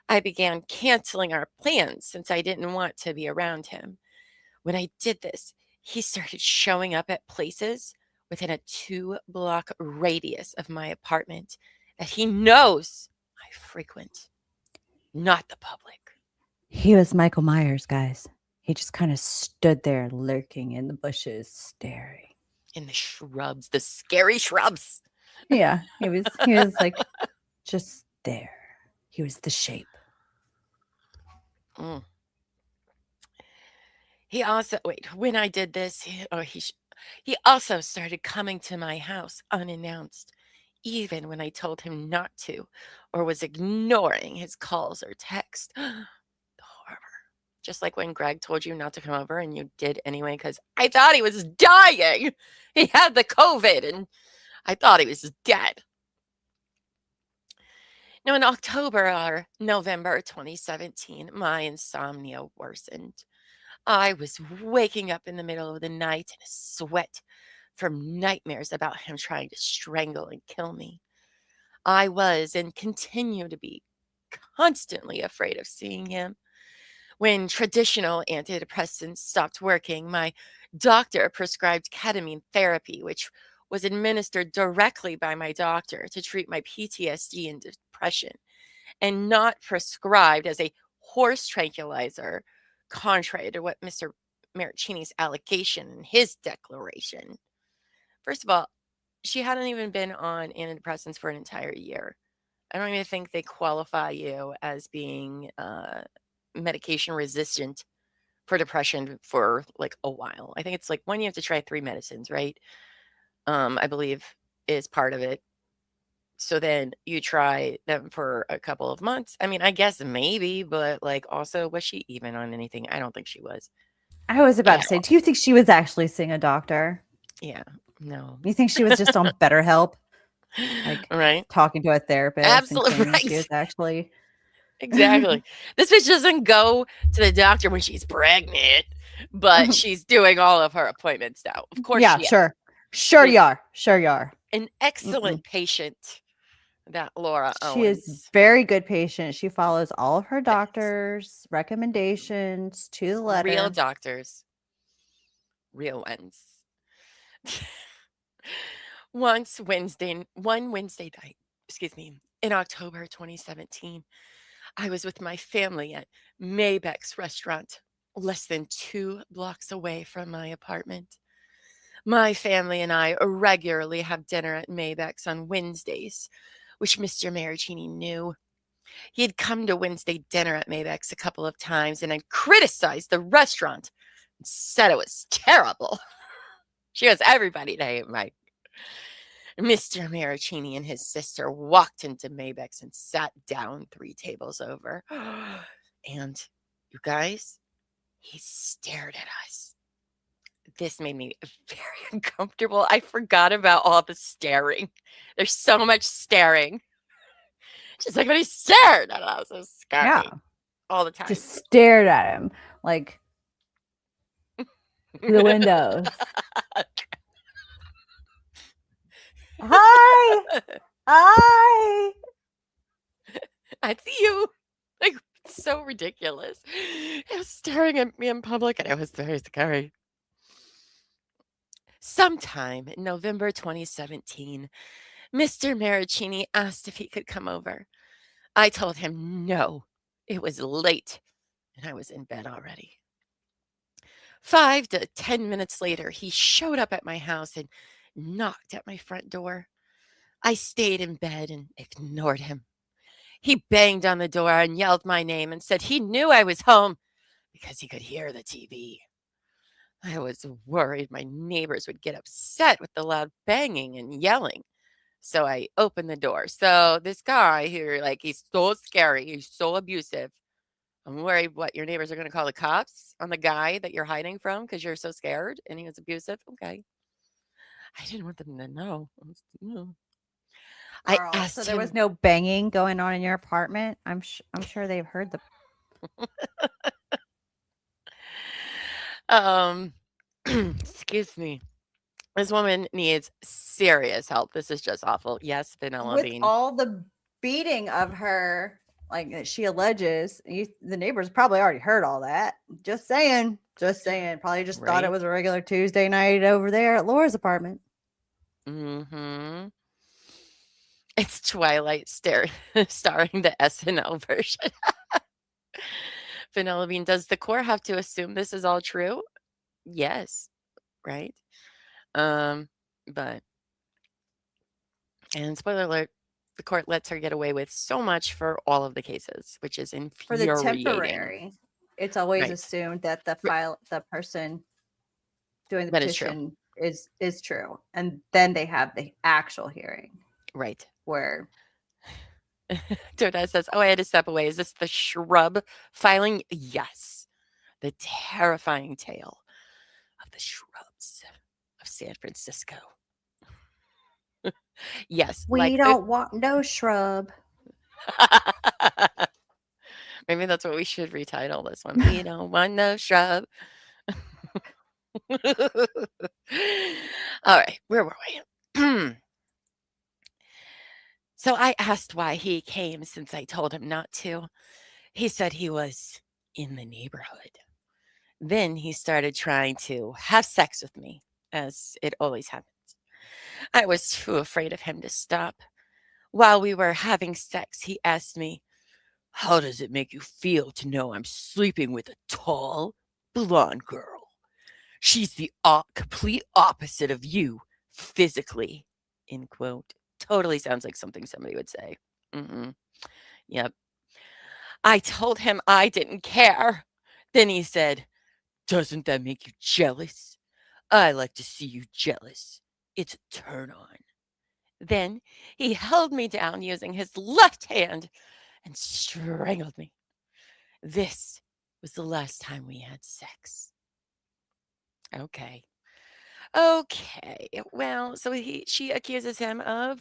I began canceling our plans since I didn't want to be around him. When I did this, he started showing up at places within a 2-block radius of my apartment that he knows I frequent, not the public. He was Michael Myers, guys. He just kind of stood there lurking in the bushes, staring. In the shrubs, the scary shrubs. Yeah, he was like just there. He was the shape. He also, when I did this, he also started coming to my house unannounced, even when I told him not to, or was ignoring his calls or text. The horror. Just like when Greg told you not to come over and you did anyway because I thought he was dying. He had the COVID and I thought he was dead. Now, in October or November 2017, my insomnia worsened. I was waking up in the middle of the night in a sweat from nightmares about him trying to strangle and kill me. I was and continue to be constantly afraid of seeing him. When traditional antidepressants stopped working, my doctor prescribed ketamine therapy, which was administered directly by my doctor to treat my PTSD and depression, and not prescribed as a horse tranquilizer, contrary to what Mr. Marraccini's allegation in his declaration. First of all, she hadn't even been on antidepressants for an entire year. I don't even think they qualify you as being medication resistant for depression for like a while. I think it's like when you have to try 3 medicines, right? I believe is part of it. So then you try them for a couple of months. I mean, I guess maybe, but like also, was she even on anything? I don't think she was. I was about to say, do you think she was actually seeing a doctor? Yeah, no. You think she was just on BetterHelp? Like, right? talking to a therapist. Absolutely and she was actually. Exactly. This bitch doesn't go to the doctor when she's pregnant, but she's doing all of her appointments now. Of course, yeah, sure. Sure you are. Sure you are. An excellent patient, that Laura She Owens. is very good patient. She follows all of her doctor's recommendations to the letter. Real doctors. Real ones. One Wednesday night, in October 2017, I was with my family at Maybeck's restaurant, less than 2 blocks away from my apartment. My family and I regularly have dinner at Maybeck's on Wednesdays, which Mr. Marraccini knew. He had come to Wednesday dinner at Maybeck's a couple of times and had criticized the restaurant and said it was terrible. She goes, everybody to hate Mike. Mr. Marraccini and his sister walked into Maybeck's and sat down 3 tables over. And you guys, he stared at us. This made me very uncomfortable. I forgot about all the staring. There's so much staring. She's like, but he stared at us. It was scary. Yeah. All the time. Just stared at him like the windows. Hi. Hi. I see you. Like, it's so ridiculous. He was staring at me in public, and it was very scary. Sometime in November 2017, Mr. Marraccini asked if he could come over. I told him no. It was late, and I was in bed already. 5 to 10 minutes later, he showed up at my house and knocked at my front door. I stayed in bed and ignored him. He banged on the door and yelled my name and said he knew I was home because he could hear the TV. I was worried my neighbors would get upset with the loud banging and yelling. So I opened the door. So this guy here, like, he's so scary. He's so abusive. I'm worried what your neighbors are going to call the cops on the guy that you're hiding from because you're so scared and he was abusive. Okay. I didn't want them to know. I Girl, asked so there was him. no banging going on in your apartment. I'm sure they've heard the. Excuse me. This woman needs serious help. This is just awful. Yes, Vanilla With Bean. all the beating of her, like that she alleges, the neighbors probably already heard all that. Just saying. Probably just thought it Right? was a regular Tuesday night over there at Laura's apartment. Mm-hmm. It's Twilight starring the SNL version. Vanilla Bean, does the court have to assume this is all true? Yes. Right? But, and spoiler alert, the court lets her get away with so much for all of the cases, which is For the infuriating. temporary, it's always Right. assumed that the person doing the That is true. petition is true, and then they have the actual hearing Right. where Doda says, oh, I had to step away. Is this the shrub filing? Yes. The terrifying tale of the shrubs of San Francisco. Yes. we don't want no shrub. Maybe that's what we should retitle this one. We don't want no shrub. All right. Where were we? So I asked why he came since I told him not to. He said he was in the neighborhood. Then he started trying to have sex with me, as it always happens. I was too afraid of him to stop. While we were having sex, he asked me, how does it make you feel to know I'm sleeping with a tall, blonde girl? She's the complete opposite of you physically, end quote. Totally sounds like something somebody would say. Yep. I told him I didn't care. Then he said, doesn't that make you jealous? I like to see you jealous. It's a turn on. Then he held me down using his left hand and strangled me. This was the last time we had sex. Okay. Well, so she accuses him of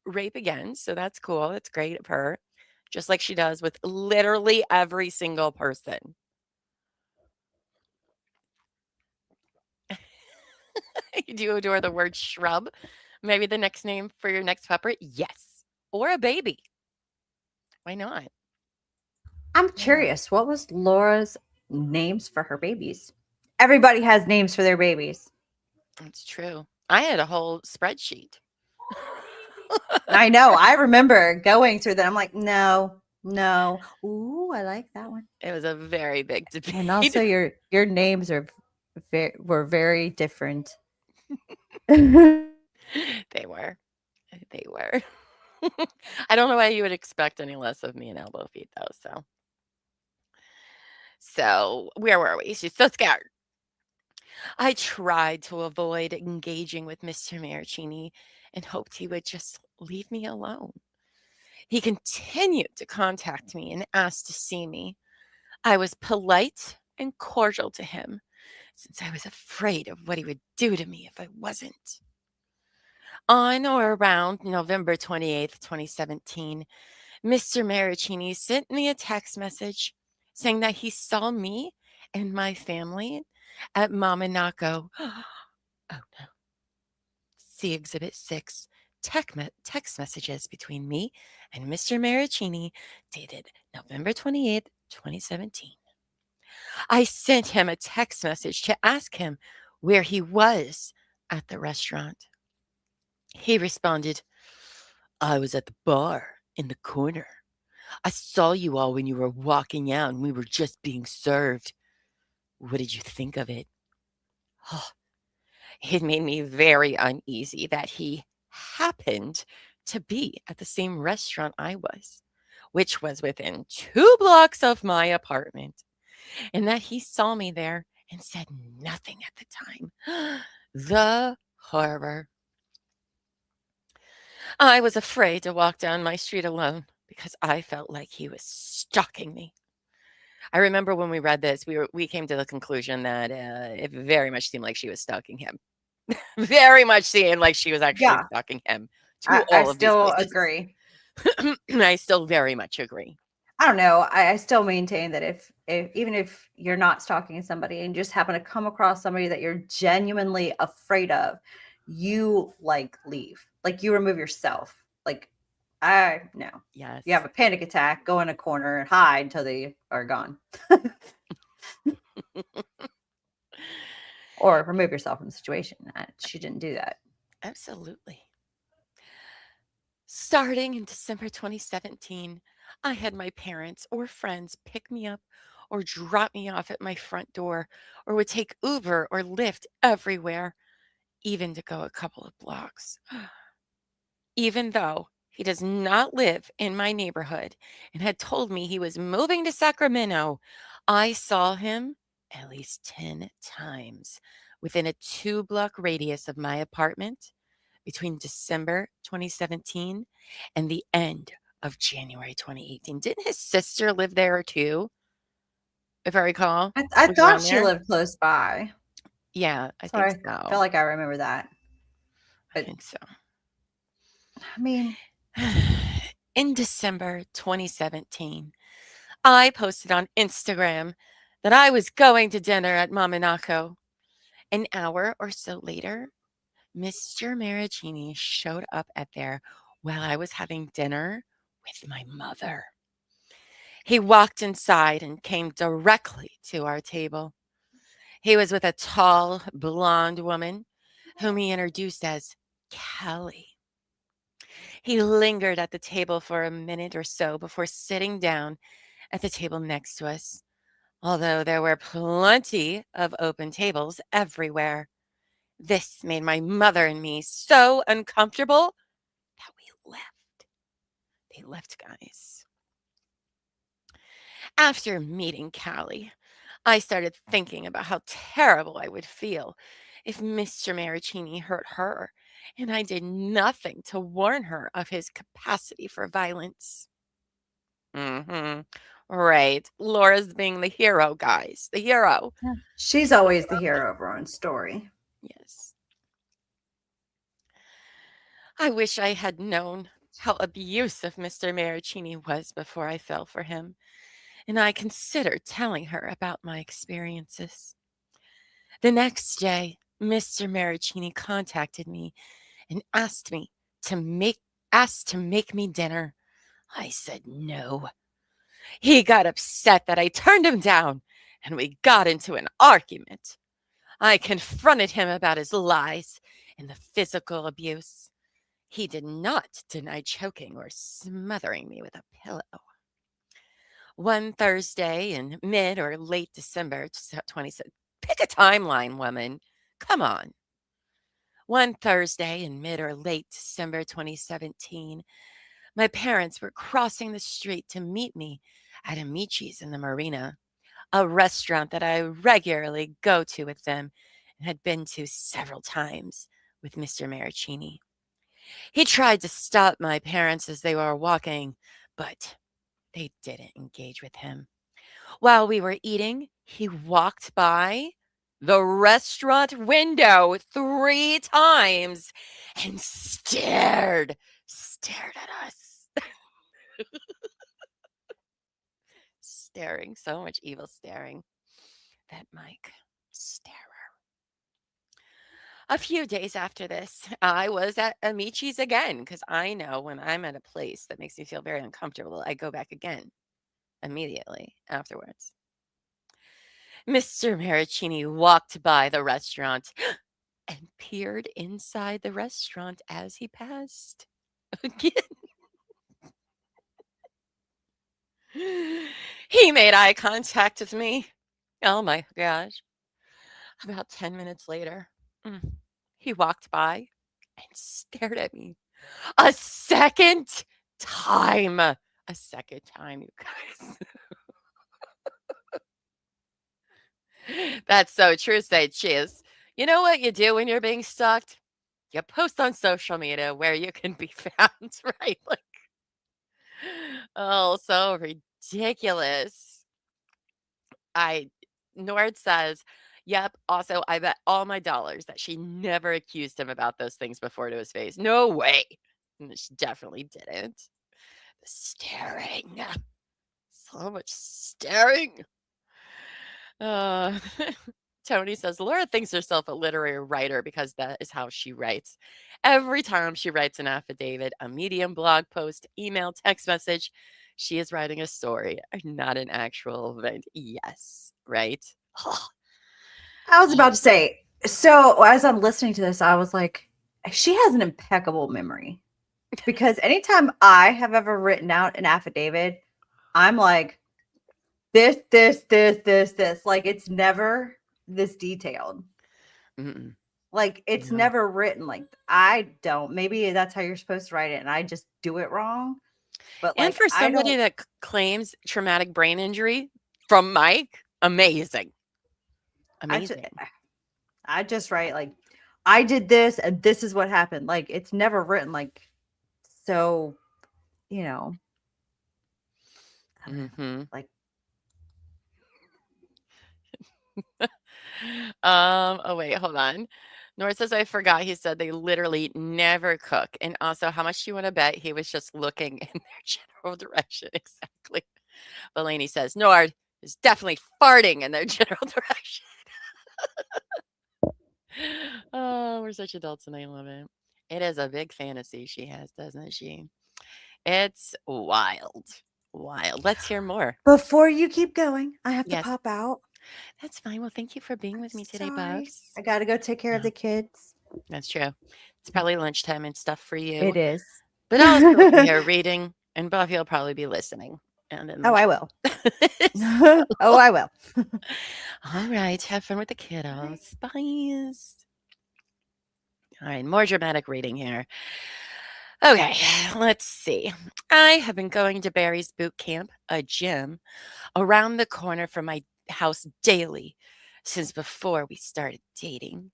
rape again. So that's cool. That's great of her. Just like she does with literally every single person. Do you adore the word shrub? Maybe the next name for your next pupper? Yes. Or a baby. Why not? I'm curious, what was Laura's names for her babies? Everybody has names for their babies. That's true. I had a whole spreadsheet. I know. I remember going through that. I'm like, no. Ooh, I like that one. It was a very big debate. And also, your names were very different. They were. I don't know why you would expect any less of me and Elbow Feet, though. So where were we? She's so scared. I tried to avoid engaging with Mr. Marraccini and hoped he would just leave me alone. He continued to contact me and ask to see me. I was polite and cordial to him, since I was afraid of what he would do to me if I wasn't. On or around November 28th, 2017, Mr. Marraccini sent me a text message saying that he saw me and my family at Mamanako. Oh no. See Exhibit 6, text messages between me and Mr. Marraccini dated November 28th, 2017. I sent him a text message to ask him where he was at the restaurant. He responded, I was at the bar in the corner. I saw you all when you were walking out and we were just being served. What did you think of it? Oh, it made me very uneasy that he happened to be at the same restaurant I was, which was within 2 blocks of my apartment, and that he saw me there and said nothing at the time. The horror. I was afraid to walk down my street alone because I felt like he was stalking me. I remember when we read this, we came to the conclusion that it very much seemed like she was stalking him. Very much seemed like she was actually Yeah, stalking him to I all of these still places. agree. I still very much agree. I don't know. I still maintain that if even if you're not stalking somebody and just happen to come across somebody that you're genuinely afraid of, you like leave, like you remove yourself. Like I no, Yes. you have a panic attack, go in a corner and hide until they are gone, or remove yourself from the situation. She didn't do that. Absolutely. Starting in December 2017, I had my parents or friends pick me up or drop me off at my front door, or would take Uber or Lyft everywhere, even to go a couple of blocks. Even though he does not live in my neighborhood and had told me he was moving to Sacramento, I saw him at least 10 times within a 2-block radius of my apartment between December 2017 and the end of January 2018. Didn't his sister live there too, if I recall? I Was thought around she there? lived close by, Yeah, I so think I so. felt like I remember that. I But think so. I mean, In December 2017, I posted on Instagram that I was going to dinner at Mamanako. An hour or so later, Mr. Marraccini showed up at there while I was having dinner with my mother. He walked inside and came directly to our table. He was with a tall, blonde woman whom he introduced as Kelly. He lingered at the table for a minute or so before sitting down at the table next to us, although there were plenty of open tables everywhere. This made my mother and me so uncomfortable that we left. They left, guys. After meeting Callie, I started thinking about how terrible I would feel if Mr. Marraccini hurt her, and I did nothing to warn her of his capacity for violence. Right. Laura's being the hero, guys. The hero. she's always the hero of her own story. Yes. I wish I had known how abusive Mr. Marraccini was before I fell for him, and I considered telling her about my experiences. The next day, Mr. Marraccini contacted me and asked to make me dinner. I said no. He got upset that I turned him down, and we got into an argument. I confronted him about his lies and the physical abuse. He did not deny choking or smothering me with a pillow. One Thursday in mid or late December 2017, pick a timeline, woman. Come on. One Thursday in mid or late December 2017, my parents were crossing the street to meet me at Amici's in the Marina, a restaurant that I regularly go to with them and had been to several times with Mr. Marraccini. He tried to stop my parents as they were walking, but they didn't engage with him. While we were eating, he walked by the restaurant window 3 times and stared at us. Staring, so much evil staring. That Mike starer. A few days after this, I was at Amici's again because I know when I'm at a place that makes me feel very uncomfortable, I go back again immediately afterwards. Mr. Marraccini walked by the restaurant and peered inside the restaurant as he passed. Again. He made eye contact with me. Oh my gosh. About 10 minutes later, he walked by and stared at me a second time. A second time, you guys. That's so true, say cheers. You know what you do when you're being stalked? You post on social media where you can be found, right? Like, oh, so ridiculous. Nord says, yep, also, I bet all my dollars that she never accused him about those things before to his face. No way. And she definitely didn't. The staring. So much staring. Tony says, Laura thinks herself a literary writer because that is how she writes. Every time she writes an affidavit, a Medium blog post, email, text message, she is writing a story, not an actual event. Yes, right? I was about to say, so as I'm listening to this, I was like, she has an impeccable memory. Because anytime I have ever written out an affidavit, I'm like, this. Like, it's never this detailed. Mm-mm. Like, it's No. never written like I don't. Maybe that's how you're supposed to write it, and I just do it wrong. But And like, for I somebody don't. that traumatic brain injury from Mike, amazing. Amazing. I just write like, I did this, and this is what happened. Like, it's never written like, so, you know, Mm-hmm. like. Oh wait, hold on. Nora says I forgot he said they literally never cook. And also, how much do you want to bet he was just looking in their general direction? Exactly. Bellini says Nord is definitely farting in their general direction. Oh, we're such adults and I love it. It is a big fantasy she has, doesn't she? It's wild. Wild. Let's hear more. Before you keep going, I have to Yes. pop out. That's fine. Well, thank you for being with me today, Sorry. Buffs. I got to go take care of Yeah. the kids. That's true. It's probably lunchtime and stuff for you. It is. But I'll still be here reading, and Buffy will probably be listening. And then Oh, I will. So, Oh, I will. all right. Have fun with the kiddos. Bye. All right. More dramatic reading here. Okay. Let's see. I have been going to Barry's boot camp, a gym, around the corner from my house daily since before we started dating.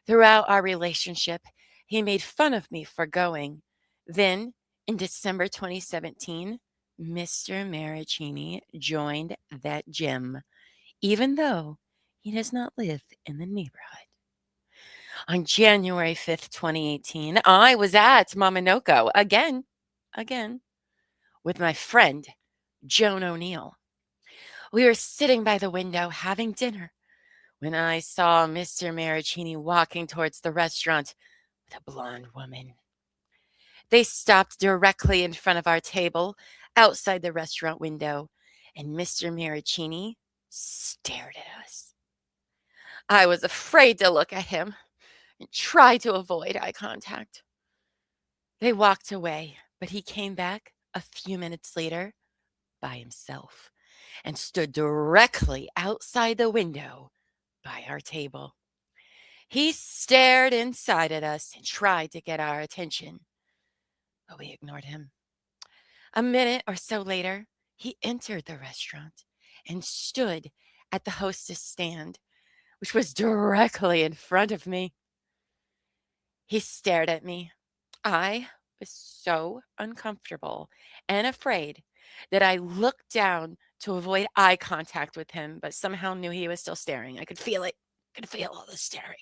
Throughout our relationship, he made fun of me for going. Then, in December 2017, Mr. Marraccini joined that gym, even though he does not live in the neighborhood. On January 5th, 2018, I was at Maminoko again, with my friend, Joan O'Neill. We were sitting by the window having dinner when I saw Mr. Marraccini walking towards the restaurant with a blonde woman. They stopped directly in front of our table outside the restaurant window, and Mr. Marraccini stared at us. I was afraid to look at him and tried to avoid eye contact. They walked away, but he came back a few minutes later by himself and stood directly outside the window by our table. He stared inside at us and tried to get our attention, but we ignored him. A minute or so later, he entered the restaurant and stood at the hostess stand, which was directly in front of me. He stared at me. I was so uncomfortable and afraid that I looked down to avoid eye contact with him, but somehow knew he was still staring. I could feel it. I could feel all the staring.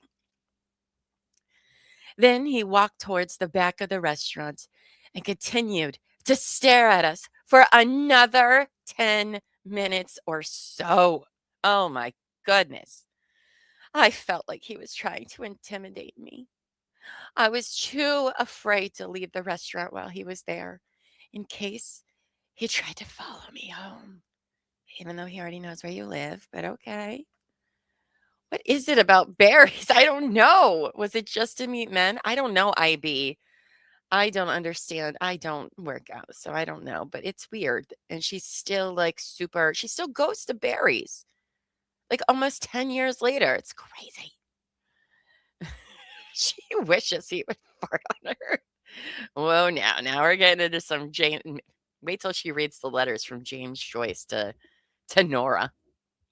Then he walked towards the back of the restaurant and continued to stare at us for another 10 minutes or so. Oh my goodness. I felt like he was trying to intimidate me. I was too afraid to leave the restaurant while he was there in case he tried to follow me home, even though he already knows where you live, but okay. What is it about berries? I don't know. Was it just to meet men? I don't know, IB. I don't understand. I don't work out, so I don't know, but it's weird. And she's still like she still goes to Barry's like almost 10 years later. It's crazy. She wishes he would fart on her. Whoa, now we're getting into some James. Wait till she reads the letters from James Joyce to Nora.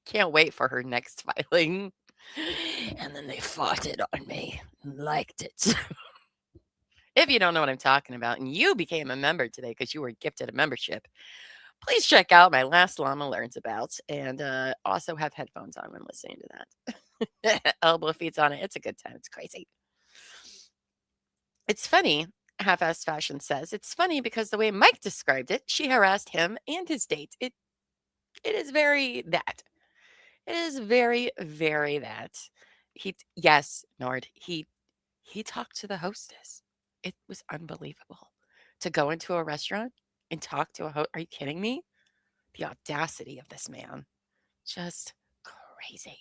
Can't wait for her next filing. And then they farted on me and liked it. If you don't know what I'm talking about and you became a member today because you were gifted a membership, please check out my last Llama Learns About and also have headphones on when listening to that. Elbow feeds on it. It's a good time. It's crazy. It's funny, Half-Assed Fashion says, it's funny because the way Mike described it, she harassed him and his date. It is very that. It is very, very that. Yes, Nord, he talked to the hostess. It was unbelievable to go into a restaurant and talk to a host. Are you kidding me? The audacity of this man. Just crazy.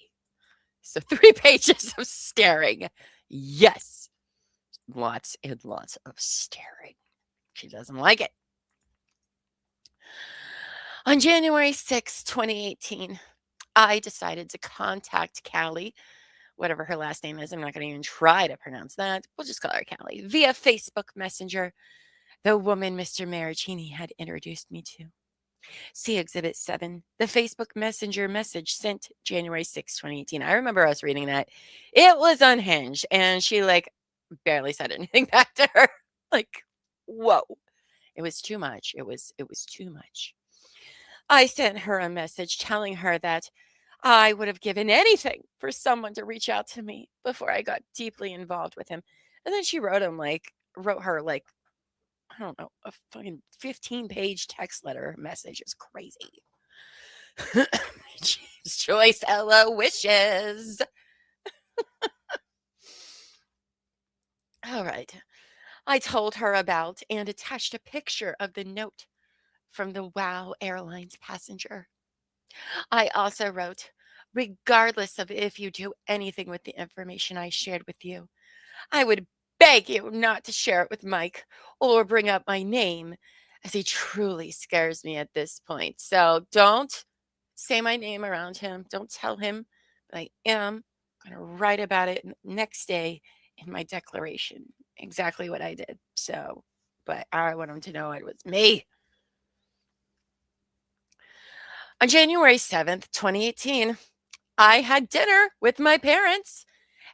So 3 pages of staring. Yes. Lots and lots of staring. She doesn't like it. On January 6, 2018, I decided to contact Callie, whatever her last name is. I'm not going to even try to pronounce that. We'll just call her Callie, via Facebook Messenger, the woman Mr. Marraccini had introduced me to. See Exhibit 7, the Facebook Messenger message sent January 6, 2018. I remember us reading that. It was unhinged, and she, barely said anything back to her. Whoa. It was too much. It was too much. I sent her a message telling her that I would have given anything for someone to reach out to me before I got deeply involved with him. And then she wrote her I don't know, a fucking 15-page text letter message. Is crazy. James Joyce, hello, wishes. All right. I told her about and attached a picture of the note from the WOW Airlines passenger. I also wrote, regardless of if you do anything with the information I shared with you, I would beg you not to share it with Mike or bring up my name, as he truly scares me at this point. So don't say my name around him. Don't tell him, but I am going to write about it next day in my declaration. Exactly what I did. So, but I want him to know it was me. On January 7th, 2018, I had dinner with my parents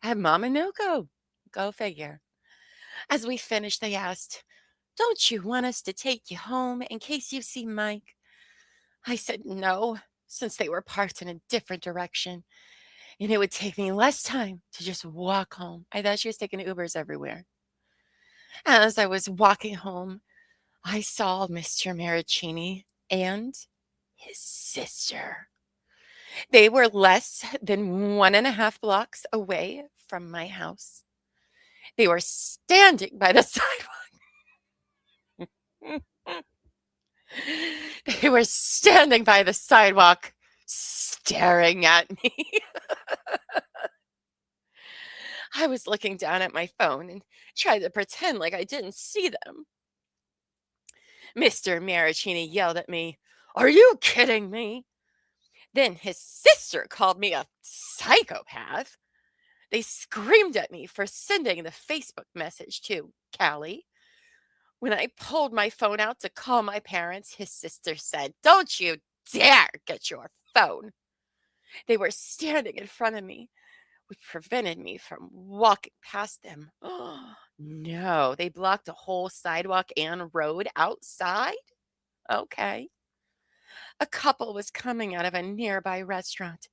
at Mama Noko. Go figure. As we finished, they asked, don't you want us to take you home in case you see Mike? I said no, since they were parked in a different direction, and it would take me less time to just walk home. I thought she was taking Ubers everywhere. As I was walking home, I saw Mr. Marraccini and his sister. They were less than 1.5 blocks away from my house. They were standing by the sidewalk. They were standing by the sidewalk, staring at me. I was looking down at my phone and tried to pretend like I didn't see them. Mr. Marraccini yelled at me, are you kidding me? Then his sister called me a psychopath. They screamed at me for sending the Facebook message to Callie. When I pulled my phone out to call my parents, his sister said, don't you dare get your phone. They were standing in front of me, which prevented me from walking past them. No, they blocked a whole sidewalk and road outside? Okay. A couple was coming out of a nearby restaurant.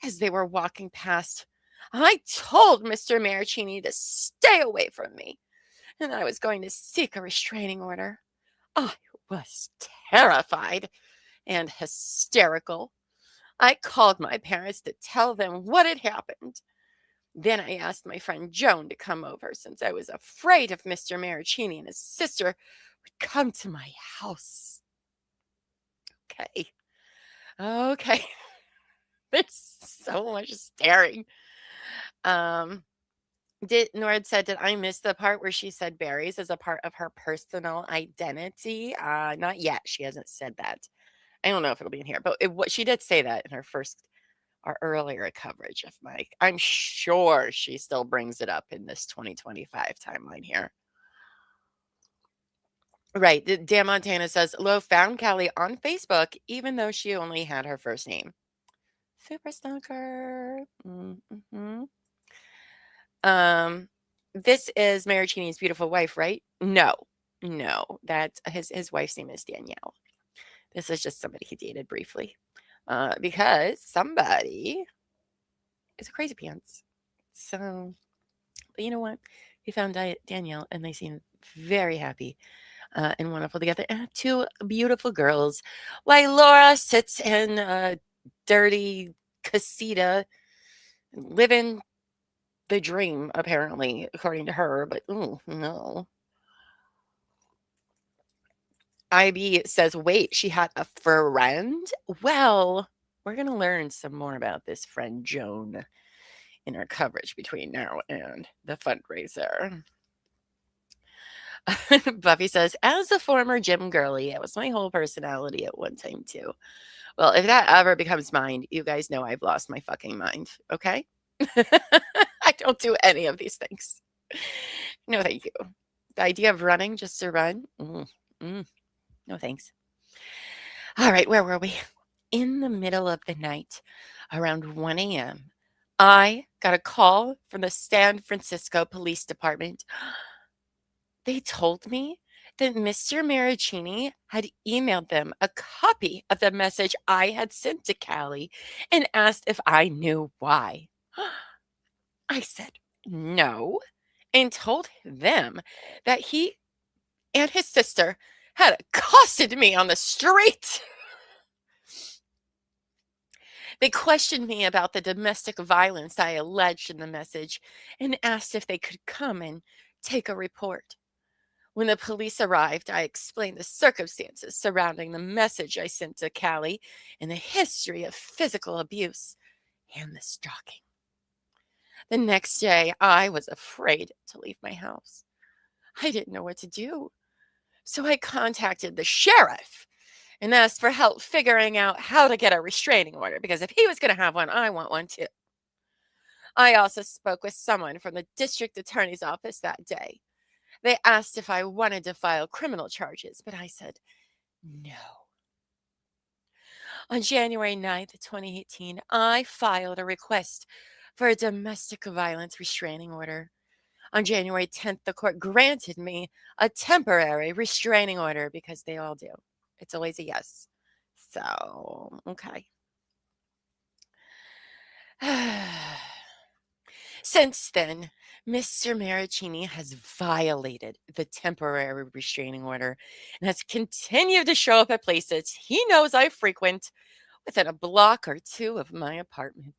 As they were walking past, I told Mr. Marraccini to stay away from me, and I was going to seek a restraining order. I was terrified and hysterical. I called my parents to tell them what had happened. Then I asked my friend Joan to come over since I was afraid if Mr. Marraccini and his sister would come to my house. Okay. Okay. There's so much staring. Nord said, did I miss the part where she said berries as a part of her personal identity? Not yet. She hasn't said that. I don't know if it'll be in here, but she did say that in our earlier coverage of Mike. I'm sure she still brings it up in this 2025 timeline here. Right. Dan Montana says, Lo found Callie on Facebook, even though she only had her first name. Super stalker. Mm-hmm. This is Marraccini's beautiful wife, right? No, that's his wife's name is Danielle. This is just somebody he dated briefly, because somebody is a crazy pants. So, but you know what? He found Danielle, and they seem very happy and wonderful together. And have two beautiful girls, while Laura sits in a dirty casita, living the dream, apparently, according to her. But no. IB says, wait, she had a friend? Well, we're going to learn some more about this friend Joan in our coverage between now and the fundraiser. Buffy says, as a former gym girly, it was my whole personality at one time too. Well, if that ever becomes mine, you guys know I've lost my fucking mind, okay? I don't do any of these things. No, thank you. The idea of running just to run? No, thanks. All right, where were we? In the middle of the night, around 1 a.m., I got a call from the San Francisco Police Department. They told me that Mr. Marraccini had emailed them a copy of the message I had sent to Callie and asked if I knew why. I said no and told them that he and his sister had accosted me on the street. They questioned me about the domestic violence I alleged in the message and asked if they could come and take a report. When the police arrived, I explained the circumstances surrounding the message I sent to Callie and the history of physical abuse and the stalking. The next day, I was afraid to leave my house. I didn't know what to do. So I contacted the sheriff and asked for help figuring out how to get a restraining order, because if he was going to have one, I want one too. I also spoke with someone from the district attorney's office that day. They asked if I wanted to file criminal charges, but I said no. On January 9th, 2018, I filed a request for a domestic violence restraining order. On January 10th, the court granted me a temporary restraining order, because they all do. It's always a yes. So, okay. Since then, Mr. Marraccini has violated the temporary restraining order and has continued to show up at places he knows I frequent within a block or two of my apartment.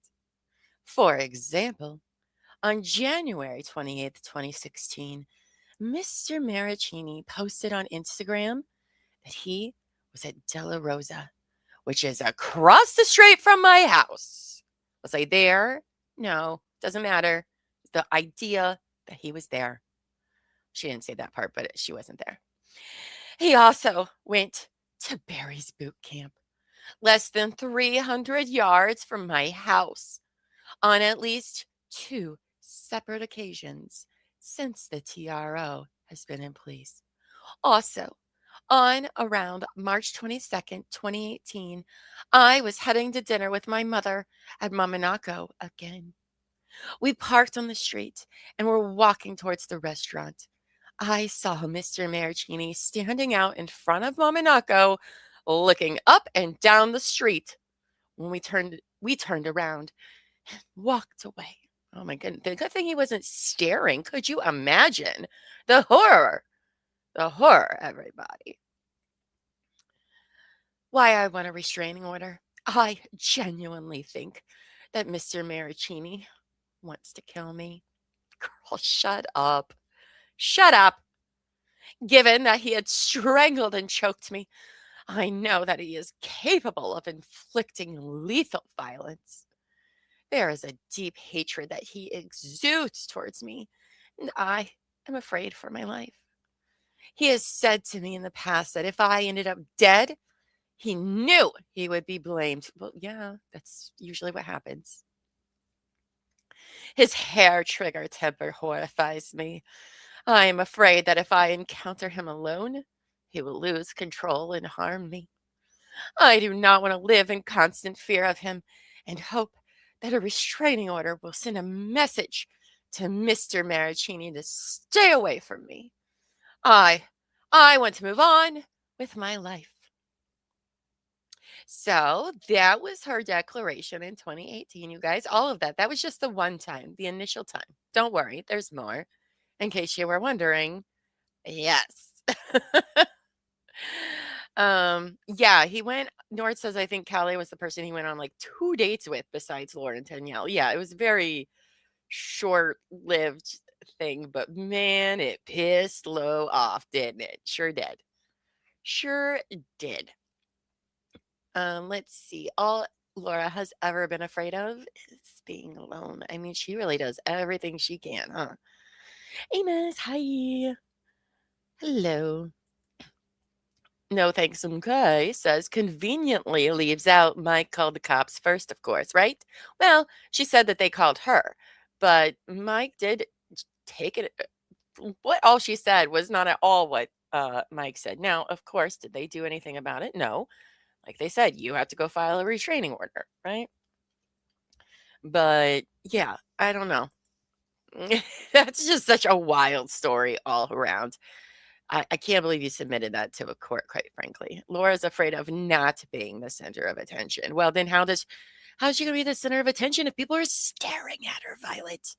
For example, on January 28th, 2016, Mr. Marraccini posted on Instagram that he was at Della Rosa, which is across the street from my house. Was I there? No, doesn't matter. The idea that he was there. She didn't say that part, but she wasn't there. He also went to Barry's boot camp, less than 300 yards from my house, on at least 2 separate occasions since the TRO has been in place. Also, on around March 22nd, 2018, I was heading to dinner with my mother at Mamanako again. We parked on the street and were walking towards the restaurant. I saw Mr. Marraccini standing out in front of Momonaco, looking up and down the street. When we turned around and walked away. Oh my goodness. The good thing he wasn't staring. Could you imagine the horror? The horror, everybody. Why I want a restraining order? I genuinely think that Mr. Marraccini wants to kill me. Girl, shut up. Shut up. Given that he had strangled and choked me, I know that he is capable of inflicting lethal violence. There is a deep hatred that he exudes towards me, and I am afraid for my life. He has said to me in the past that if I ended up dead, he knew he would be blamed. Well, yeah, that's usually what happens. His hair trigger temper horrifies me. I am afraid that if I encounter him alone, he will lose control and harm me. I do not want to live in constant fear of him and hope that a restraining order will send a message to Mr. Marraccini to stay away from me. I want to move on with my life. So that was her declaration in 2018, you guys. All of that. That was just the one time, the initial time. Don't worry, there's more. In case you were wondering, yes. Yeah, he went, Nord says, I think Callie was the person he went on like 2 dates with besides Lauren Danielle. Yeah, it was a very short-lived thing, but man, it pissed Lo off, didn't it? Sure did. Sure did. Let's see. All Laura has ever been afraid of is being alone. I mean, she really does everything she can, huh? Amos, hi. Hello. No thanks, okay, says conveniently leaves out Mike called the cops first, of course, right? Well, she said that they called her, but Mike did take it. What all she said was not at all what Mike said. Now, of course, did they do anything about it? No. Like they said, you have to go file a restraining order, right? But yeah, I don't know. That's just such a wild story all around. I can't believe you submitted that to a court, quite frankly. Laura's afraid of not being the center of attention. Well, then how's she going to be the center of attention if people are staring at her, Violet?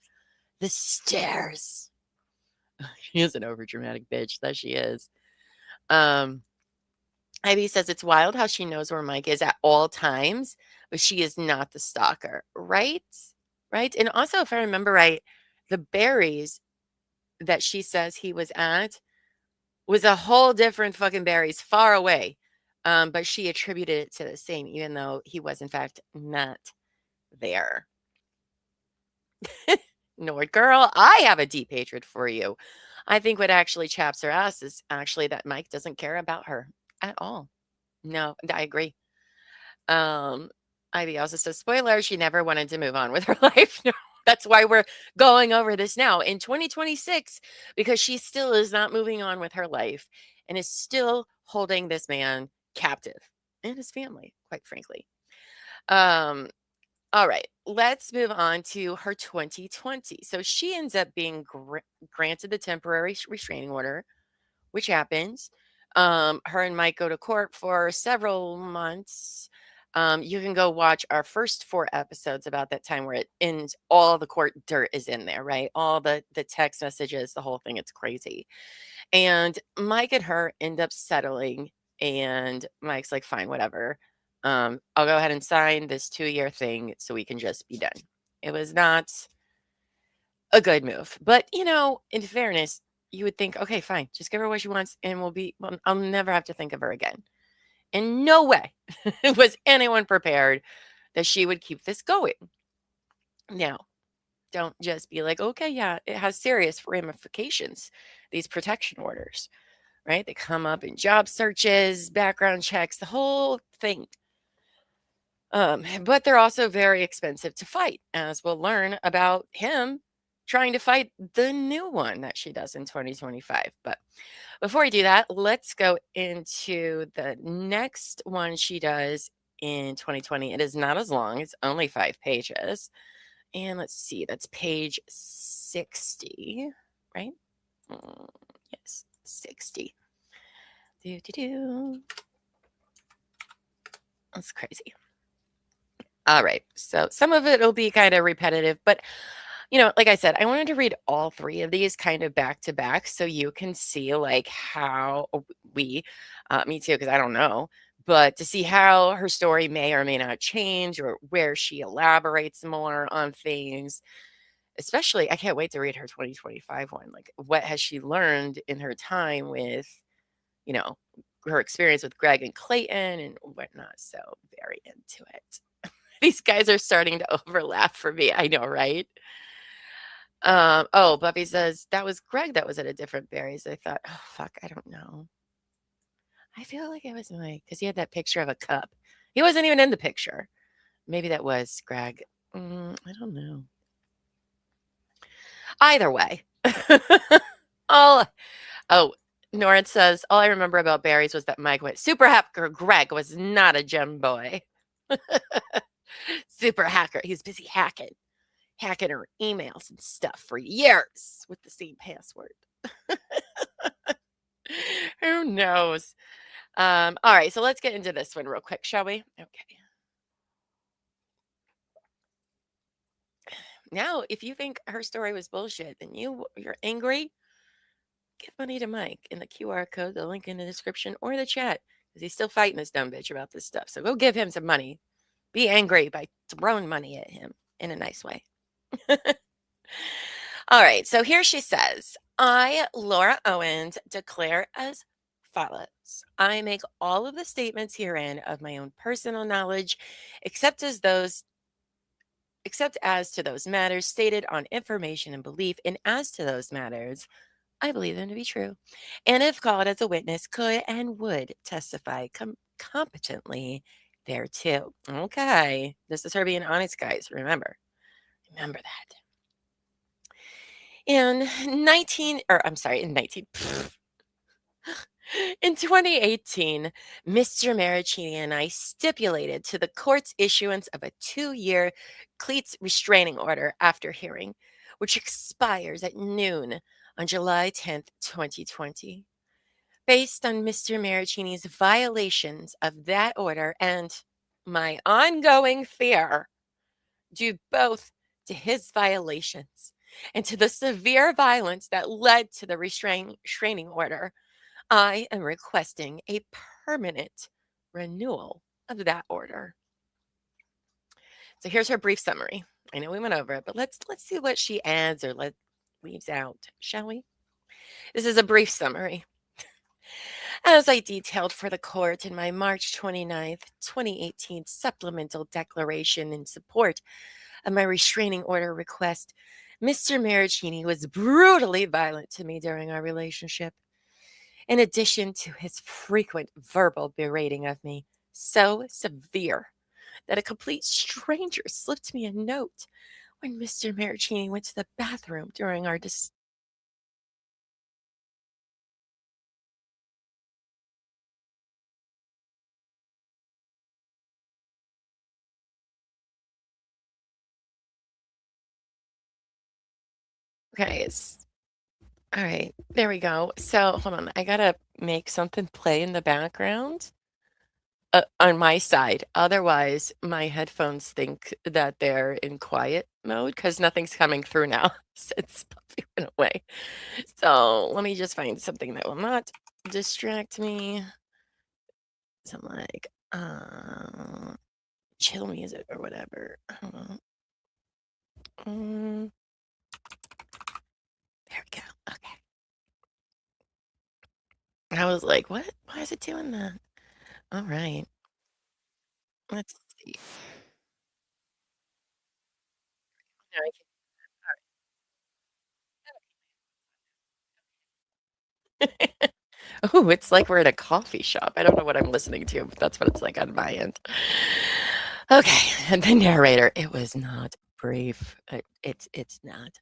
The stares. She is an overdramatic bitch, that she is. Ivy says it's wild how she knows where Mike is at all times, but she is not the stalker, right? Right? And also, if I remember right, the berries that she says he was at was a whole different fucking berries far away. But she attributed it to the same, even though he was in fact not there. Nord girl, I have a deep hatred for you. I think what actually chaps her ass is actually that Mike doesn't care about her at all. No, I agree. Ivy also says, spoiler, she never wanted to move on with her life. No, that's why we're going over this now in 2026, because she still is not moving on with her life and is still holding this man captive and his family, quite frankly. All right, let's move on to her 2020. So she ends up being granted the temporary restraining order, which happens. Her and Mike go to court for several months. You can go watch our first 4 episodes about that time where it ends. All the court dirt is in there, right? All the text messages, the whole thing. It's crazy. And Mike and her end up settling, and Mike's like, fine, whatever. I'll go ahead and sign this 2-year thing so we can just be done. It was not a good move. But, in fairness, you would think, okay, fine, just give her what she wants and I'll never have to think of her again. In no way was anyone prepared that she would keep this going. Now, don't just be like, okay, yeah, it has serious ramifications, these protection orders, right? They come up in job searches, background checks, the whole thing. But they're also very expensive to fight, as we'll learn about him trying to fight the new one that she does in 2025. But before we do that, let's go into the next one she does in 2020. It is not as long. It's only 5 pages. And let's see, that's page 60, right? Yes, 60. That's crazy. All right. So some of it will be kind of repetitive, but like I said, I wanted to read all three of these kind of back to back so you can see like how me too, because I don't know, but to see how her story may or may not change or where she elaborates more on things. Especially, I can't wait to read her 2025 one. Like, what has she learned in her time with, her experience with Greg and Clayton and whatnot. So very into it. These guys are starting to overlap for me. I know, right? Oh, Buffy says that was Greg that was at a different Barry's. I thought, oh fuck, I don't know. I feel like it was Mike because he had that picture of a cup. He wasn't even in the picture. Maybe that was Greg. I don't know. Either way. Norrin says, all I remember about Barry's was that Mike went, super hacker Greg was not a gem boy. Super hacker. He was busy hacking her emails and stuff for years with the same password. Who knows? All right, so let's get into this one real quick, shall we? Okay. Now, if you think her story was bullshit and you're angry, give money to Mike in the QR code, the link in the description or the chat, because he's still fighting this dumb bitch about this stuff. So go give him some money. Be angry by throwing money at him in a nice way. All right, so here she says, I, Laura Owens, declare as follows. I make all of the statements herein of my own personal knowledge, except as to those matters stated on information and belief, and as to those matters, I believe them to be true, and if called as a witness, could and would testify competently thereto. Okay, this is her being honest, guys. Remember that. In 2018, Mr. Marraccini and I stipulated to the court's issuance of a 2-year cleats restraining order after hearing, which expires at noon on July 10th, 2020. Based on Mr. Marraccini's violations of that order and my ongoing fear, due both to his violations and to the severe violence that led to the restraining order, I am requesting a permanent renewal of that order. So here's her brief summary. I know we went over it, but let's see what she adds or leaves out, shall we? This is a brief summary. As I detailed for the court in my March 29th, 2018 supplemental declaration in support of my restraining order request, Mr. Marraccini was brutally violent to me during our relationship. In addition to his frequent verbal berating of me, so severe that a complete stranger slipped me a note when Mr. Marraccini went to the bathroom during our Okay, all right, there we go. So hold on, I gotta make something play in the background on my side. Otherwise, my headphones think that they're in quiet mode because nothing's coming through now since Buffy went away. So let me just find something that will not distract me. Some like chill music or whatever. I don't know. There we go. Okay. I was like, what? Why is it doing that? All right. Let's see. Now I can- Oh, it's like we're in a coffee shop. I don't know what I'm listening to, but that's what it's like on my end. Okay, and the narrator. It was not brief. It's not.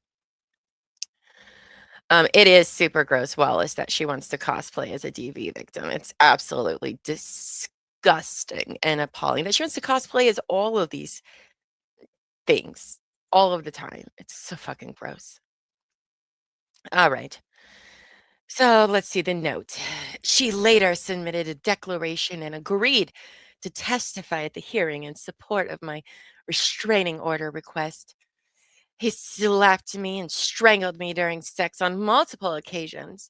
It is super gross, Wallace, that she wants to cosplay as a DV victim. It's absolutely disgusting and appalling that she wants to cosplay as all of these things. all of the time. It's so fucking gross. All right. So let's see the note. She later submitted a declaration and agreed to testify at the hearing in support of my restraining order request. He slapped me and strangled me during sex on multiple occasions,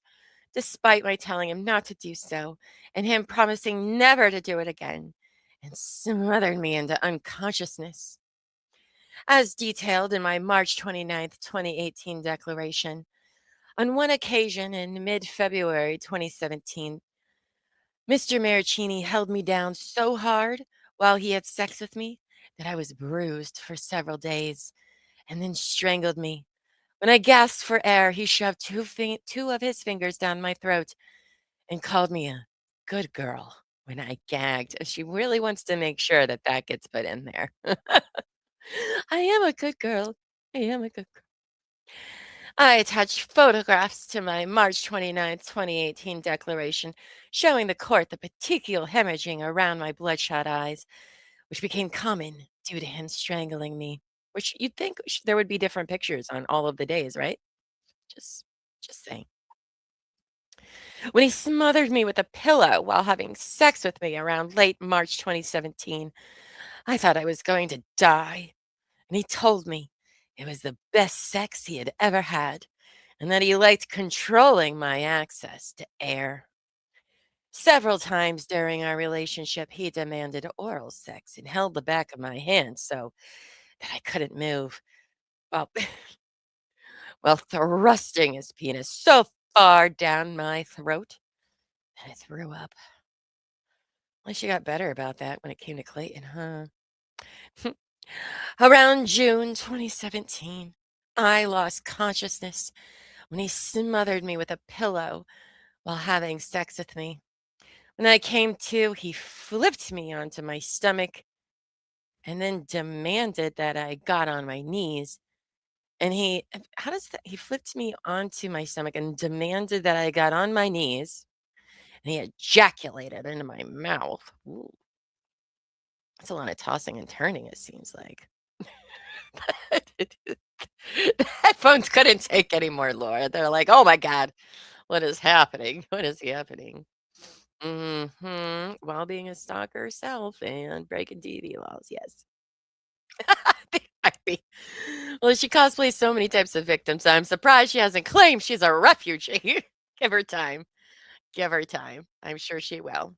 despite my telling him not to do so and him promising never to do it again, and smothered me into unconsciousness. As detailed in my March 29th, 2018 declaration, on one occasion in mid February 2017, Mr. Marraccini held me down so hard while he had sex with me that I was bruised for several days and then strangled me. When I gasped for air, he shoved two of his fingers down my throat and called me a good girl when I gagged. She really wants to make sure that that gets put in there. I am a good girl. I am a good girl. I attached photographs to my March 29th, 2018 declaration showing the court the petechial hemorrhaging around my bloodshot eyes, which became common due to him strangling me. Which you'd think there would be different pictures on all of the days, right? Just, just saying. When he smothered me with a pillow while having sex with me around late March 2017, I thought I was going to die. And he told me it was the best sex he had ever had and that he liked controlling my access to air. Several times during our relationship, he demanded oral sex and held the back of my hand so that I couldn't move while, while thrusting his penis so far down my throat that I threw up. At least you got better about that when it came to Clayton, huh? Around June 2017, I lost consciousness when he smothered me with a pillow while having sex with me. When I came to, he flipped me onto my stomach and then demanded that I got on my knees. And how does that? He flipped me onto my stomach and demanded that I got on my knees. And he ejaculated into my mouth. Ooh, that's a lot of tossing and turning, it seems like. The headphones couldn't take any more, Laura. They're like, oh my God, what is happening? What is happening? While being a stalker herself and breaking TV laws, yes. I mean, well, she cosplays so many types of victims. I'm surprised she hasn't claimed she's a refugee. Give her time. Give her time. I'm sure she will.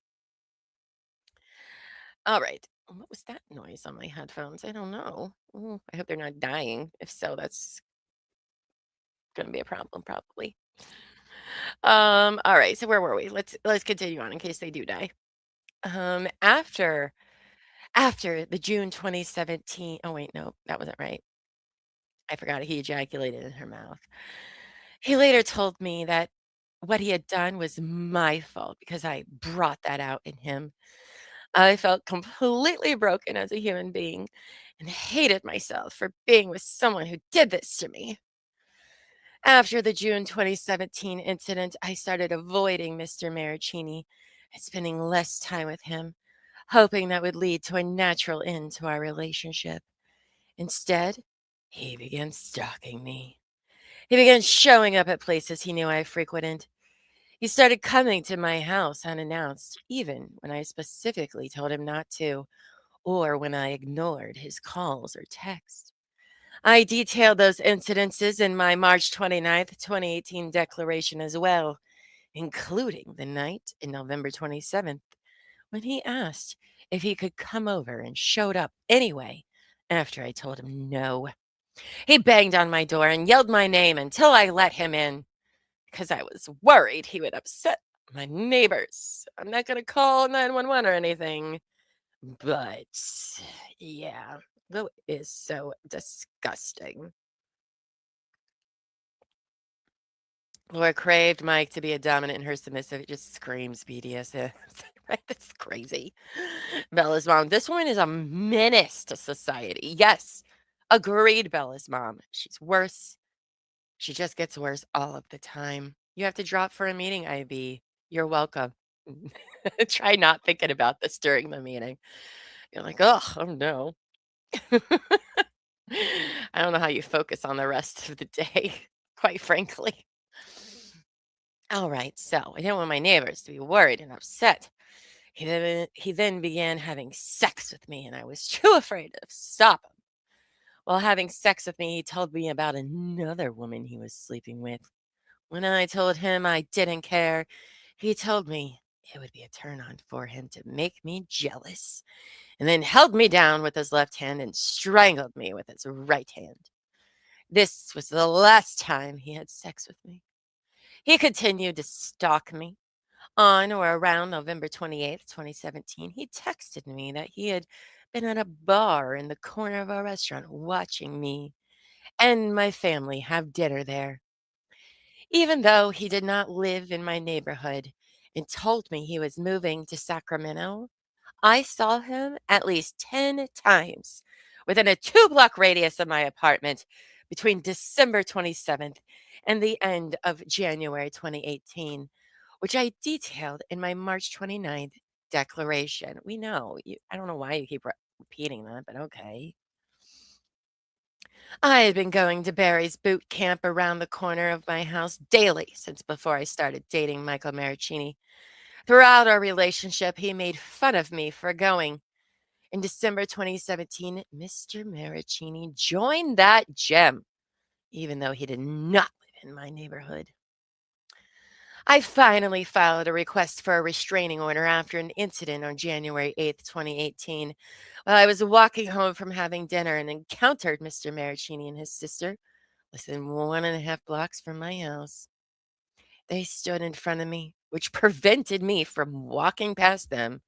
All right. What was that noise on my headphones? I don't know. Ooh, I hope they're not dying. If so, that's going to be a problem, probably. All right. So where were we? Let's continue on in case they do die. After the June 2017. Oh wait, no, that wasn't right. I forgot he ejaculated in her mouth. He later told me that what he had done was my fault because I brought that out in him. I felt completely broken as a human being and hated myself for being with someone who did this to me. After the June 2017 incident, I started avoiding Mr. Marraccini and spending less time with him, hoping that would lead to a natural end to our relationship. Instead, he began stalking me. He began showing up at places he knew I frequented. He started coming to my house unannounced, even when I specifically told him not to, or when I ignored his calls or texts. I detailed those incidences in my March 29th, 2018 declaration as well, including the night in November 27th when he asked if he could come over and showed up anyway after I told him no. He banged on my door and yelled my name until I let him in because I was worried he would upset my neighbors. I'm not going to call 911 or anything, but yeah, that is so disgusting. Laura craved Mike to be a dominant and her submissive. It just screams BDSM. Right? That's crazy. Bella's mom. This woman is a menace to society. Yes. Agreed, Bella's mom. She's worse. She just gets worse all of the time. You have to drop for a meeting, IB. You're welcome. Try not thinking about this during the meeting. You're like, oh no. I don't know how you focus on the rest of the day, quite frankly. All right, so I didn't want my neighbors to be worried and upset. He then began having sex with me, and I was too afraid to stop him. While having sex with me, he told me about another woman he was sleeping with. When I told him I didn't care, he told me it would be a turn on for him to make me jealous, and then held me down with his left hand and strangled me with his right hand. This was the last time he had sex with me. He continued to stalk me. On or around November 28th, 2017, he texted me that he had been at a bar in the corner of a restaurant watching me and my family have dinner there. Even though he did not live in my neighborhood and told me he was moving to Sacramento, I saw him at least 10 times within a 2 block radius of my apartment between December 27th and the end of January 2018, which I detailed in my March 29th declaration. We know. I don't know why you keep repeating that, but okay. I had been going to Barry's boot camp around the corner of my house daily since before I started dating Michael Marraccini. Throughout our relationship, he made fun of me for going. In December 2017, Mr. Marraccini joined that gym, even though he did not live in my neighborhood. I finally filed a request for a restraining order after an incident on January 8th, 2018, while I was walking home from having dinner and encountered Mr. Marraccini and his sister less than 1.5 blocks from my house. They stood in front of me, which prevented me from walking past them,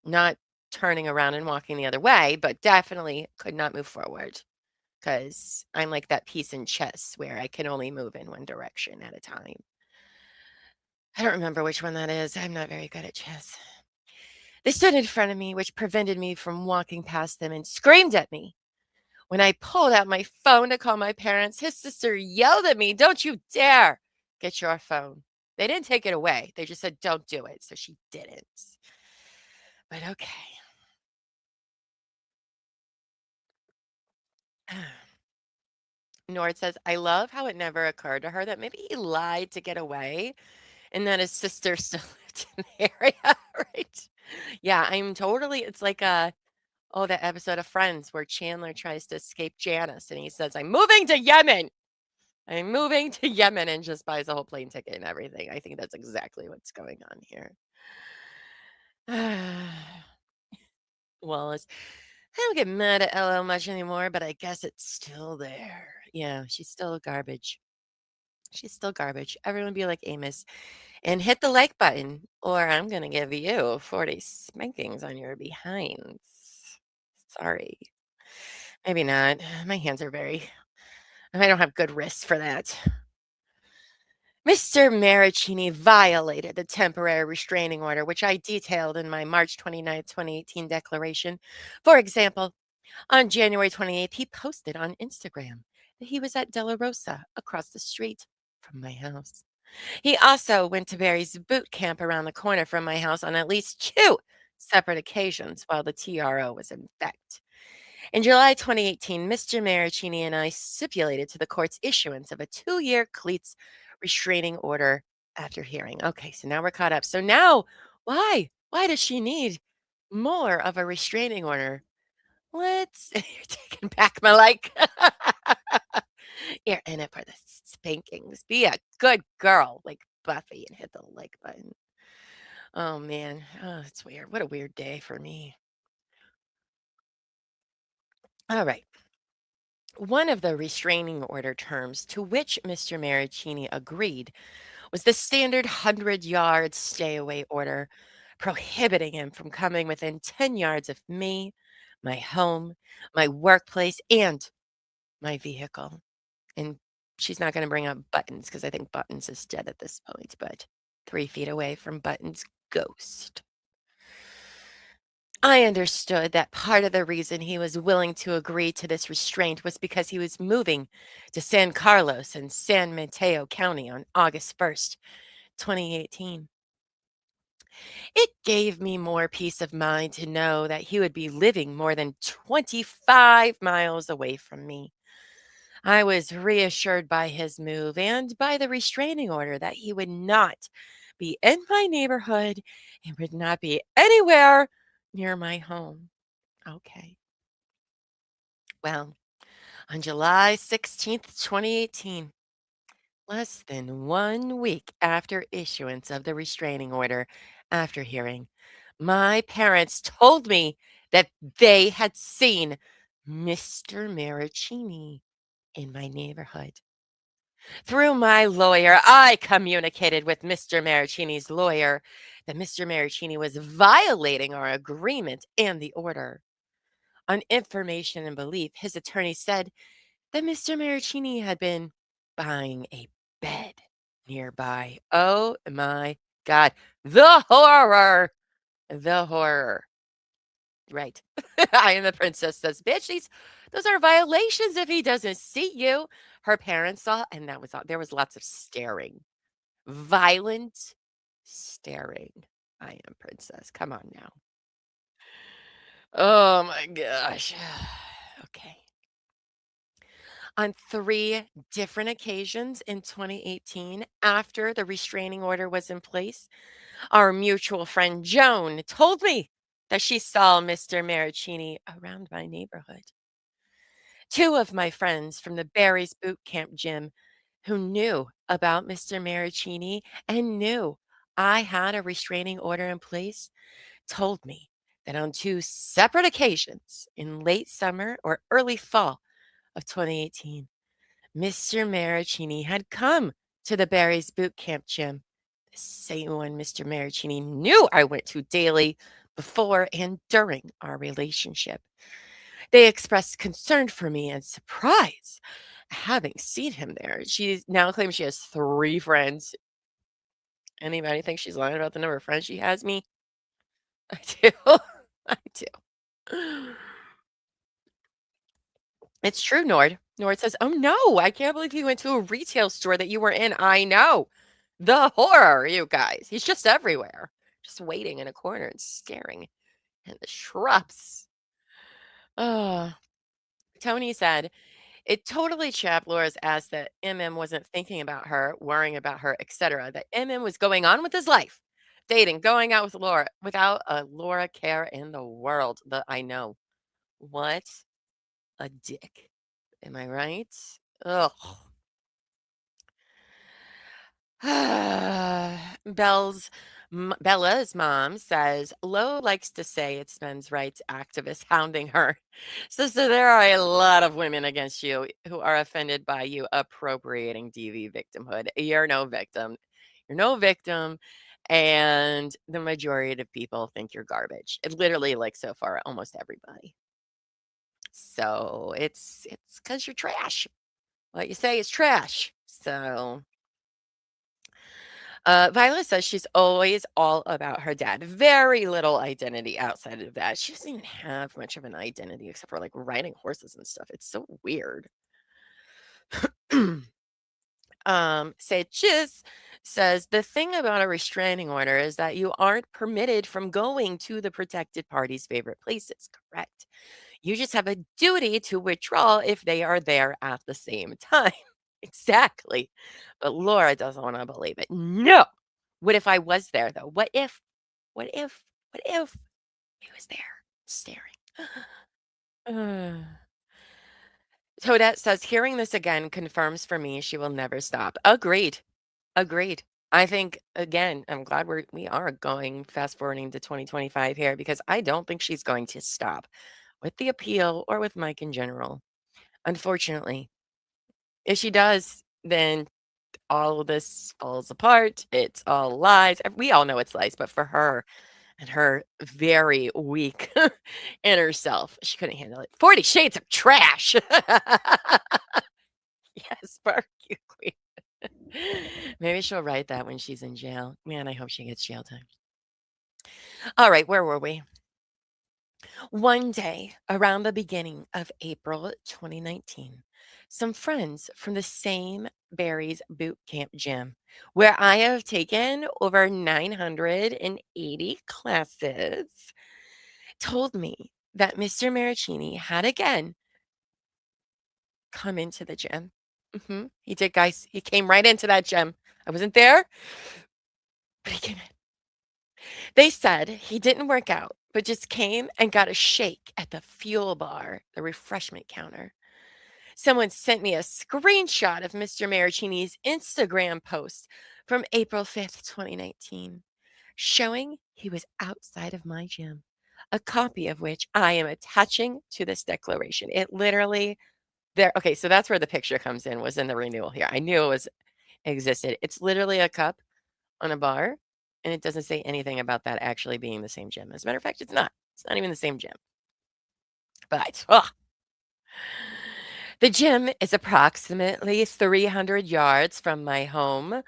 not turning around and walking the other way, but definitely could not move forward because I'm like that piece in chess where I can only move in one direction at a time. I don't remember which one that is. I'm not very good at chess. They stood in front of me, which prevented me from walking past them, and screamed at me. When I pulled out my phone to call my parents, his sister yelled at me, "Don't you dare get your phone." They didn't take it away. They just said, "Don't do it." So she didn't. But okay. Nord says, I love how it never occurred to her that maybe he lied to get away and that his sister still lived in the area, right? Yeah, I'm totally, it's like that episode of Friends where Chandler tries to escape Janice and he says, I'm moving to Yemen. I'm moving to Yemen and just buys a whole plane ticket and everything. I think that's exactly what's going on here. Wallace, I don't get mad at LL much anymore, but I guess it's still there. Yeah, she's still garbage. She's still garbage. Everyone be like Amos and hit the like button, or I'm going to give you 40 spankings on your behinds. Sorry. Maybe not. My hands are I don't have good wrists for that. Mr. Marraccini violated the temporary restraining order, which I detailed in my March 29th, 2018 declaration. For example, on January 28th, he posted on Instagram that he was at De La Rosa across the street from my house. He also went to Barry's boot camp around the corner from my house on at least 2 separate occasions while the TRO was in effect. In July 2018, Mr. Marraccini and I stipulated to the court's issuance of a 2-year cleats restraining order after hearing. Okay, so now we're caught up. So now, why? Why does she need more of a restraining order? You're taking back my like. You're in it for the spankings. Be a good girl like Buffy and hit the like button. Oh man, it's weird. What a weird day for me. All right. One of the restraining order terms to which Mr. Marraccini agreed was the standard 100-yard stay away order, prohibiting him from coming within 10 yards of me, my home, my workplace, and my vehicle. And she's not going to bring up Buttons because I think Buttons is dead at this point, but 3 feet away from Buttons' ghost. I understood that part of the reason he was willing to agree to this restraint was because he was moving to San Carlos and San Mateo County on August 1st, 2018. It gave me more peace of mind to know that he would be living more than 25 miles away from me. I was reassured by his move and by the restraining order that he would not be in my neighborhood and would not be anywhere near my home. Okay. Well, on July 16th, 2018, less than 1 week after issuance of the restraining order, after hearing, my parents told me that they had seen Mr. Marraccini in my neighborhood. Through my lawyer, I communicated with Mr. Marraccini's lawyer that Mr. Marraccini was violating our agreement and the order. On information and belief, his attorney said that Mr. Marraccini had been buying a bed nearby. Oh my God. The horror. The horror. Right. I am the princess says, bitch, those are violations if he doesn't see you. Her parents saw, and that was all. There was lots of staring. Violent staring. I am princess. Come on now. Oh my gosh. Okay. On 3 different occasions in 2018, after the restraining order was in place, our mutual friend Joan told me that she saw Mr. Marraccini around my neighborhood. 2 of my friends from the Barry's boot camp gym who knew about Mr. Marraccini and knew I had a restraining order in place told me that on 2 separate occasions in late summer or early fall of 2018, Mr. Marraccini had come to the Barry's boot camp gym, the same one Mr. Marraccini knew I went to daily before and during our relationship. They expressed concern for me and surprise having seen him there. She now claims she has 3 friends. Anybody think she's lying about the number of friends she has? Me? I do. I do. It's true, Nord. Nord says, "Oh no, I can't believe you went to a retail store that you were in." I know. The horror, you guys. He's just everywhere, just waiting in a corner and staring at the shrubs. Oh, Tony said, it totally chapped Laura's ass that MM wasn't thinking about her, worrying about her, etc. That MM was going on with his life, dating, going out with Laura without a Laura care in the world. I know. What a dick. Am I right? Ugh. Bella's mom says Lo likes to say it's men's rights activists hounding her. So there are a lot of women against you who are offended by you appropriating DV victimhood. You're no victim. You're no victim. And the majority of people think you're garbage. It literally, like so far, almost everybody. So it's because you're trash. What you say is trash. So Violet says she's always all about her dad. Very little identity outside of that. She doesn't even have much of an identity except for like riding horses and stuff. It's so weird. Sages says the thing about a restraining order is that you aren't permitted from going to the protected party's favorite places. Correct. You just have a duty to withdraw if they are there at the same time. Exactly. But Laura doesn't want to believe it. No. What if I was there though? What if he was there staring? Toadette says hearing this again confirms for me she will never stop. Agreed. Agreed. I think again, I'm glad we are going fast forwarding to 2025 here because I don't think she's going to stop with the appeal or with Mike in general. Unfortunately, if she does, then all of this falls apart. It's all lies. We all know it's lies, but for her and her very weak inner self, she couldn't handle it. 40 Shades of Trash. Yes, barbecue queen. Maybe she'll write that when she's in jail. Man, I hope she gets jail time. All right, where were we? One day around the beginning of April 2019, some friends from the same Barry's boot camp gym, where I have taken over 980 classes, told me that Mr. Marraccini had again come into the gym. He did, guys. He came right into that gym. I wasn't there, but he came in. They said he didn't work out, but just came and got a shake at the fuel bar, the refreshment counter. Someone sent me a screenshot of Mr. Marraccini's Instagram post from April 5th, 2019, showing he was outside of my gym, a copy of which I am attaching to this declaration. It literally there. Okay, so that's where the picture comes in, was in the renewal here. I knew it was existed. It's literally a cup on a bar, and it doesn't say anything about that actually being the same gym. As a matter of fact, it's not. It's not even the same gym. But the gym is approximately 300 yards from my home,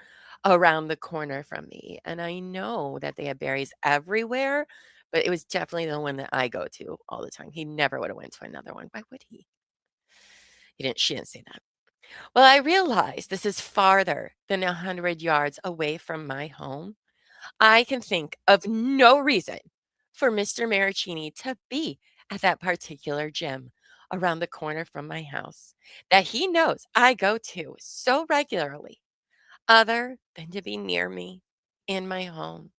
around the corner from me. And I know that they have berries everywhere, but it was definitely the one that I go to all the time. He never would have went to another one. Why would he? She didn't say that. Well, I realize this is farther than 100 yards away from my home. I can think of no reason for Mr. Marraccini to be at that particular gym around the corner from my house that he knows I go to so regularly, other than to be near me in my home.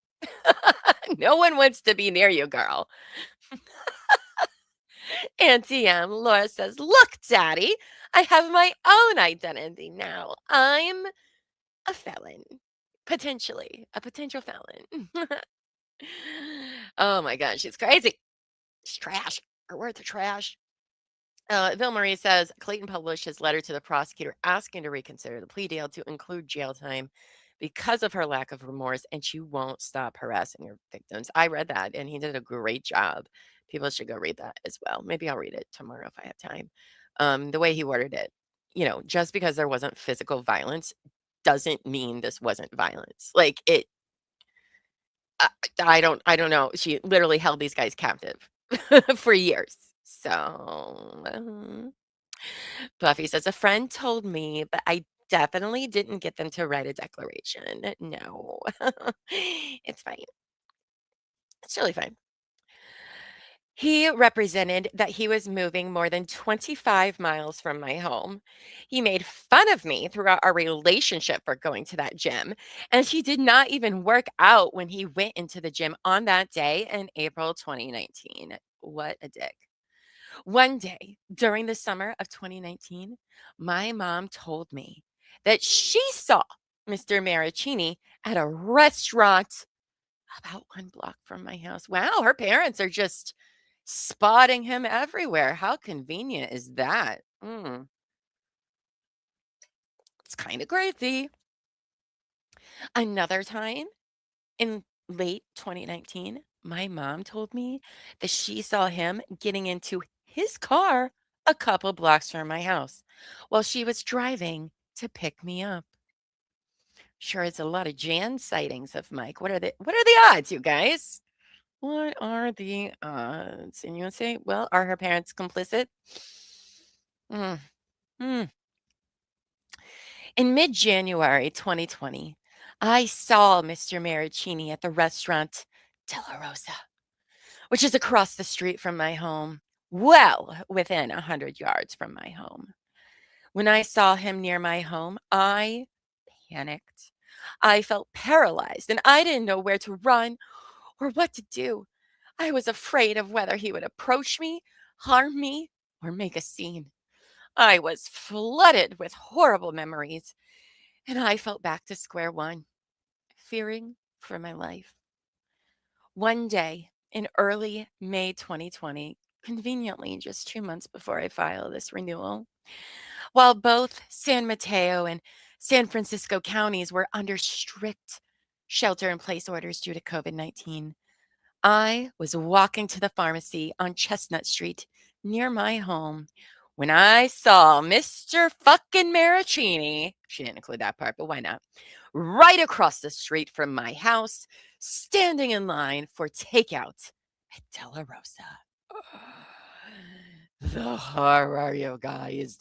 No one wants to be near you, girl. Auntie M, Laura says, "Look, Daddy, I have my own identity now. I'm a felon, potentially, a potential felon." Oh my God, she's crazy. She's trash. Her words are trash. Bill Murray says Clayton published his letter to the prosecutor asking to reconsider the plea deal to include jail time because of her lack of remorse, and she won't stop harassing her victims. I read that, and he did a great job. People should go read that as well. Maybe I'll read it tomorrow if I have time. The way he worded it, just because there wasn't physical violence doesn't mean this wasn't violence. Like it, I don't know. She literally held these guys captive for years. So, Buffy says, "A friend told me, but I definitely didn't get them to write a declaration." No, it's fine. It's really fine. He represented that he was moving more than 25 miles from my home. He made fun of me throughout our relationship for going to that gym, and he did not even work out when he went into the gym on that day in April 2019. What a dick. One day during the summer of 2019, my mom told me that she saw Mr. Marraccini at a restaurant about 1 block from my house. Wow, her parents are just spotting him everywhere. How convenient is that? It's kind of crazy. Another time in late 2019, my mom told me that she saw him getting into his car a couple blocks from my house while she was driving to pick me up. Sure, it's a lot of Jan sightings of Mike. What are the odds, you guys? What are the odds? And you say, well, are her parents complicit? Mm, mm. In mid-January 2020, I saw Mr. Marraccini at the restaurant Della Rosa, which is across the street from my home, well within 100 yards from my home. When I saw him near my home, I panicked. I felt paralyzed and I didn't know where to run or what to do. I was afraid of whether he would approach me, harm me, or make a scene. I was flooded with horrible memories, and I felt back to square one, fearing for my life. One day in early May 2020, conveniently just 2 months before I file this renewal, while both San Mateo and San Francisco counties were under strict shelter in place orders due to COVID-19, I was walking to the pharmacy on Chestnut Street near my home when I saw Mr. fucking Marraccini. She didn't include that part, but why not? Right across the street from my house, standing in line for takeout at Della Rosa. The horror, you guys.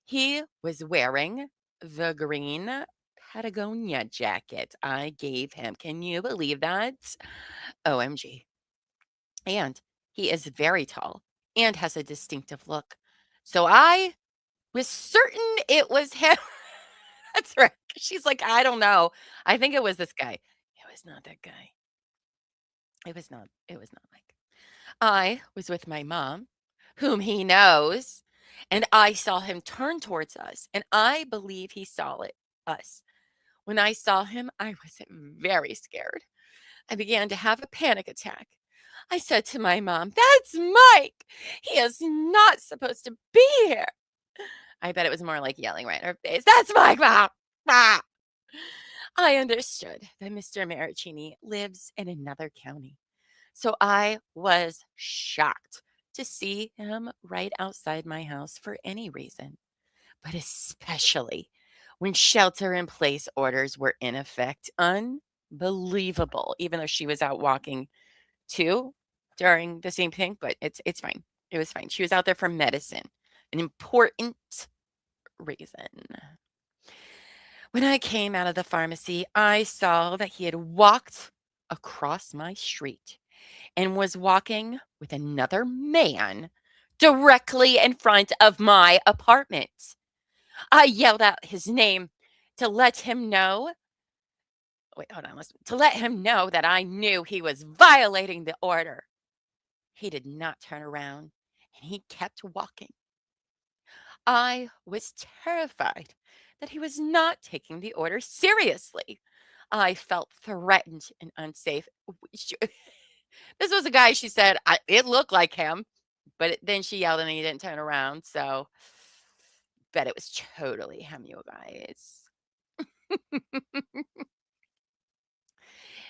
He was wearing the green Patagonia jacket I gave him. Can you believe that? OMG. And he is very tall and has a distinctive look. So I was certain it was him. That's right. She's like, I don't know. I think it was this guy. It was not that guy. It was not Mike. I was with my mom, whom he knows, and I saw him turn towards us, and I believe he saw us. When I saw him, I was very scared. I began to have a panic attack. I said to my mom, "That's Mike. He is not supposed to be here." I bet it was more like yelling right in her face. "That's Mike, Mom." Ah. I understood that Mr. Marraccini lives in another county. So I was shocked to see him right outside my house for any reason, but especially when shelter in place orders were in effect. Unbelievable, even though she was out walking too during the same thing, but it's fine. It was fine. She was out there for medicine, an important reason. When I came out of the pharmacy, I saw that he had walked across my street and was walking with another man directly in front of my apartment. I yelled out his name to let him know. Wait, hold on. To let him know that I knew he was violating the order. He did not turn around and he kept walking. I was terrified that he was not taking the order seriously. I felt threatened and unsafe. This was a guy, she said, it looked like him, but then she yelled and he didn't turn around. So, bet it was totally him, you guys.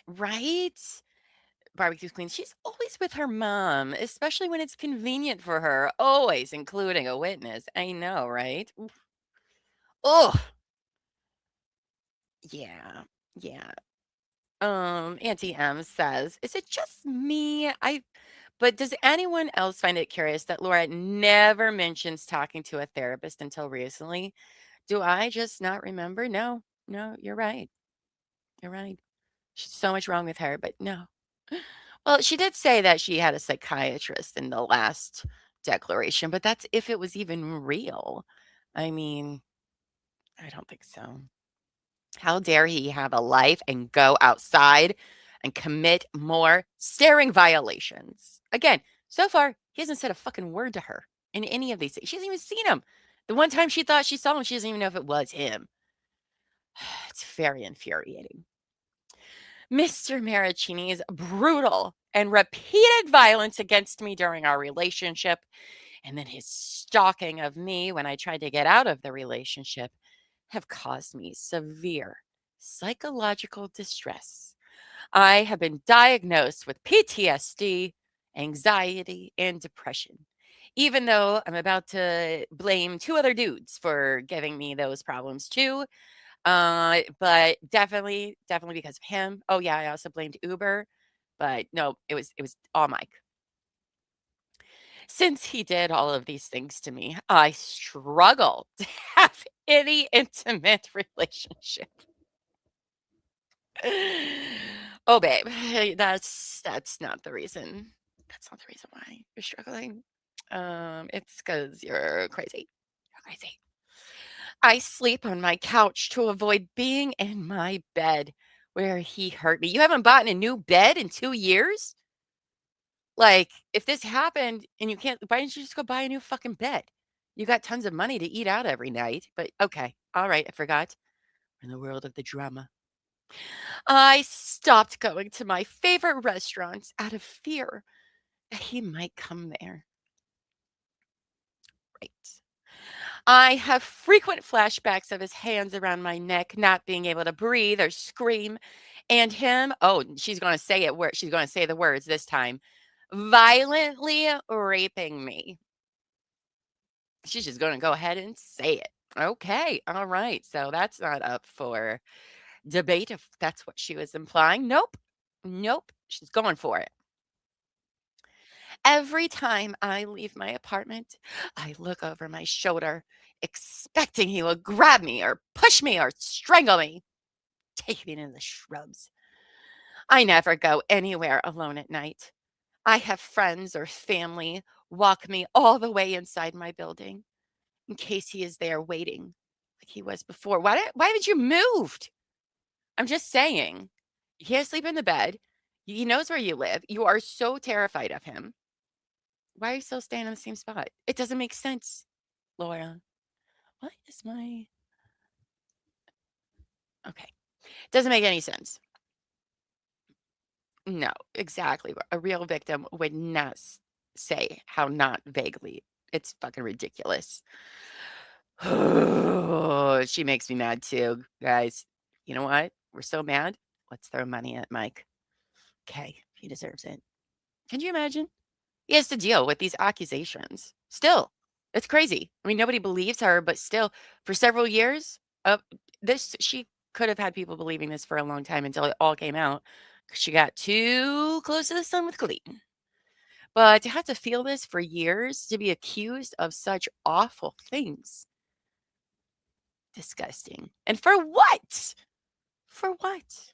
Right? Barbecue Queen, she's always with her mom, especially when it's convenient for her, always including a witness. I know, right? Oh, yeah. Yeah. Auntie M says, "Is it just me? But does anyone else find it curious that Laura never mentions talking to a therapist until recently? Do I just not remember? No, no, you're right. You're right. She's so much wrong with her, but no. Well, she did say that she had a psychiatrist in the last declaration, but that's if it was even real. I mean, I don't think so. How dare he have a life and go outside and commit more staring violations? Again, so far, he hasn't said a fucking word to her in any of these things. She hasn't even seen him. The one time she thought she saw him, she doesn't even know if it was him. It's very infuriating. Mr. Marraccini's brutal and repeated violence against me during our relationship, and then his stalking of me when I tried to get out of the relationship, have caused me severe psychological distress. I have been diagnosed with PTSD, anxiety, and depression, even though I'm about to blame two other dudes for giving me those problems too. But definitely because of him. Oh yeah, I also blamed Uber, but no, it was all Mike. Since he did all of these things to me, I struggle to have any intimate relationship. Oh, babe, hey, that's not the reason. That's not the reason why you're struggling. It's because you're crazy. You're crazy. I sleep on my couch to avoid being in my bed where he hurt me. You haven't bought a new bed in 2 years? Like, if this happened and you can't, why didn't you just go buy a new fucking bed? You got tons of money to eat out every night, but okay. All right, I forgot. We're in the world of the drama. I stopped going to my favorite restaurants out of fear that he might come there. Right. I have frequent flashbacks of his hands around my neck, not being able to breathe or scream, and him, oh, she's going to say it, she's going to say the words this time, violently raping me. She's just going to go ahead and say it. Okay. All right. So that's not up for debate if that's what she was implying. Nope. Nope. She's going for it. Every time I leave my apartment, I look over my shoulder, expecting he will grab me or push me or strangle me, take me into the shrubs. I never go anywhere alone at night. I have friends or family walk me all the way inside my building in case he is there waiting like he was before. Why did you moved? I'm just saying. You can't sleep in the bed. He knows where you live. You are so terrified of him. Why are you still staying in the same spot? It doesn't make sense, Laura. What is my okay? Doesn't make any sense. No, exactly. A real victim would not say how not vaguely. It's fucking ridiculous. She makes me mad too, guys. You know what? We're so mad. Let's throw money at Mike. Okay, he deserves it. Can you imagine? He has to deal with these accusations. Still, it's crazy. I mean, nobody believes her, but still, for several years, she could have had people believing this for a long time until it all came out. She got too close to the sun with Clayton. But to have to feel this for years, to be accused of such awful things, disgusting. And for what? For what?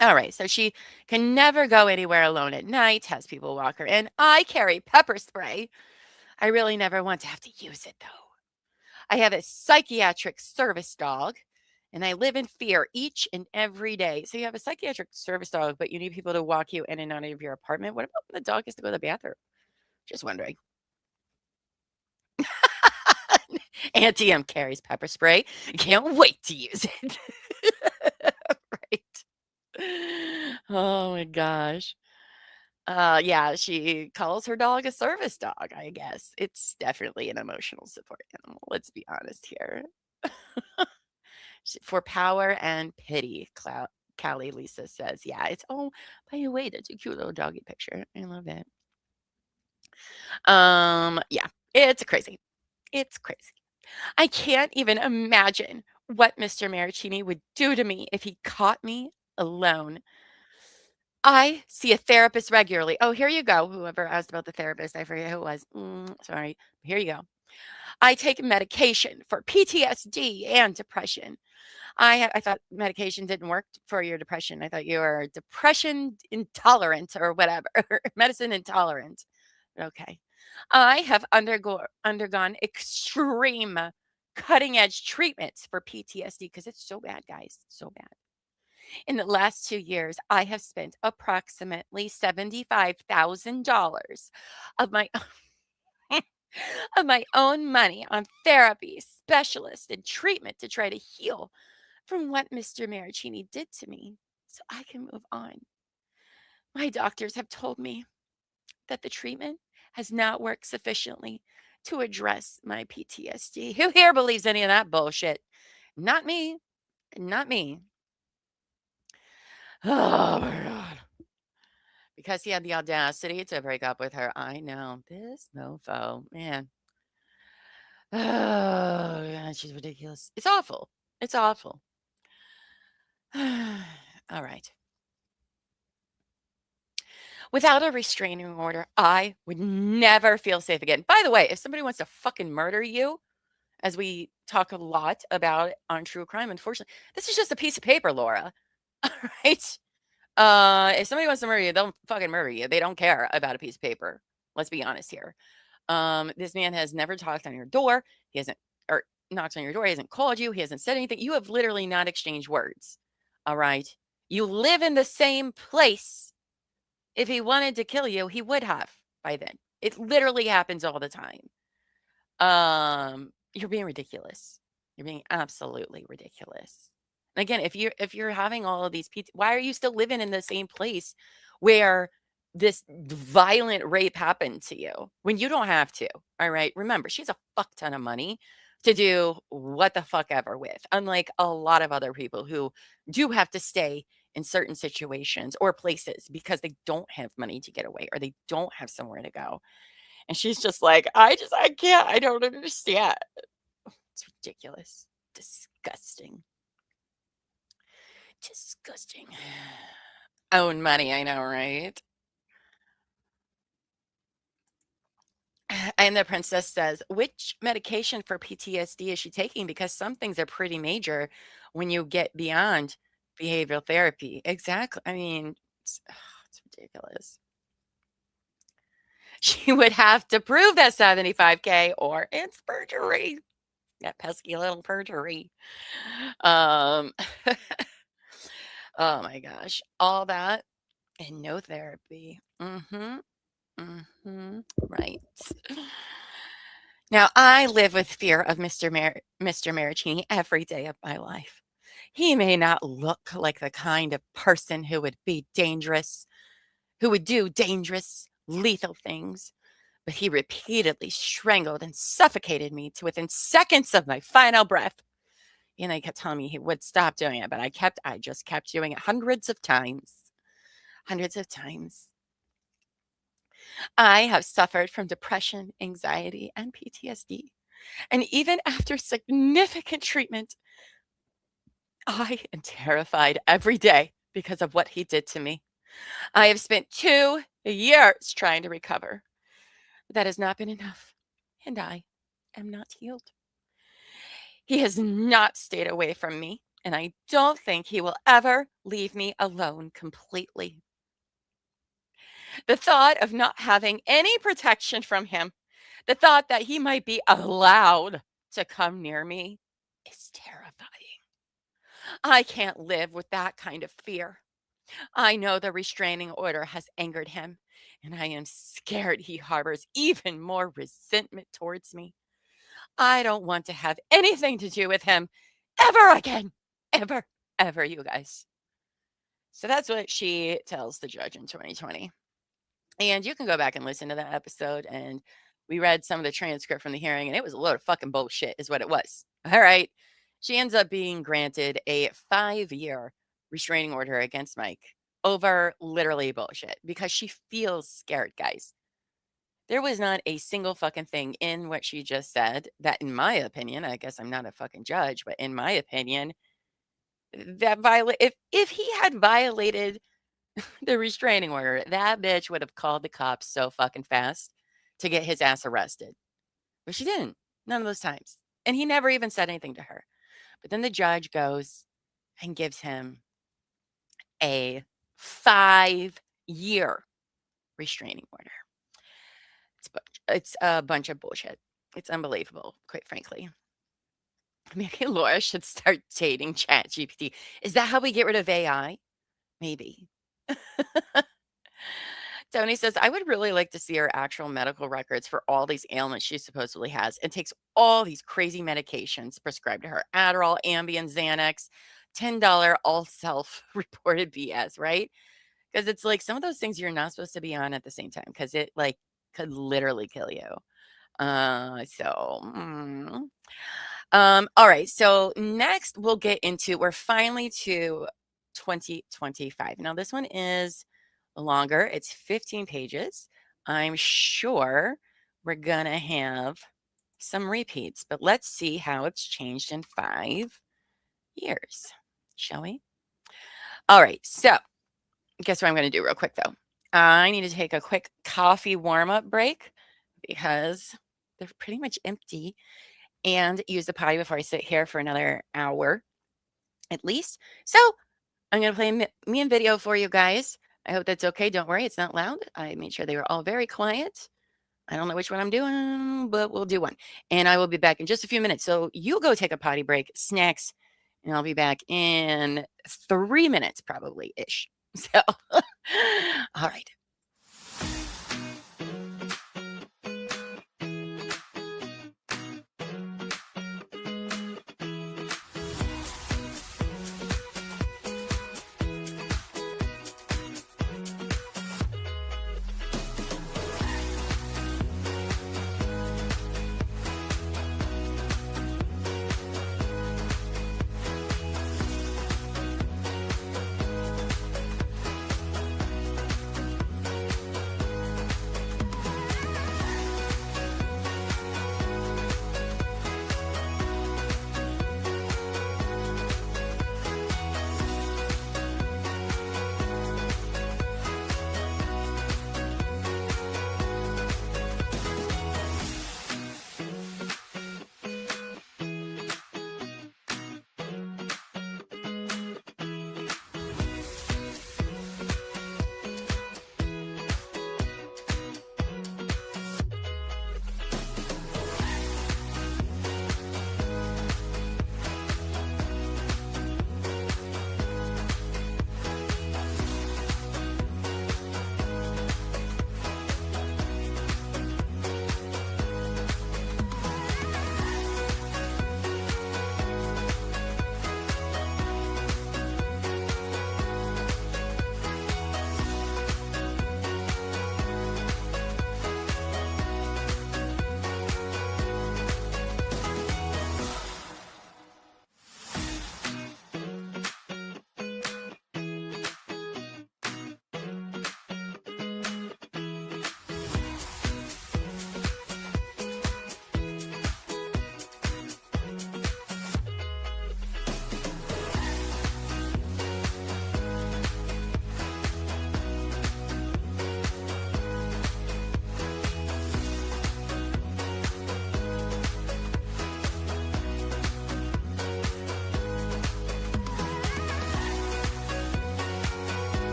All right, so she can never go anywhere alone at night, has people walk her in. I carry pepper spray. I really never want to have to use it, though. I have a psychiatric service dog, and I live in fear each and every day. So you have a psychiatric service dog, but you need people to walk you in and out of your apartment. What about when the dog has to go to the bathroom? Just wondering. Auntie M carries pepper spray. Can't wait to use it. Right. Oh my gosh. Yeah, she calls her dog a service dog, I guess. It's definitely an emotional support animal. Let's be honest here. For power and pity, Callie Lisa says. Yeah, it's by the way, that's a cute little doggy picture. I love it. Yeah, it's crazy. It's crazy. I can't even imagine what Mr. Marraccini would do to me if he caught me alone. I see a therapist regularly. Oh, here you go. Whoever asked about the therapist, I forget who it was. Sorry. Here you go. I take medication for PTSD and depression. I thought medication didn't work for your depression. I thought you were depression intolerant or whatever, medicine intolerant. Okay. I have undergone extreme cutting edge treatments for PTSD because it's so bad, guys. So bad. In the last 2 years, I have spent approximately $75,000 of my of my own money on therapy, specialists, and treatment to try to heal from what Mr. Marraccini did to me so I can move on. My doctors have told me that the treatment has not worked sufficiently to address my PTSD. Who here believes any of that bullshit? Not me. Not me. Oh my God. Because he had the audacity to break up with her. I know. This mofo, man. Oh, God, she's ridiculous. It's awful. It's awful. All right. Without a restraining order, I would never feel safe again. By the way, if somebody wants to fucking murder you, as we talk a lot about on true crime, unfortunately, this is just a piece of paper, Laura. All right. If somebody wants to murder you, they'll fucking murder you. They don't care about a piece of paper. Let's be honest here. This man has never knocked on your door. He hasn't, or knocked on your door. He hasn't called you. He hasn't said anything. You have literally not exchanged words. All right. You live in the same place. If he wanted to kill you, he would have by then. It literally happens all the time. You're being ridiculous. You're being absolutely ridiculous. And again, if you're having all of these why are you still living in the same place where this violent rape happened to you when you don't have to? All right. Remember, she's a fuck ton of money to do what the fuck ever with, unlike a lot of other people who do have to stay in certain situations or places because they don't have money to get away or they don't have somewhere to go. And she's just like, I can't, I don't understand. It's ridiculous. Disgusting. Disgusting. Own money, I know, right? And the princess says, which medication for PTSD is she taking? Because some things are pretty major when you get beyond behavioral therapy. Exactly. I mean, it's ridiculous. She would have to prove that 75K or it's perjury. That pesky little perjury. Oh my gosh. All that and no therapy. Right. Now, I live with fear of Mr. Marraccini every day of my life. He may not look like the kind of person who would be dangerous, who would do dangerous, lethal things, but he repeatedly strangled and suffocated me to within seconds of my final breath. And he kept telling me he would stop doing it, but I just kept doing it hundreds of times. Hundreds of times. I have suffered from depression, anxiety, and PTSD. And even after significant treatment, I am terrified every day because of what he did to me. I have spent 2 years trying to recover. But that has not been enough, and I am not healed. He has not stayed away from me, and I don't think he will ever leave me alone completely. The thought of not having any protection from him, the thought that he might be allowed to come near me is terrifying. I can't live with that kind of fear. I know the restraining order has angered him, and I am scared he harbors even more resentment towards me. I don't want to have anything to do with him ever again. Ever, you guys. So that's what she tells the judge in 2020. And you can go back and listen to that episode. And we read some of the transcript from the hearing, and it was a load of fucking bullshit is what it was. All right. She ends up being granted a 5-year restraining order against Mike over literally bullshit because she feels scared, guys. There was not a single fucking thing in what she just said that, in my opinion, I guess I'm not a fucking judge, but in my opinion, that if he had violated the restraining order, that bitch would have called the cops so fucking fast to get his ass arrested. But she didn't. None of those times. And he never even said anything to her. But then the judge goes and gives him a 5-year restraining order. It's a bunch of bullshit. It's unbelievable, quite frankly. Maybe Laura should start dating ChatGPT. Is that how we get rid of AI? Maybe. Tony says, I would really like to see her actual medical records for all these ailments she supposedly has and takes all these crazy medications prescribed to her. Adderall, Ambien, Xanax, $10 all self-reported BS, right? Because it's like some of those things you're not supposed to be on at the same time because it like could literally kill you. All right. So next we'll get into, we're finally to 2025. Now this one is longer. It's 15 pages. I'm sure we're going to have some repeats, but let's see how it's changed in 5 years, shall we? All right. So guess what I'm going to do real quick though. I need to take a quick coffee warm-up break because they're pretty much empty and use the potty before I sit here for another hour at least. So I'm going to play me and video for you guys. I hope that's okay. Don't worry. It's not loud. I made sure they were all very quiet. I don't know which one I'm doing, but we'll do one. And I will be back in just a few minutes. So you go take a potty break, snacks, and I'll be back in 3 minutes probably-ish. So, all right.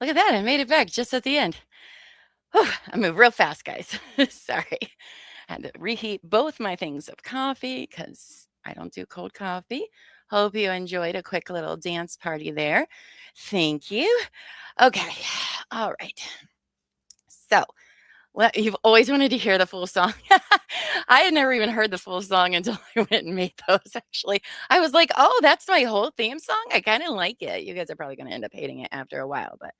Look at that. I made it back just at the end. Whew, I move real fast, guys. Sorry. I had to reheat both my things of coffee because I don't do cold coffee. Hope you enjoyed a quick little dance party there. Thank you. Okay. All right. So, well, you've always wanted to hear the full song. I had never even heard the full song until I went and made those, actually. I was like, oh, that's my whole theme song. I kind of like it. You guys are probably going to end up hating it after a while, but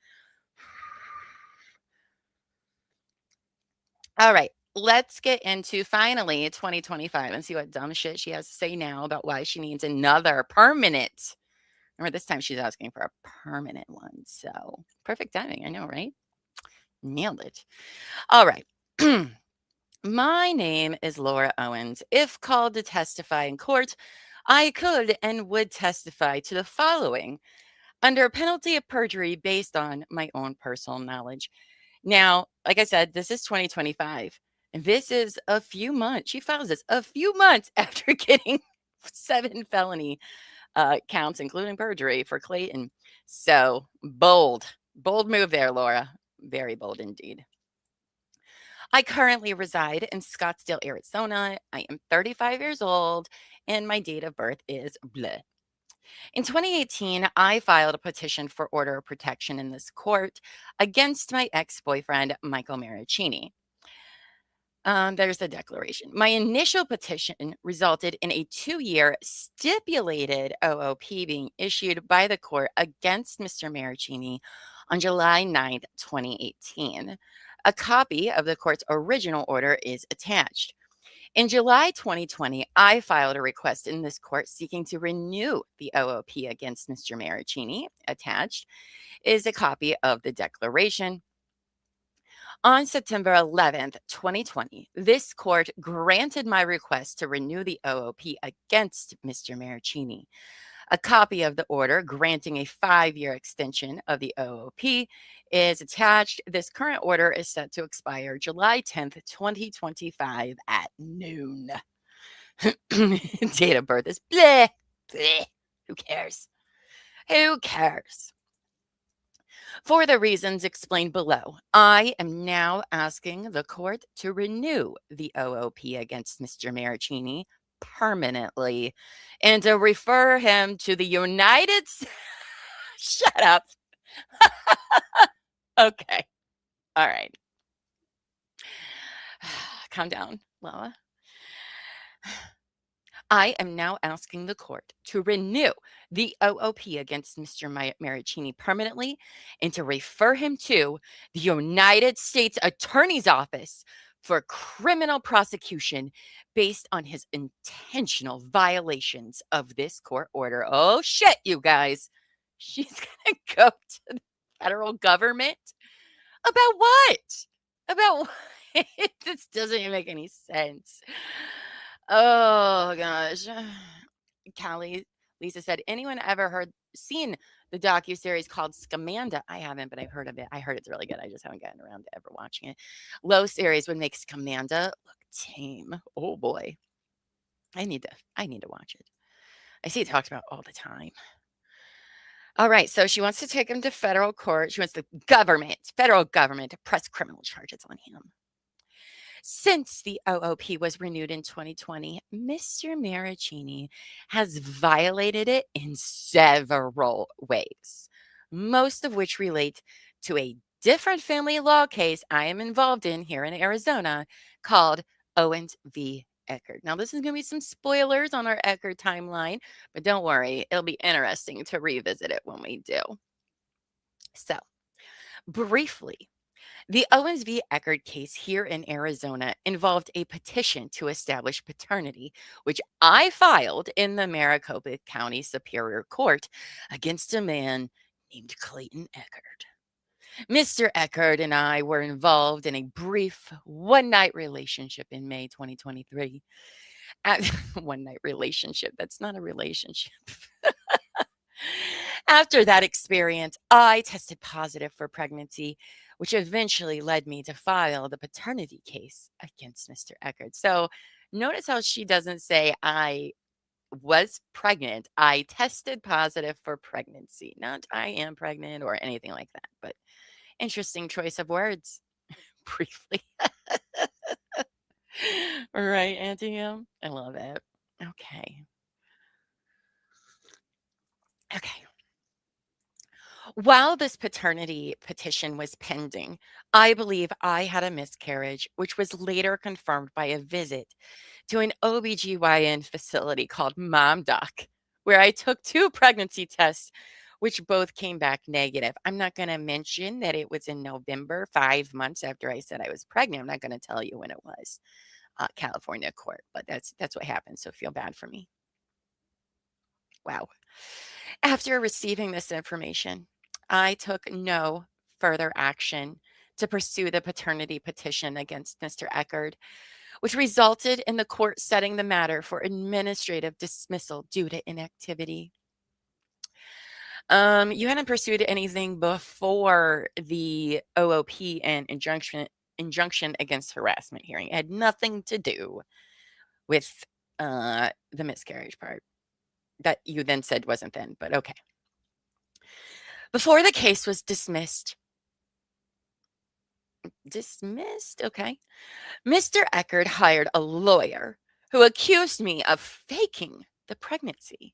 all right. Let's get into finally 2025 and see what dumb shit she has to say now about why she needs another permanent. Remember, this time she's asking for a permanent one. So perfect timing. I know, right? Nailed it. All right. My name is Laura Owens. If called to testify in court, I could and would testify to the following under penalty of perjury based on my own personal knowledge. Now, like I said, this is 2025. And this is a few months. She files this a few months after getting 7 felony counts, including perjury for Clayton. So bold move there, Laura. Very bold indeed. I currently reside in Scottsdale, Arizona. I am 35 years old, and my date of birth is bleh. In 2018, I filed a petition for order of protection in this court against my ex-boyfriend, Michael Marraccini. There's the declaration. My initial petition resulted in a 2-year stipulated OOP being issued by the court against Mr. Marraccini on July 9th, 2018. A copy of the court's original order is attached. In July 2020, I filed a request in this court seeking to renew the OOP against Mr. Marraccini. Attached is a copy of the declaration. On September 11th, 2020, this court granted my request to renew the OOP against Mr. Marraccini. A copy of the order granting a 5-year extension of the OOP is attached. This current order is set to expire July 10th, 2025 at noon. Date of birth is bleh, bleh. Who cares? Who cares? For the reasons explained below, I am now asking the court to renew the OOP against Mr. Marraccini permanently and to refer him to the United States. Shut up. Okay. All right. Calm down, Llama. I am now asking the court to renew the OOP against Mr. Marraccini permanently and to refer him to the United States Attorney's Office for criminal prosecution based on his intentional violations of this court order. Oh, shit, you guys. She's going to go to the federal government? About what? About what? This doesn't even make any sense. Oh gosh. Callie, Lisa said, anyone ever seen the docuseries called Scamanda? I haven't, but I've heard of it. I heard it's really good. I just haven't gotten around to ever watching it. Low series would make Scamanda look tame. Oh boy. I need to watch it. I see it talked about all the time. All right, so she wants to take him to federal court. She wants the federal government, to press criminal charges on him. Since the OOP was renewed in 2020, Mr. Marraccini has violated it in several ways, most of which relate to a different family law case I am involved in here in Arizona called Owens v. Eckert. Now, this is going to be some spoilers on our Eckert timeline, but don't worry, it'll be interesting to revisit it when we do. So, briefly, the Owens v. Eckert case here in Arizona involved a petition to establish paternity, which I filed in the Maricopa County Superior Court against a man named Clayton Eckert. Mr. Eckert and I were involved in a brief one-night relationship in May 2023. One-night relationship. That's not a relationship. After that experience, I tested positive for pregnancy, which eventually led me to file the paternity case against Mr. Eckert. So notice how she doesn't say I was pregnant, I tested positive for pregnancy. Not I am pregnant or anything like that, but interesting choice of words. Briefly. Right, Auntie M? I love it. Okay. Okay. While this paternity petition was pending, I believe I had a miscarriage, which was later confirmed by a visit to an OBGYN facility called Mom Doc, where I took 2 pregnancy tests, which both came back negative. I'm not going to mention that it was in November, 5 months after I said I was pregnant. I'm not going to tell you when it was, California court, but that's what happened. So feel bad for me. Wow. After receiving this information, I took no further action to pursue the paternity petition against Mr. Eckerd, which resulted in the court setting the matter for administrative dismissal due to inactivity. You hadn't pursued anything before the OOP and injunction against harassment hearing. It had nothing to do with the miscarriage part that you then said wasn't then, but okay. Before the case was dismissed, okay, Mr. Eckerd hired a lawyer who accused me of faking the pregnancy.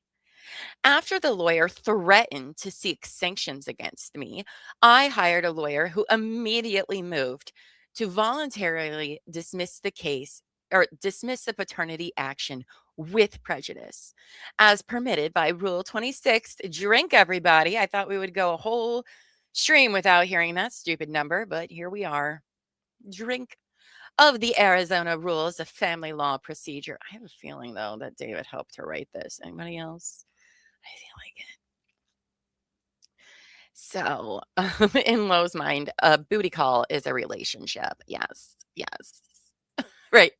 After the lawyer threatened to seek sanctions against me, I hired a lawyer who immediately moved to voluntarily dismiss the case or dismiss the paternity action with prejudice, as permitted by Rule 26. Drink, everybody. I thought we would go a whole stream without hearing that stupid number, but here we are. Drink of the Arizona Rules of Family Law Procedure. I have a feeling, though, that David helped to write this. Anybody else? I feel like it. So, in Lowe's mind, a booty call is a relationship. Yes, yes. Right.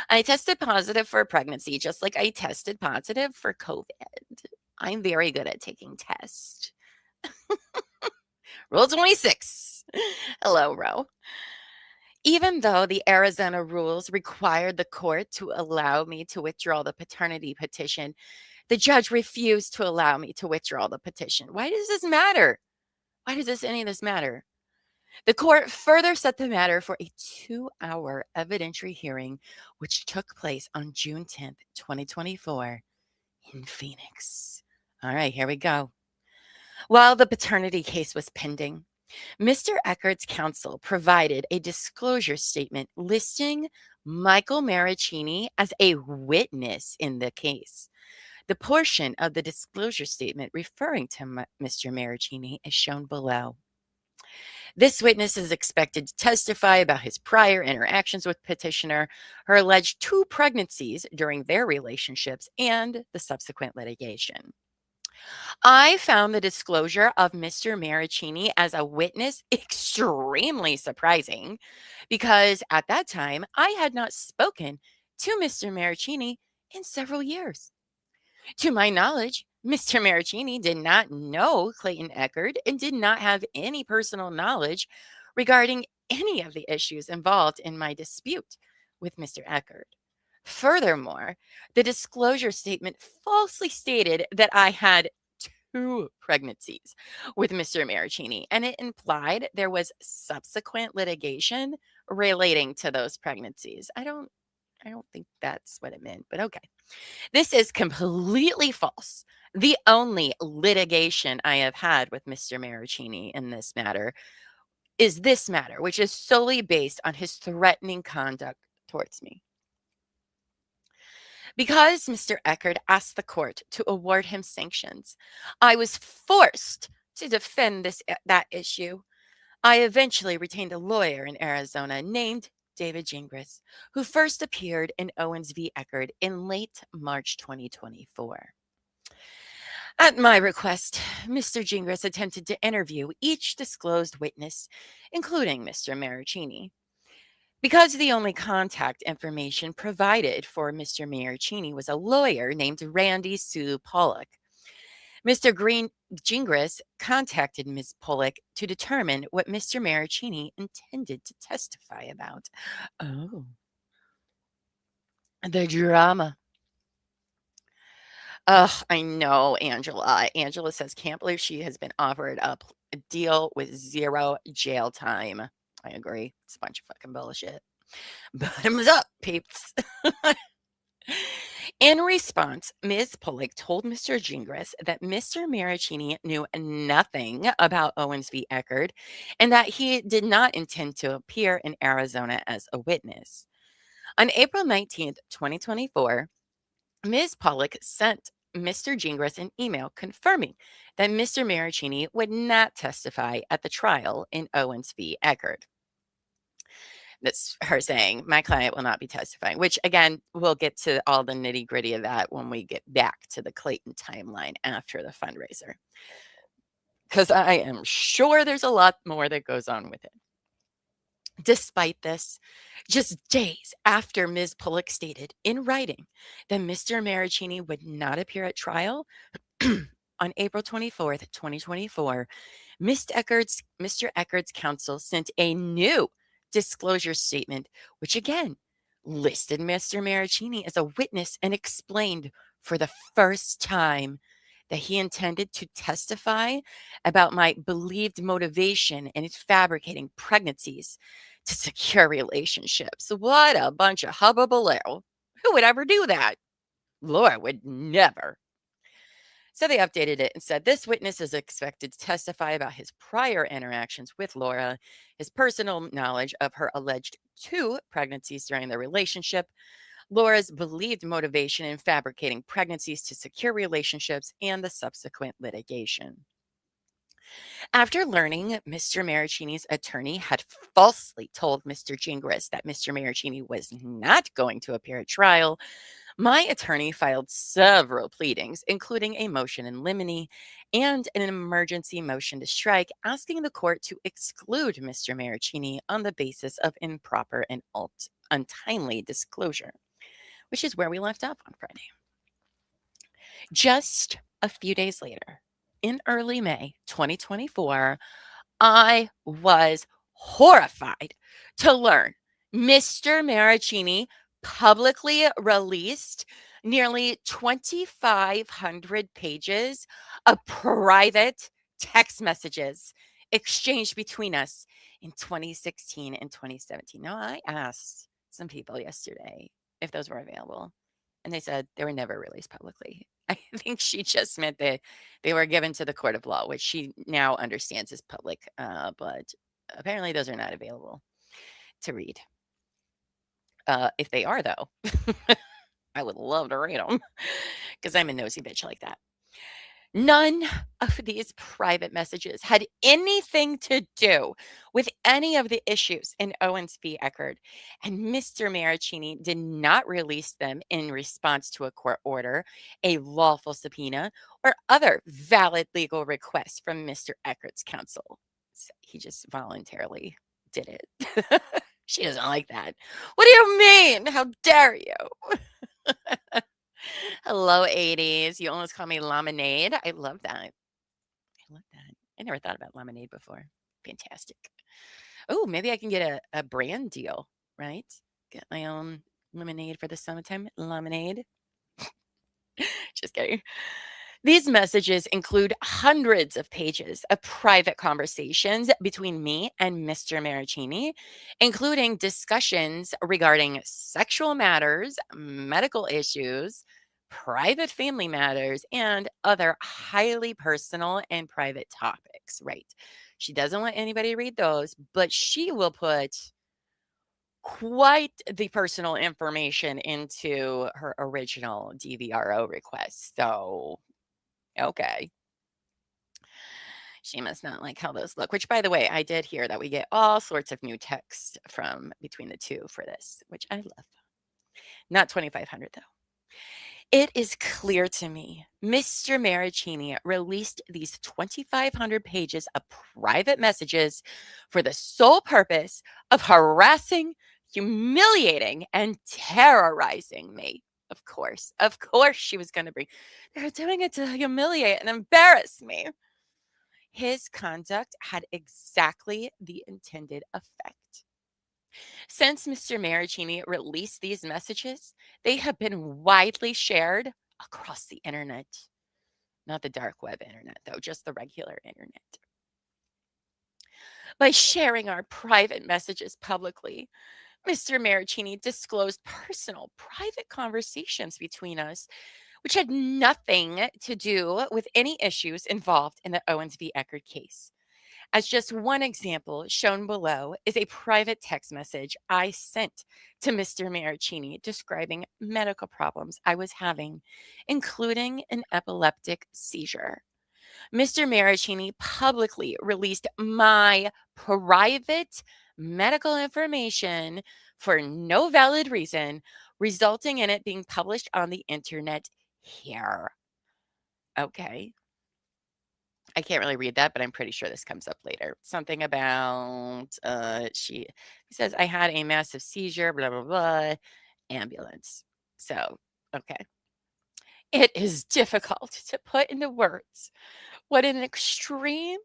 I tested positive for pregnancy, just like I tested positive for COVID. I'm very good at taking tests. Rule 26. Hello, Ro. Even though the Arizona rules required the court to allow me to withdraw the paternity petition, the judge refused to allow me to withdraw the petition. Why does this matter? Why does any of this matter? The court further set the matter for a 2-hour evidentiary hearing, which took place on June 10th, 2024 in Phoenix. All right, here we go. While the paternity case was pending, Mr. Eckerd's counsel provided a disclosure statement listing Michael Marraccini as a witness in the case. The portion of the disclosure statement referring to Mr. Marraccini is shown below. This witness is expected to testify about his prior interactions with petitioner, her alleged 2 pregnancies during their relationships, and the subsequent litigation. I found the disclosure of Mr. Marraccini as a witness extremely surprising because at that time I had not spoken to Mr. Marraccini in several years. To my knowledge, Mr. Marraccini did not know Clayton Eckerd and did not have any personal knowledge regarding any of the issues involved in my dispute with Mr. Eckerd. Furthermore, the disclosure statement falsely stated that I had 2 pregnancies with Mr. Marraccini, and it implied there was subsequent litigation relating to those pregnancies. I don't think that's what it meant, but okay. This is completely false. The only litigation I have had with Mr. Marraccini in this matter is this matter, which is solely based on his threatening conduct towards me. Because Mr. Eckerd asked the court to award him sanctions, I was forced to defend that issue. I eventually retained a lawyer in Arizona named David Gingras, who first appeared in Owens v. Eckerd in late March 2024. At my request, Mr. Gingras attempted to interview each disclosed witness, including Mr. Marraccini. Because the only contact information provided for Mr. Marraccini was a lawyer named Randy Sue Pollock, Mr. Gingras contacted Ms. Pollock to determine what Mr. Marraccini intended to testify about. Oh, the drama. Ugh, I know, Angela. Angela says, can't believe she has been offered a deal with 0 jail time. I agree. It's a bunch of fucking bullshit. Bottoms up, peeps. In response, Ms. Pollock told Mr. Gingras that Mr. Marraccini knew nothing about Owens v. Eckerd and that he did not intend to appear in Arizona as a witness. On April 19th, 2024, Ms. Pollock sent Mr. Gingras an email confirming that Mr. Marraccini would not testify at the trial in Owens v. Eckerd. That's her saying, my client will not be testifying, which again, we'll get to all the nitty gritty of that when we get back to the Clayton timeline after the fundraiser. Because I am sure there's a lot more that goes on with it. Despite this, just days after Ms. Pollock stated in writing that Mr. Marraccini would not appear at trial, on April 24th, 2024, Mr. Eckerd's counsel sent a new disclosure statement, which again listed Mr. Marraccini as a witness and explained for the first time that he intended to testify about my believed motivation in fabricating pregnancies to secure relationships. What a bunch of hubbubaloo. Who would ever do that? Laura would never. So they updated it and said this witness is expected to testify about his prior interactions with Laura, his personal knowledge of her alleged 2 pregnancies during their relationship, Laura's believed motivation in fabricating pregnancies to secure relationships, and the subsequent litigation. After learning Mr. Marraccini's attorney had falsely told Mr. Gingras that Mr. Marraccini was not going to appear at trial, my attorney filed several pleadings, including a motion in limine and an emergency motion to strike, asking the court to exclude Mr. Marraccini on the basis of improper and untimely disclosure, which is where we left off on Friday. Just a few days later, in early May 2024, I was horrified to learn Mr. Marraccini publicly released nearly 2,500 pages of private text messages exchanged between us in 2016 and 2017. Now, I asked some people yesterday if those were available, and they said they were never released publicly. I think she just meant that they were given to the court of law, which she now understands is public, but apparently those are not available to read. If they are, though, I would love to read them because I'm a nosy bitch like that. None of these private messages had anything to do with any of the issues in Owens v. Eckerd, and Mr. Marraccini did not release them in response to a court order, a lawful subpoena, or other valid legal request from Mr. Eckerd's counsel. So he just voluntarily did it. She doesn't like that. What do you mean? How dare you? Hello, 80s. You almost call me Lemonade. I love that. I love that. I never thought about lemonade before. Fantastic. Oh, maybe I can get a brand deal, right? Get my own lemonade for the summertime. Lemonade. Just kidding. These messages include hundreds of pages of private conversations between me and Mr. Marraccini, including discussions regarding sexual matters, medical issues, private family matters, and other highly personal and private topics. Right. She doesn't want anybody to read those, but she will put quite the personal information into her original DVRO request. So, okay. She must not like how those look, which, by the way, I did hear that we get all sorts of new text from between the two for this, which I love. Not 2,500, though. It is clear to me Mr. Marraccini released these 2,500 pages of private messages for the sole purpose of harassing, humiliating, and terrorizing me. Of course she was going to bring. They're doing it to humiliate and embarrass me. His conduct had exactly the intended effect. Since Mr. Marraccini released these messages, they have been widely shared across the internet. Not the dark web internet, though, just the regular internet. By sharing our private messages publicly, Mr. Marraccini disclosed personal, private conversations between us, which had nothing to do with any issues involved in the Owens v. Eckerd case. As just one example, shown below is a private text message I sent to Mr. Marraccini describing medical problems I was having, including an epileptic seizure. Mr. Marraccini publicly released my private medical information for no valid reason, resulting in it being published on the internet here. Okay. I can't really read that, but I'm pretty sure this comes up later. Something about he says I had a massive seizure, blah blah blah, ambulance. So, okay. It is difficult to put into words what an extreme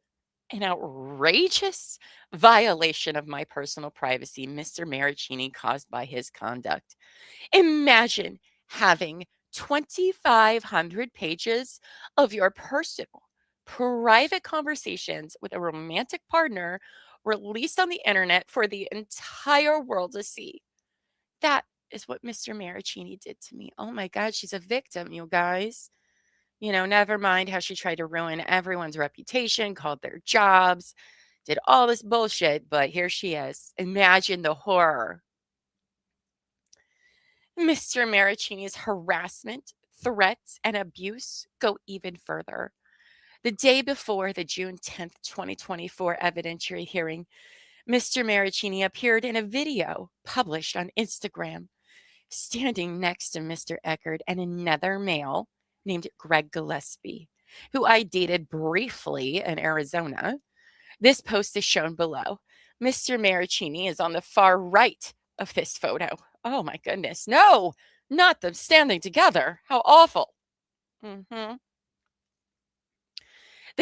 and outrageous violation of my personal privacy Mr. Marraccini caused by his conduct. Imagine having 2,500 pages of your personal, private conversations with a romantic partner released on the internet for the entire world to see. That is what Mr. Marraccini did to me. Oh my God, she's a victim, you guys. Never mind how she tried to ruin everyone's reputation, called their jobs, did all this bullshit, but here she is. Imagine the horror. Mr. Marraccini's harassment, threats, and abuse go even further. The day before the June 10th, 2024 evidentiary hearing, Mr. Marraccini appeared in a video published on Instagram, standing next to Mr. Eckerd and another male named Greg Gillespie, who I dated briefly in Arizona. This post is shown below. Mr. Marraccini is on the far right of this photo. Oh my goodness. No, not them standing together. How awful. The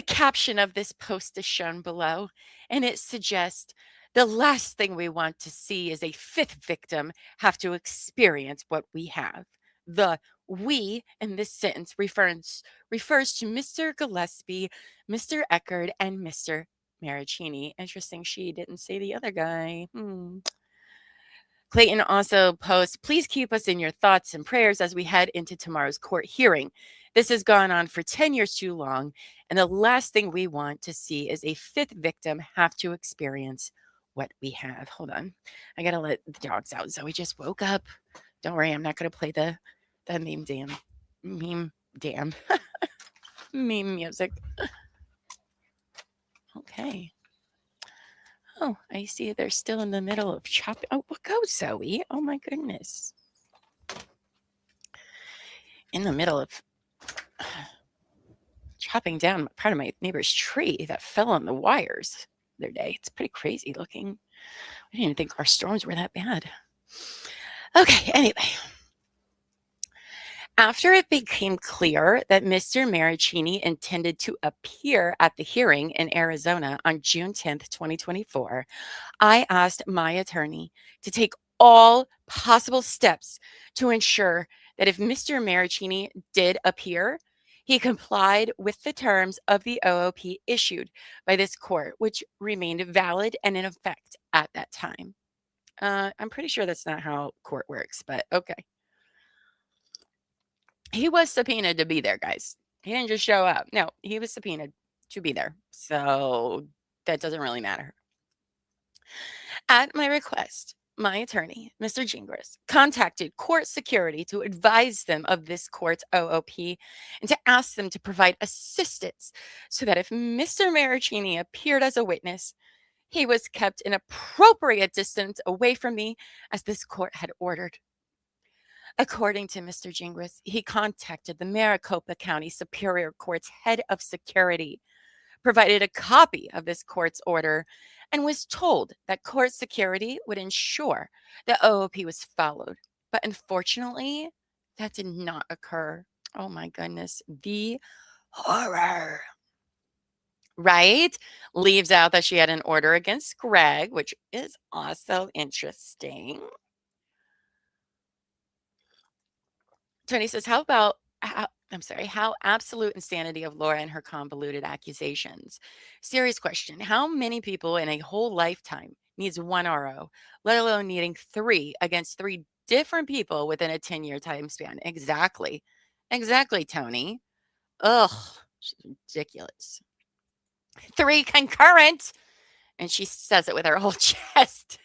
caption of this post is shown below, and it suggests the last thing we want to see is a fifth victim have to experience what we have. The we in this sentence refers to Mr. Gillespie, Mr. Eckerd, and Mr. Marraccini. Interesting, she didn't say the other guy. Clayton also posts, please keep us in your thoughts and prayers as we head into tomorrow's court hearing. This has gone on for 10 years too long, and the last thing we want to see is a fifth victim have to experience what we have. Hold on. I got to let the dogs out. Zoe just woke up. Don't worry, I'm not going to play the meme music. Okay. Oh, I see they're still in the middle of chopping. Oh, go, Zoe. Oh, my goodness. In the middle of chopping down part of my neighbor's tree that fell on the wires the other day. It's pretty crazy looking. I didn't even think our storms were that bad. Okay, anyway. After it became clear that Mr. Marraccini intended to appear at the hearing in Arizona on June 10th, 2024, I asked my attorney to take all possible steps to ensure that if Mr. Marraccini did appear, he complied with the terms of the OOP issued by this court, which remained valid and in effect at that time. I'm pretty sure that's not how court works, but okay. He was subpoenaed to be there, guys. He didn't just show up. No, he was subpoenaed to be there. So that doesn't really matter. At my request, my attorney, Mr. Gingras, contacted court security to advise them of this court's OOP and to ask them to provide assistance so that if Mr. Marraccini appeared as a witness, he was kept an appropriate distance away from me as this court had ordered. According to Mr. Gingras, he contacted the Maricopa County Superior Court's head of security, provided a copy of this court's order, and was told that court security would ensure the OOP was followed. But unfortunately, that did not occur. Oh my goodness, the horror. Right? Leaves out that she had an order against Greg, which is also interesting. Tony says, how about how absolute insanity of Laura and her convoluted accusations. Serious question. How many people in a whole lifetime needs one RO, let alone needing 3 against 3 different people within a 10-year time span? Exactly. Exactly, Tony. Ugh, she's ridiculous. 3 concurrent. And she says it with her whole chest.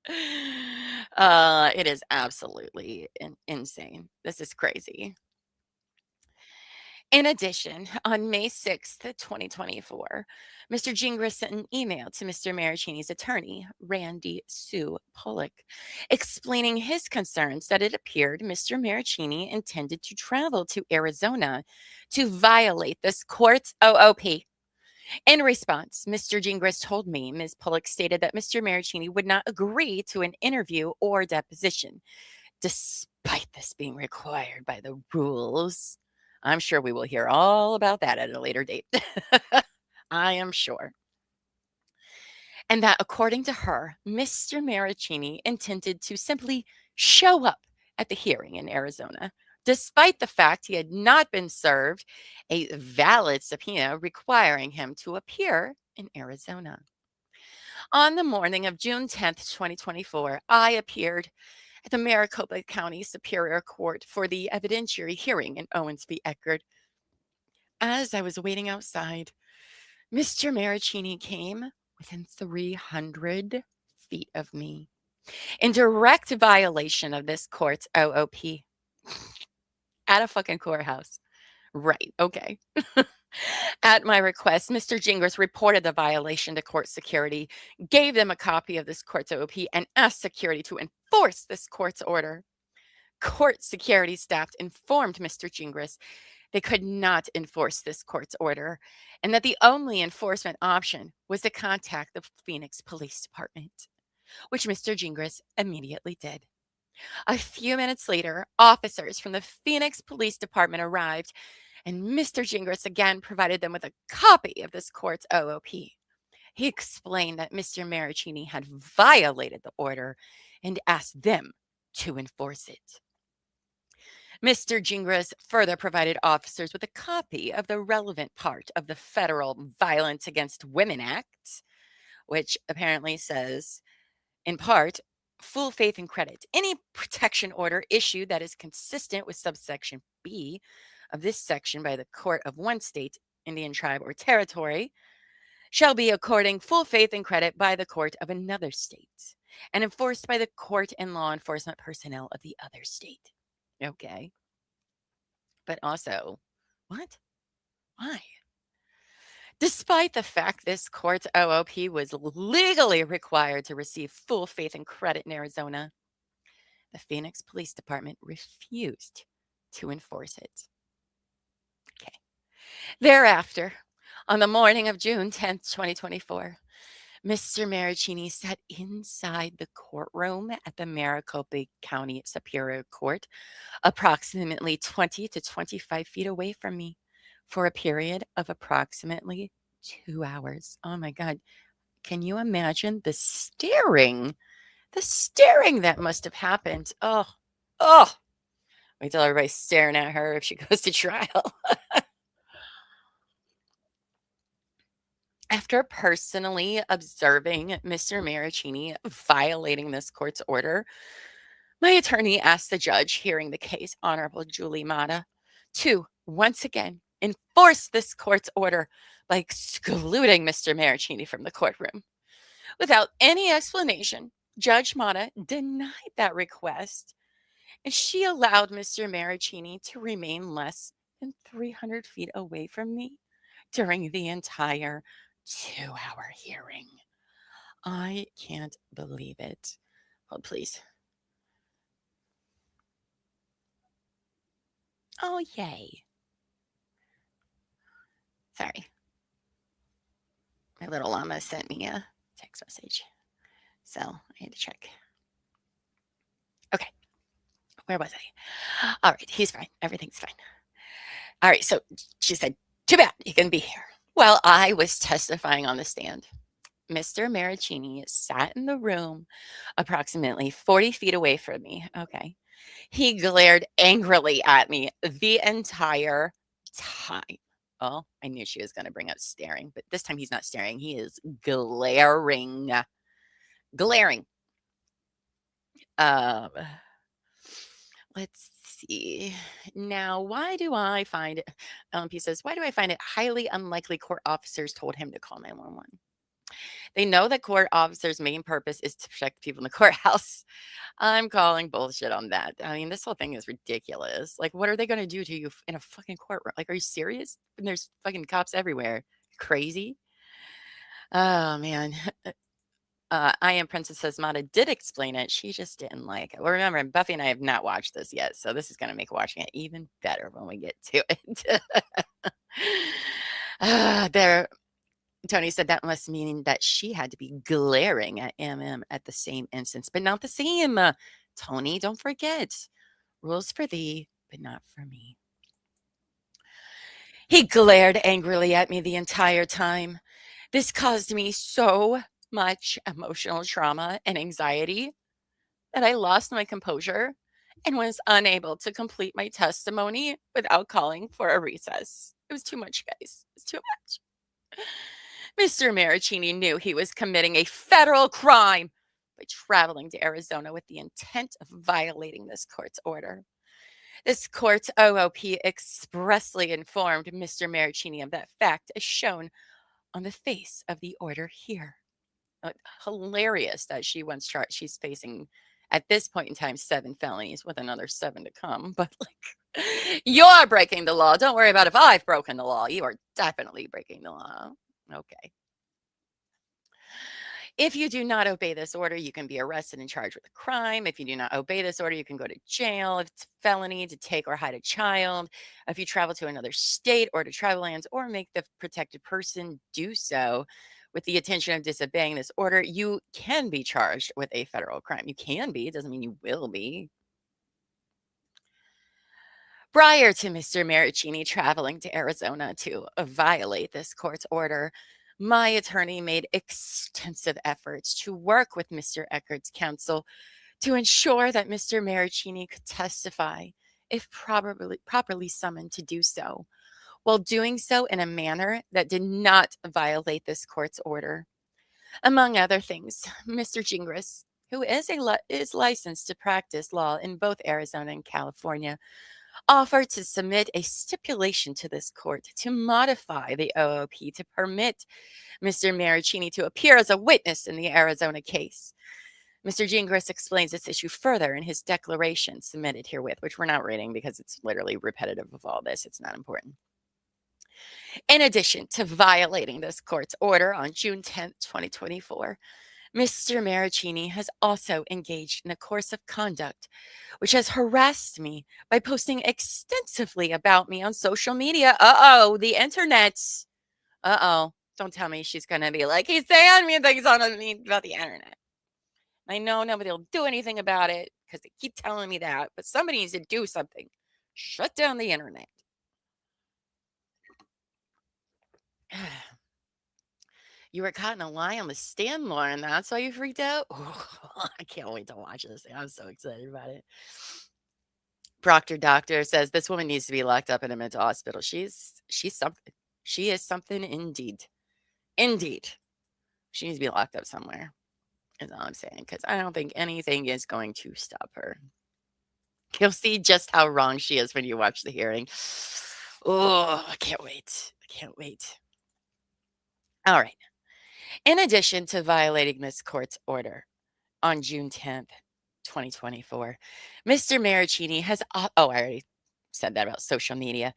It is absolutely insane. This is crazy. In addition, on May 6th, 2024, Mr. Gingras sent an email to Mr. Marraccini's attorney, Randy Sue Pollock, explaining his concerns that it appeared Mr. Marraccini intended to travel to Arizona to violate this court's OOP. In response, Mr. Gingras told me Ms. Pollock stated that Mr. Marraccini would not agree to an interview or deposition, despite this being required by the rules. I'm sure we will hear all about that at a later date. I am sure. And that, according to her, Mr. Marraccini intended to simply show up at the hearing in Arizona, despite the fact he had not been served a valid subpoena requiring him to appear in Arizona. On the morning of June 10th, 2024, I appeared at the Maricopa County Superior Court for the evidentiary hearing in Owens v. Eckerd. As I was waiting outside, Mr. Marraccini came within 300 feet of me, in direct violation of this court's OOP. At a fucking courthouse. Right, okay. At my request, Mr. Gingras reported the violation to court security, gave them a copy of this court's OOP, and asked security to enforce this court's order. Court security staff informed Mr. Gingras they could not enforce this court's order, and that the only enforcement option was to contact the Phoenix Police Department, which Mr. Gingras immediately did. A few minutes later, officers from the Phoenix Police Department arrived, and Mr. Gingras again provided them with a copy of this court's OOP. He explained that Mr. Marraccini had violated the order and asked them to enforce it. Mr. Gingras further provided officers with a copy of the relevant part of the Federal Violence Against Women Act, which apparently says, in part, full faith and credit. Any protection order issued that is consistent with subsection B of this section by the court of one state, Indian tribe, or territory shall be according full faith and credit by the court of another state and enforced by the court and law enforcement personnel of the other state. Okay. But also, what? Why? Despite the fact this court's OOP was legally required to receive full faith and credit in Arizona, the Phoenix Police Department refused to enforce it. Okay. Thereafter, on the morning of June 10th, 2024, Mr. Marraccini sat inside the courtroom at the Maricopa County Superior Court, approximately 20 to 25 feet away from me, for a period of approximately 2 hours. Oh my God. Can you imagine the staring that must have happened? Oh, wait till everybody's staring at her if she goes to trial. After personally observing Mr. Marraccini violating this court's order, my attorney asked the judge hearing the case, Honorable Julie Mata, to once again enforce this court's order by excluding Mr. Marraccini from the courtroom. Without any explanation, Judge Mata denied that request, and she allowed Mr. Marraccini to remain less than 300 feet away from me during the entire 2-hour hearing. I can't believe it. Hold, please. Oh, yay. Sorry. My little llama sent me a text message, so I had to check. Okay. Where was I? All right. He's fine. Everything's fine. All right. So she said, too bad he couldn't be here. Well, I was testifying on the stand. Mr. Marraccini sat in the room approximately 40 feet away from me. Okay. He glared angrily at me the entire time. Oh, I knew she was going to bring up staring, but this time he's not staring. He is glaring. Glaring. Um, let's see. Now, why do I find it? He says, why do I find it highly unlikely court officers told him to call 911? They know that court officers' main purpose is to protect people in the courthouse. I'm calling bullshit on that. I mean, this whole thing is ridiculous. Like, what are they going to do to you in a fucking courtroom? Like, are you serious? And there's fucking cops everywhere. Crazy. Oh, man. I Am Princess Esmada did explain it. She just didn't like it. Well, remember, Buffy and I have not watched this yet, so this is going to make watching it even better when we get to it. There, Tony said that must mean that she had to be glaring at MM at the same instance, but not the same. Tony, don't forget. Rules for thee, but not for me. He glared angrily at me the entire time. This caused me so much emotional trauma and anxiety that I lost my composure and was unable to complete my testimony without calling for a recess. It was too much, guys. It's too much. Mr. Marraccini knew he was committing a federal crime by traveling to Arizona with the intent of violating this court's order. This court's OOP expressly informed Mr. Marraccini of that fact, as shown on the face of the order here. Hilarious that she's facing, at this point in time, 7 felonies with another 7 to come. But, like, you're breaking the law. Don't worry about if I've broken the law. You are definitely breaking the law. Okay. If you do not obey this order, you can be arrested and charged with a crime. If you do not obey this order, you can go to jail. If it's a felony to take or hide a child, if you travel to another state or to tribal lands or make the protected person do so with the intention of disobeying this order, you can be charged with a federal crime. You can be. It doesn't mean you will be. Prior to Mr. Marraccini traveling to Arizona to violate this court's order, my attorney made extensive efforts to work with Mr. Eckert's counsel to ensure that Mr. Marraccini could testify if properly summoned to do so, while doing so in a manner that did not violate this court's order. Among other things, Mr. Gingras, who is licensed to practice law in both Arizona and California, offered to submit a stipulation to this court to modify the OOP to permit Mr. Marraccini to appear as a witness in the Arizona case. Mr. Gingras explains this issue further in his declaration submitted herewith, which we're not reading because it's literally repetitive of all this. It's not important. In addition to violating this court's order on June 10th, 2024, Mr. Marraccini has also engaged in a course of conduct which has harassed me by posting extensively about me on social media. The internet. Don't tell me she's going to be like, he's saying me things on me about the internet. I know nobody will do anything about it because they keep telling me that, but somebody needs to do something. Shut down the internet. You were caught in a lie on the stand, Lauren. That's why you freaked out? Oh, I can't wait to watch this thing. I'm so excited about it. Proctor Doctor says this woman needs to be locked up in a mental hospital. She's something. She is something indeed. Indeed. She needs to be locked up somewhere, is all I'm saying, because I don't think anything is going to stop her. You'll see just how wrong she is when you watch the hearing. Oh, I can't wait. I can't wait. All right. In addition to violating this court's order on June 10th, 2024, Mr. Marraccini has, I already said that about social media.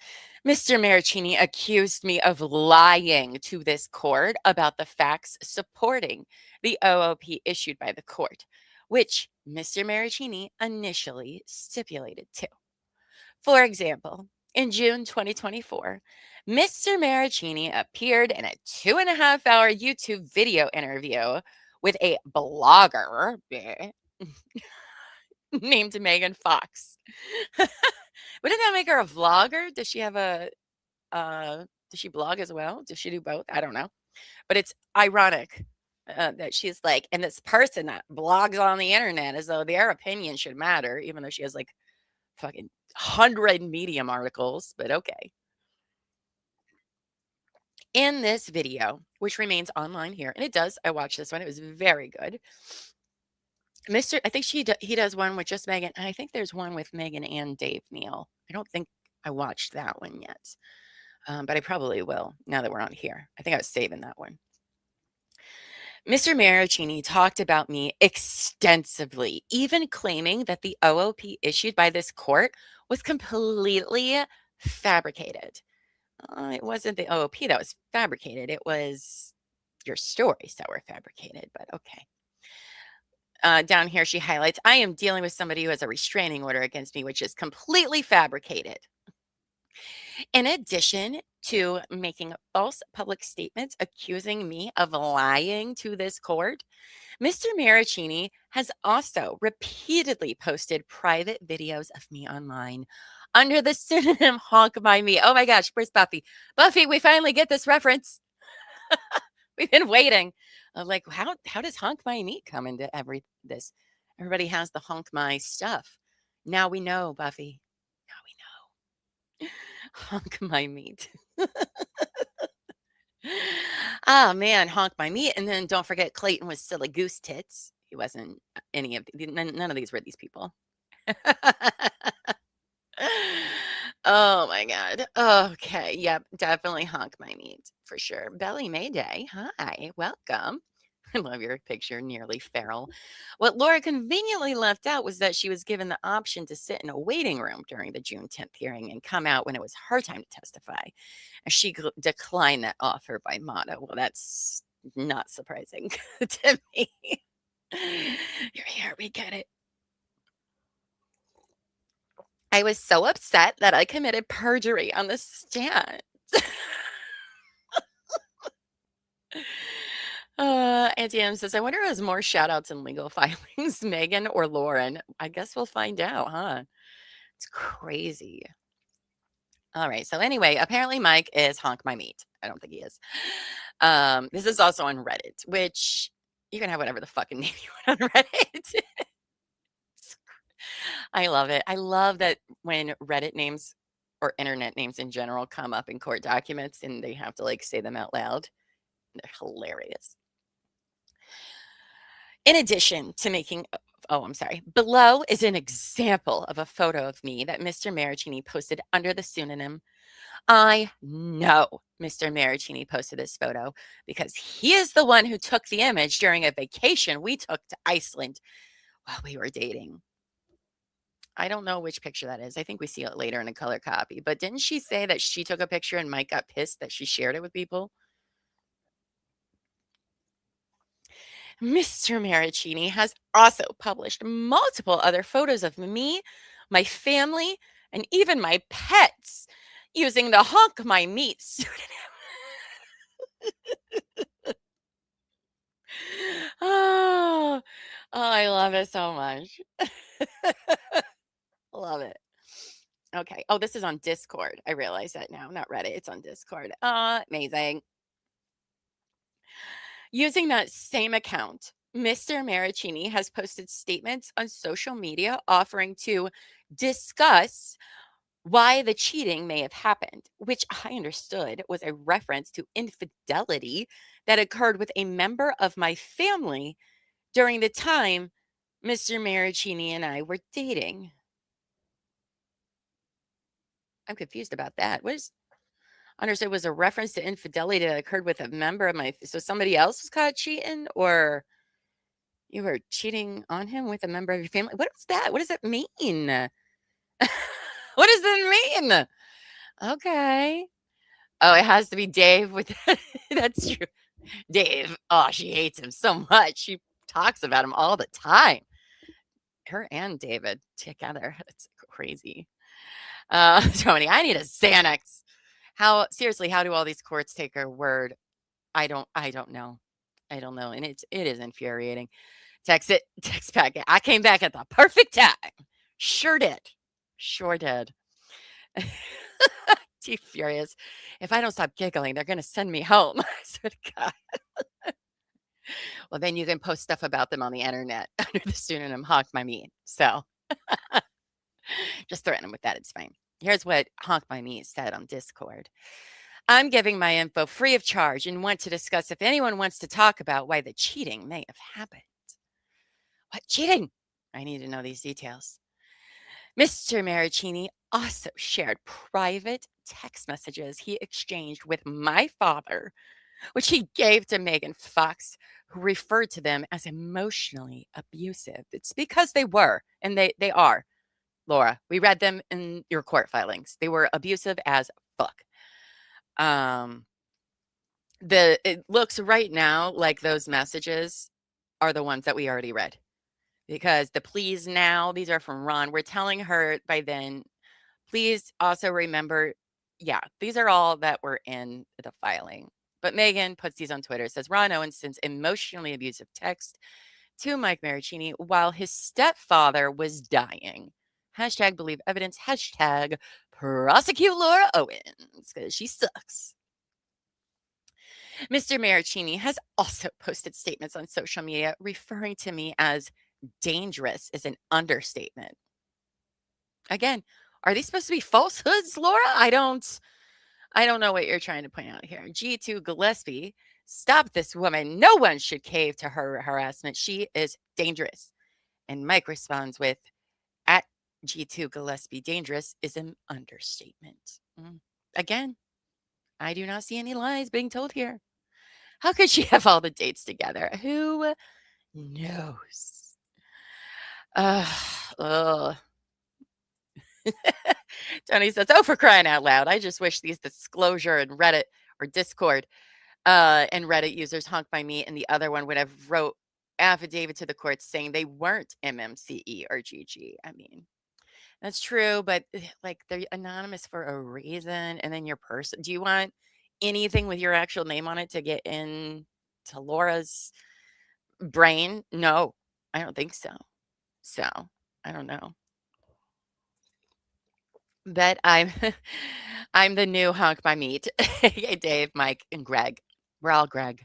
Mr. Marraccini accused me of lying to this court about the facts supporting the OOP issued by the court, which Mr. Marraccini initially stipulated to. For example, in June 2024, Mr. Marraccini appeared in a 2.5-hour YouTube video interview with a blogger named Megan Fox. Wouldn't that make her a vlogger? Does she have does she blog as well? Does she do both? I don't know. But it's ironic. that she's like, and this person that blogs on the internet as though their opinion should matter, even though she has like fucking 100 Medium articles, but okay. In this video, which remains online here, and it does, I watched this one, it was very good. I think he does one with just Megan, and I think there's one with Megan and Dave Neal. I don't think I watched that one yet, but I probably will now that we're on here. I think I was saving that one. Mr. Marraccini talked about me extensively, even claiming that the OOP issued by this court was completely fabricated. It wasn't the OOP that was fabricated. It was your stories that were fabricated, but okay. Down here, she highlights, I am dealing with somebody who has a restraining order against me, which is completely fabricated. In addition to making false public statements accusing me of lying to this court, Mr. Marraccini has also repeatedly posted private videos of me online under the pseudonym Honk by Me. Oh my gosh, where's Buffy? Buffy, we finally get this reference. We've been waiting. Like, how does Honk My Meat come into this? Everybody has the Honk My stuff. Now we know, Buffy. Now we know. Honk My Meat. Oh, man, Honk My Meat. And then don't forget Clayton was Silly Goose Tits. He wasn't any of none of these were these people. Oh my God. Okay. Yep. Definitely Honk My Meat for sure. Belly Mayday. Hi. Welcome. I love your picture, nearly feral. What Laura conveniently left out was that she was given the option to sit in a waiting room during the June 10th hearing and come out when it was her time to testify. And she declined that offer by motto. Well, that's not surprising to me. You're here. We get it. I was so upset that I committed perjury on the stand. Auntie M says, I wonder who has more shout outs and legal filings, Megan or Lauren. I guess we'll find out, huh? It's crazy. All right. So anyway, apparently Mike is Honk My Meat. I don't think he is. This is also on Reddit, which you can have whatever the fucking name you want on Reddit. I love it. I love that when Reddit names or internet names in general come up in court documents and they have to like say them out loud. They're hilarious. In addition to making, I'm sorry, below is an example of a photo of me that Mr. Marraccini posted under the pseudonym. I know Mr. Marraccini posted this photo because he is the one who took the image during a vacation we took to Iceland while we were dating. I don't know which picture that is. I think we see it later in a color copy. But didn't she say that she took a picture and Mike got pissed that she shared it with people? Mr. Marraccini has also published multiple other photos of me, my family, and even my pets using the Honk My Meat pseudonym. Oh, I love it so much. Love it. Okay. Oh, this is on Discord. I realize that now, not Reddit. It's on Discord. Amazing. Using that same account, Mr. Marraccini has posted statements on social media offering to discuss why the cheating may have happened, which I understood was a reference to infidelity that occurred with a member of my family during the time Mr. Marraccini and I were dating. I'm confused about that. Understood was a reference to infidelity that occurred with a member of so somebody else was caught cheating, or you were cheating on him with a member of your family? What is that? What does that mean? What does that mean? Okay. Oh, it has to be Dave with that's true. Dave. Oh, she hates him so much. She talks about him all the time. Her and David together. It's crazy. Tony, I need a Xanax. Seriously, how do all these courts take our word? I don't know. I don't know. And it is infuriating. Text back. I came back at the perfect time. Sure did. Too furious. If I don't stop giggling, they're going to send me home. I swear to God. well, then you can post stuff about them on the internet under the pseudonym Honk My Meat. So just threaten them with that. It's fine. Here's what Honk My Meat said on Discord. I'm giving my info free of charge and want to discuss if anyone wants to talk about why the cheating may have happened. What cheating? I need to know these details. Mr. Marraccini also shared private text messages he exchanged with my father, which he gave to Megan Fox, who referred to them as emotionally abusive. It's because they were, and they are. Laura, we read them in your court filings. They were abusive as fuck. It looks right now like those messages are the ones that we already read, because the please now, these are from Ron. We're telling her by then, please also remember, yeah, these are all that were in the filing. But Megan puts these on Twitter, says Ron Owens sends emotionally abusive text to Mike Marraccini while his stepfather was dying. Hashtag believe evidence. Hashtag prosecute Laura Owens because she sucks. Mr. Marraccini has also posted statements on social media referring to me as dangerous is an understatement. Again, are these supposed to be falsehoods, Laura? I don't know what you're trying to point out here. G2 Gillespie, stop this woman. No one should cave to her harassment. She is dangerous. And Mike responds with, at G2 Gillespie, dangerous is an understatement. Again, I do not see any lies being told here. How could she have all the dates together? Who knows? Tony says, oh, for crying out loud. I just wish these disclosure and Reddit or Discord and Reddit users Honk My Meat and the other one would have wrote affidavit to the court saying they weren't MMCE or GG. I mean, that's true, but like they're anonymous for a reason. And then your person, do you want anything with your actual name on it to get in to Laura's brain? No, I don't think so. So I don't know. But I'm I'm the new Honk My Meat. Hey, Dave, Mike, and Greg. We're all Greg.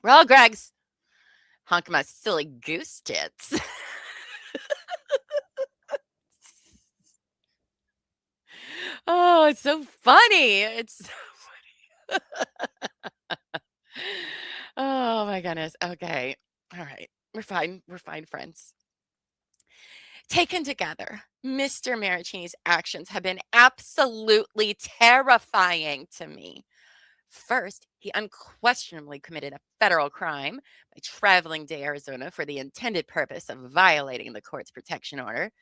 We're all Gregs. Honk my silly goose tits. Oh, it's so funny. It's so funny. Oh my goodness. Okay. All right. We're fine. We're fine, friends. Taken together, Mr. Marraccini's actions have been absolutely terrifying to me. First, he unquestionably committed a federal crime by traveling to Arizona for the intended purpose of violating the court's protection order.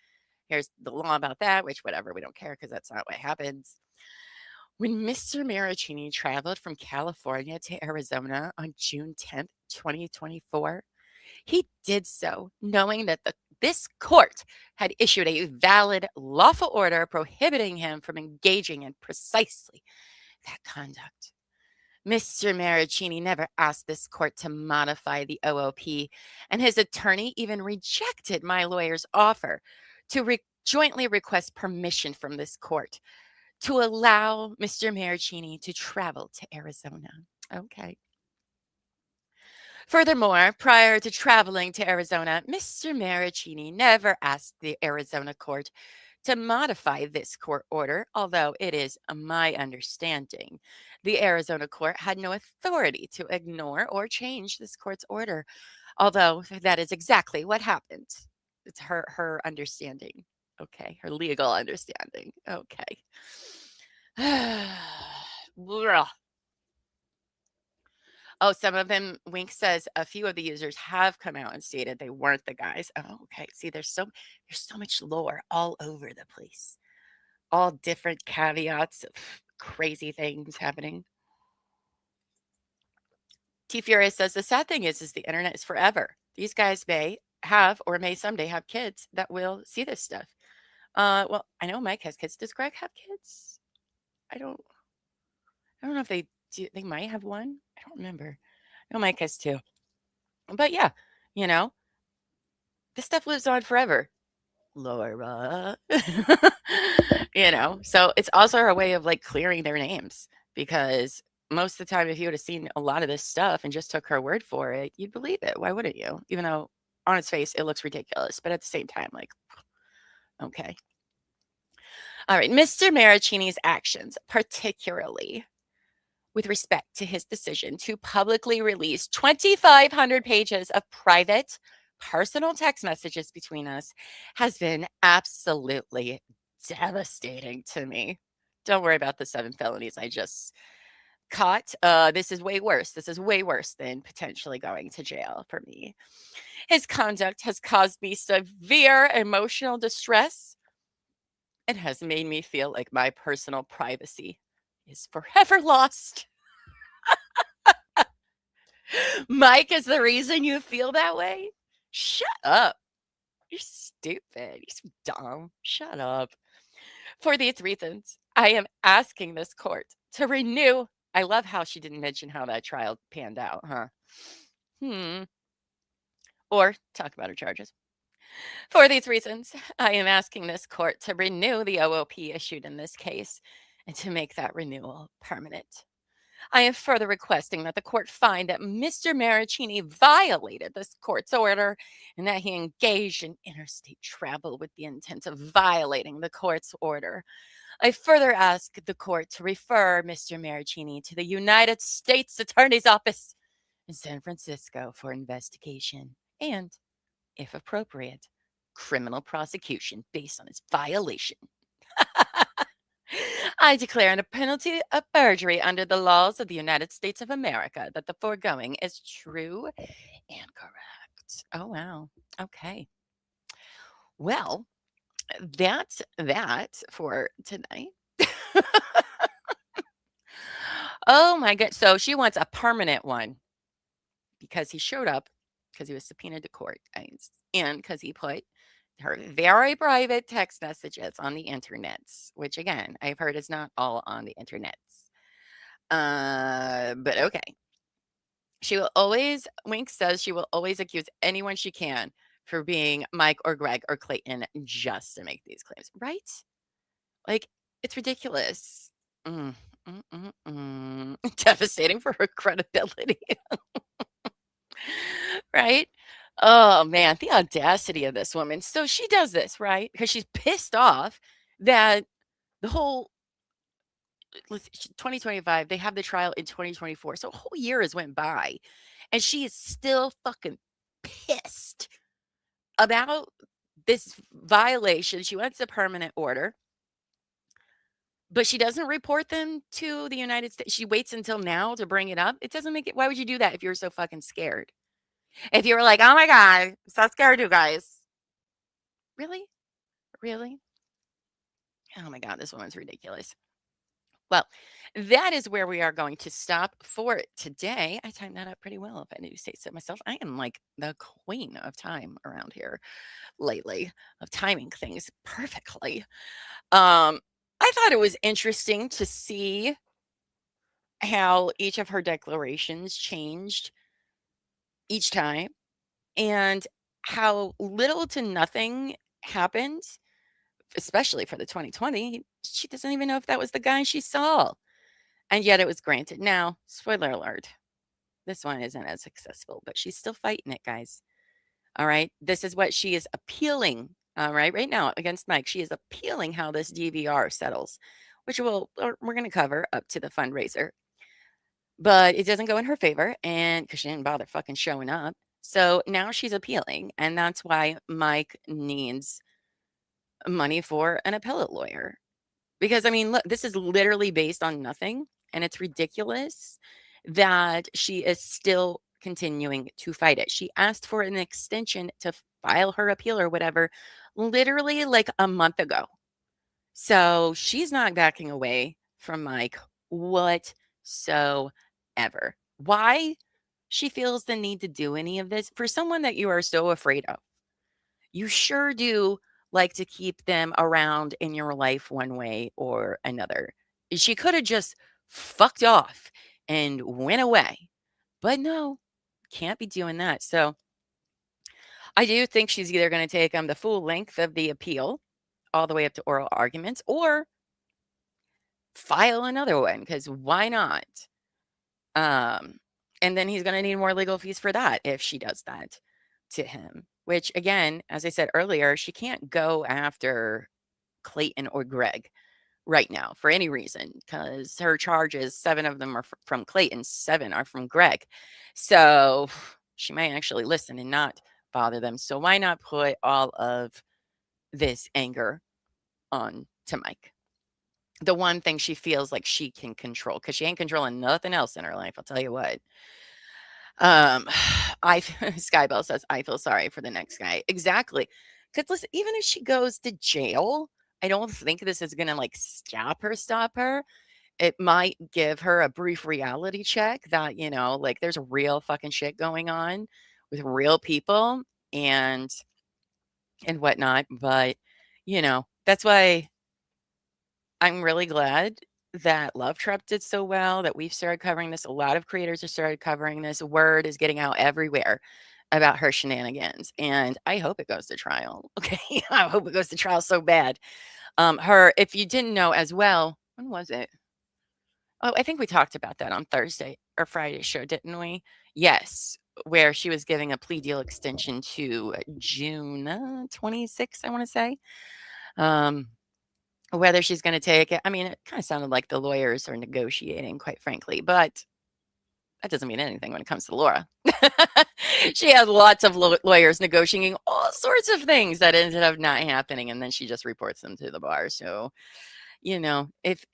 Here's the law about that, which whatever, we don't care because that's not what happens. When Mr. Marraccini traveled from California to Arizona on June 10th, 2024, he did so knowing that this court had issued a valid lawful order prohibiting him from engaging in precisely that conduct. Mr. Marraccini never asked this court to modify the OOP, and his attorney even rejected my lawyer's offer to jointly request permission from this court to allow Mr. Marraccini to travel to Arizona. Okay. Furthermore, prior to traveling to Arizona, Mr. Marraccini never asked the Arizona court to modify this court order, although it is my understanding the Arizona court had no authority to ignore or change this court's order, although that is exactly what happened. It's her understanding. Okay, her legal understanding. Okay. Oh, some of them, Wink says, a few of the users have come out and stated they weren't the guys. Oh, okay. See, there's so much lore all over the place. All different caveats of crazy things happening. T Furious says the sad thing is the internet is forever. These guys may have or may someday have kids that will see this stuff. Well, I know Mike has kids. Does Greg have kids? I don't know if they do. They might have one. I don't remember. I know Mike has two. But yeah, you know, this stuff lives on forever. Laura. You know, so it's also a way of like clearing their names because most of the time, if you would have seen a lot of this stuff and just took her word for it, you'd believe it. Why wouldn't you? Even though on its face, it looks ridiculous. But at the same time, like, okay. All right. Mr. Marraccini's actions, particularly with respect to his decision to publicly release 2,500 pages of private, personal text messages between us, has been absolutely devastating to me. Don't worry about the 7 felonies I just caught. This is way worse. This is way worse than potentially going to jail for me. His conduct has caused me severe emotional distress and has made me feel like my personal privacy is forever lost. Mike is the reason you feel that way? Shut up. You're stupid. You're so dumb. Shut up. For these reasons, I am asking this court to renew. I love how she didn't mention how that trial panned out, huh? Or talk about her charges. For these reasons, I am asking this court to renew the OOP issued in this case and to make that renewal permanent. I am further requesting that the court find that Mr. Marraccini violated this court's order and that he engaged in interstate travel with the intent of violating the court's order. I further ask the court to refer Mr. Marraccini to the United States Attorney's Office in San Francisco for investigation and, if appropriate, criminal prosecution based on his violation. I declare under penalty of perjury under the laws of the United States of America that the foregoing is true and correct. Oh, wow. Okay. Well, that's that for tonight. Oh, my God. So she wants a permanent one because he showed up, because he was subpoenaed to court, and because he put her very private text messages on the internets, which again, I've heard is not all on the internets. But okay. She will always, Wink says she will always accuse anyone she can for being Mike or Greg or Clayton just to make these claims, right? Like, it's ridiculous. Devastating for her credibility. Right? Oh, man, the audacity of this woman. So she does this, right? Because she's pissed off that the whole 2025, they have the trial in 2024. So a whole year has went by, and she is still fucking pissed about this violation. She wants a permanent order, but she doesn't report them to the United States. She waits until now to bring it up. It doesn't make it. Why would you do that if you're so fucking scared? If you were like, oh my God, I'm so scared, you guys. Really? Really? Oh my God, this woman's ridiculous. Well, that is where we are going to stop for today. I timed that up pretty well, if I do say so myself. I am like the queen of time around here lately, of timing things perfectly. I thought it was interesting to see how each of her declarations changed each time and how little to nothing happened, especially for the 2020. She doesn't even know if that was the guy she saw. And yet it was granted. Now, spoiler alert, this one isn't as successful, but she's still fighting it, guys. All right. This is what she is appealing. All right. Right now against Mike, she is appealing how this DVR settles, which we're going to cover up to the fundraiser. But it doesn't go in her favor, and because she didn't bother fucking showing up. So now she's appealing, and that's why Mike needs money for an appellate lawyer. Because, I mean, look, this is literally based on nothing, and it's ridiculous that she is still continuing to fight it. She asked for an extension to file her appeal or whatever, literally like a month ago. So she's not backing away from Mike whatsoever. Why she feels the need to do any of this for someone that you are so afraid of. You sure do like to keep them around in your life one way or another. She could have just fucked off and went away. But no, can't be doing that. So I do think she's either going to take the full length of the appeal all the way up to oral arguments or file another one, because why not? And then he's going to need more legal fees for that if she does that to him, which again, as I said earlier, she can't go after Clayton or Greg right now for any reason because her charges, 7 of them are from Clayton, 7 are from Greg. So she might actually listen and not bother them. So why not put all of this anger on to Mike? The one thing she feels like she can control, because she ain't controlling nothing else in her life, I'll tell you what. Skybell says, I feel sorry for the next guy. Exactly. Because listen, even if she goes to jail, I don't think this is going to like stop her. It might give her a brief reality check that, you know, like there's real fucking shit going on with real people and whatnot. But, you know, that's why I'm really glad that Love Trap did so well, that we've started covering this. A lot of creators have started covering this. Word is getting out everywhere about her shenanigans. And I hope it goes to trial. Okay. I hope it goes to trial so bad. If you didn't know as well, when was it? Oh, I think we talked about that on Thursday or Friday show, didn't we? Yes, where she was giving a plea deal extension to June 26th, I want to say. Whether she's going to take it, I mean, it kind of sounded like the lawyers are negotiating, quite frankly, but that doesn't mean anything when it comes to Laura. She had lots of lawyers negotiating all sorts of things that ended up not happening, and then she just reports them to the bar. So, you know, if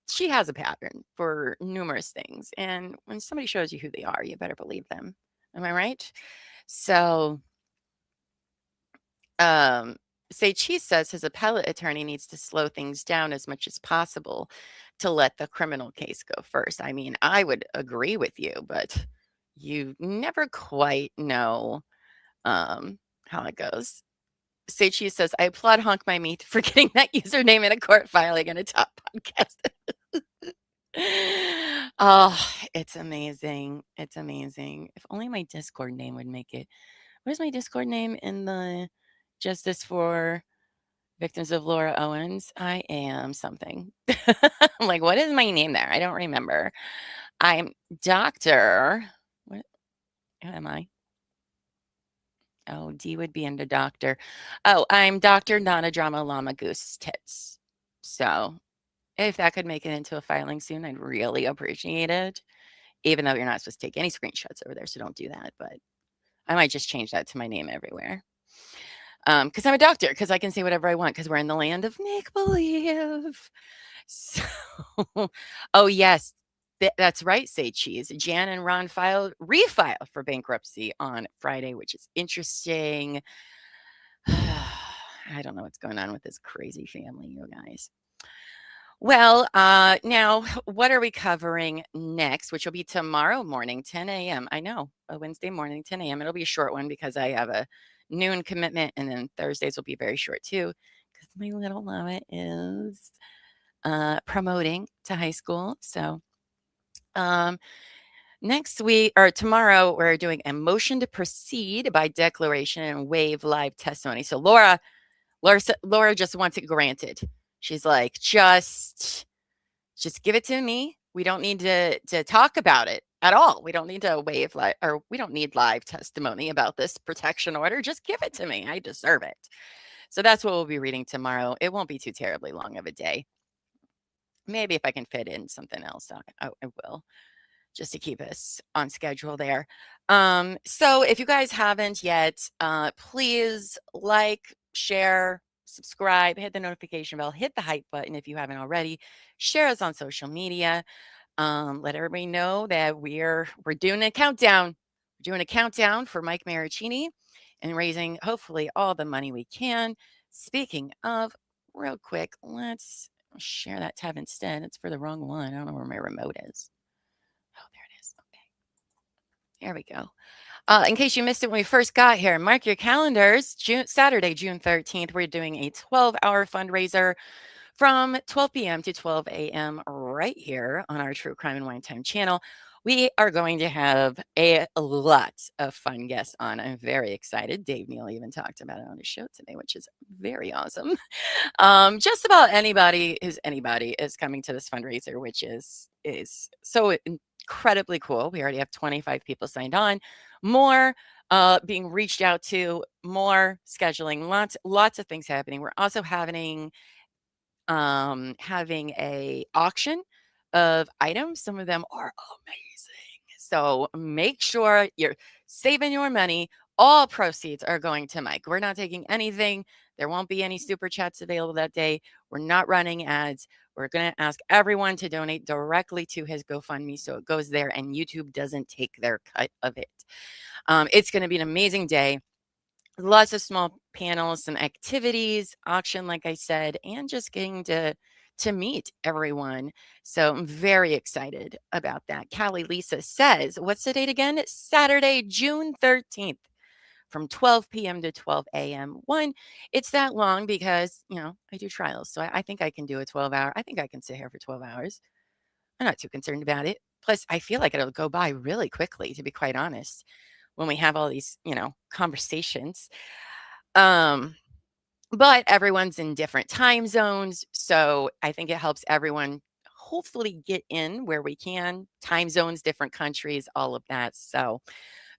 she has a pattern for numerous things, and when somebody shows you who they are, you better believe them. Am I right? So, Say Cheese says his appellate attorney needs to slow things down as much as possible to let the criminal case go first. I mean, I would agree with you, but you never quite know how it goes. Say Cheese says, I applaud Honk My Meat for getting that username in a court filing in a top podcast. Oh, it's amazing. It's amazing. If only my Discord name would make it. What is my Discord name in the Justice for Victims of Laura Owens? I am something. I'm like, what is my name there? I don't remember. I'm Dr. What who am I? Oh, D would be under doctor. Oh, I'm Dr. Not a Drama Llama Goose Tits. So if that could make it into a filing soon, I'd really appreciate it. Even though you're not supposed to take any screenshots over there, so don't do that. But I might just change that to my name everywhere. Because I'm a doctor, because I can say whatever I want, because we're in the land of make-believe. So, oh, yes, that's right, Say Cheese. Jan and Ron refiled for bankruptcy on Friday, which is interesting. I don't know what's going on with this crazy family, you guys. Well, now, what are we covering next, which will be tomorrow morning, 10 a.m. I know, a Wednesday morning, 10 a.m. It'll be a short one because I have a noon commitment, and then Thursdays will be very short too because my little Llama is promoting to high school. So next week or tomorrow, we're doing a motion to proceed by declaration and waive live testimony. So Laura just wants it granted. She's like, just give it to me. We don't need to talk about it at all. We don't need to waive we don't need live testimony about this protection order. Just give it to me. I deserve it. So that's what we'll be reading tomorrow. It won't be too terribly long of a day. Maybe if I can fit in something else, I will, just to keep us on schedule there. So if you guys haven't yet, please like, share, subscribe, hit the notification bell, hit the hype button if you haven't already. Share us on social media. Let everybody know that we're doing a countdown. We're doing a countdown for Mike Marraccini and raising hopefully all the money we can. Speaking of, real quick, let's share that tab instead. It's for the wrong one. I don't know where my remote is. Oh, there it is. Okay. There we go. In case you missed it when we first got here, mark your calendars. Saturday, June 13th, we're doing a 12-hour fundraiser from 12 p.m. to 12 a.m. right here on our True Crime and Wine Time channel. We are going to have a lot of fun guests on. I'm very excited. Dave Neal even talked about it on his show today, which is very awesome. Just about anybody is coming to this fundraiser, which is so incredibly cool. We already have 25 people signed on, more being reached out to, more scheduling, lots of things happening. We're also having a auction of items. Some of them are amazing. So make sure you're saving your money. All proceeds are going to Mike. We're not taking anything. There won't be any super chats available that day. We're not running ads. We're going to ask everyone to donate directly to his GoFundMe so it goes there and YouTube doesn't take their cut of it. It's going to be an amazing day. Lots of small panels, some activities, auction, like I said, and just getting to meet everyone. So I'm very excited about that. Callie Lisa says, what's the date again? It's Saturday, June 13th from 12 p.m. to 12 a.m. One, it's that long because, I do trials. So I think I can do a 12-hour. I think I can sit here for 12 hours. I'm not too concerned about it. Plus, I feel like it'll go by really quickly, to be quite honest, when we have all these, conversations. But everyone's in different time zones. So I think it helps everyone hopefully get in where we can. Time zones, different countries, all of that. So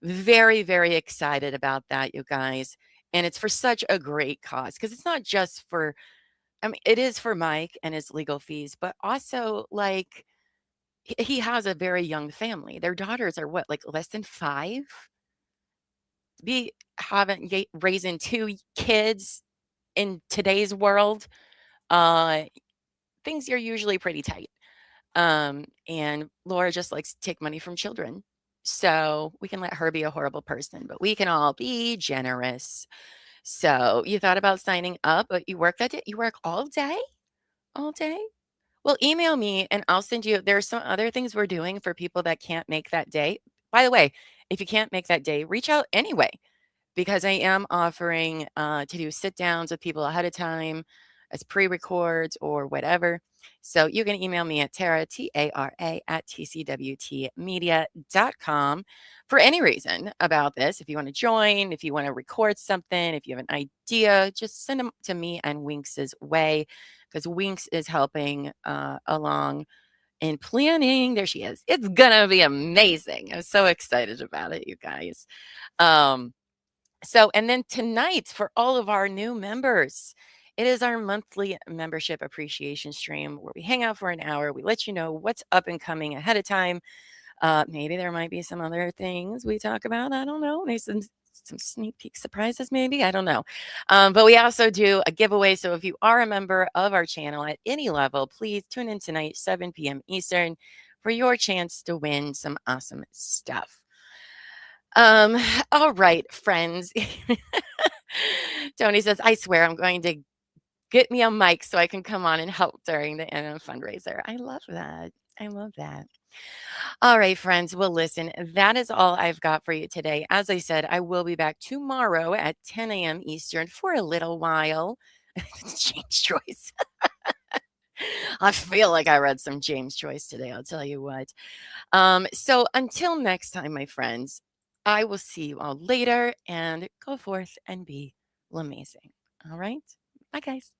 very, very excited about that, you guys. And it's for such a great cause because it's not just for, it is for Mike and his legal fees, but also like he has a very young family. Their daughters are what, like less than 5? Raising 2 kids in today's world, things are usually pretty tight. And Laura just likes to take money from children. So we can let her be a horrible person, but we can all be generous. So you thought about signing up, but you work that day? You work all day? All day? Well, email me and I'll send you. There's some other things we're doing for people that can't make that day. By the way, if you can't make that day, reach out anyway, because I am offering to do sit downs with people ahead of time as pre-records or whatever. So you can email me at Tara, Tara, at tcwtmedia.com for any reason about this. If you want to join, if you want to record something, if you have an idea, just send them to me and Winks's way, because Winks is helping along in planning. There she is. It's going to be amazing. I'm so excited about it, you guys. And then tonight, for all of our new members, it is our monthly membership appreciation stream where we hang out for an hour. We let you know what's up and coming ahead of time. Maybe there might be some other things we talk about. I don't know. Maybe some sneak peek surprises, maybe. I don't know. But we also do a giveaway. So if you are a member of our channel at any level, please tune in tonight, 7 p.m. Eastern, for your chance to win some awesome stuff. All right, friends. Tony says, I swear I'm going to get me a mic so I can come on and help during the NM fundraiser. I love that. I love that. All right, friends. Well, listen, that is all I've got for you today. As I said, I will be back tomorrow at 10 a.m. Eastern for a little while. James Joyce. I feel like I read some James Joyce today. I'll tell you what. So until next time, my friends, I will see you all later, and go forth and be amazing. All right. Bye, guys.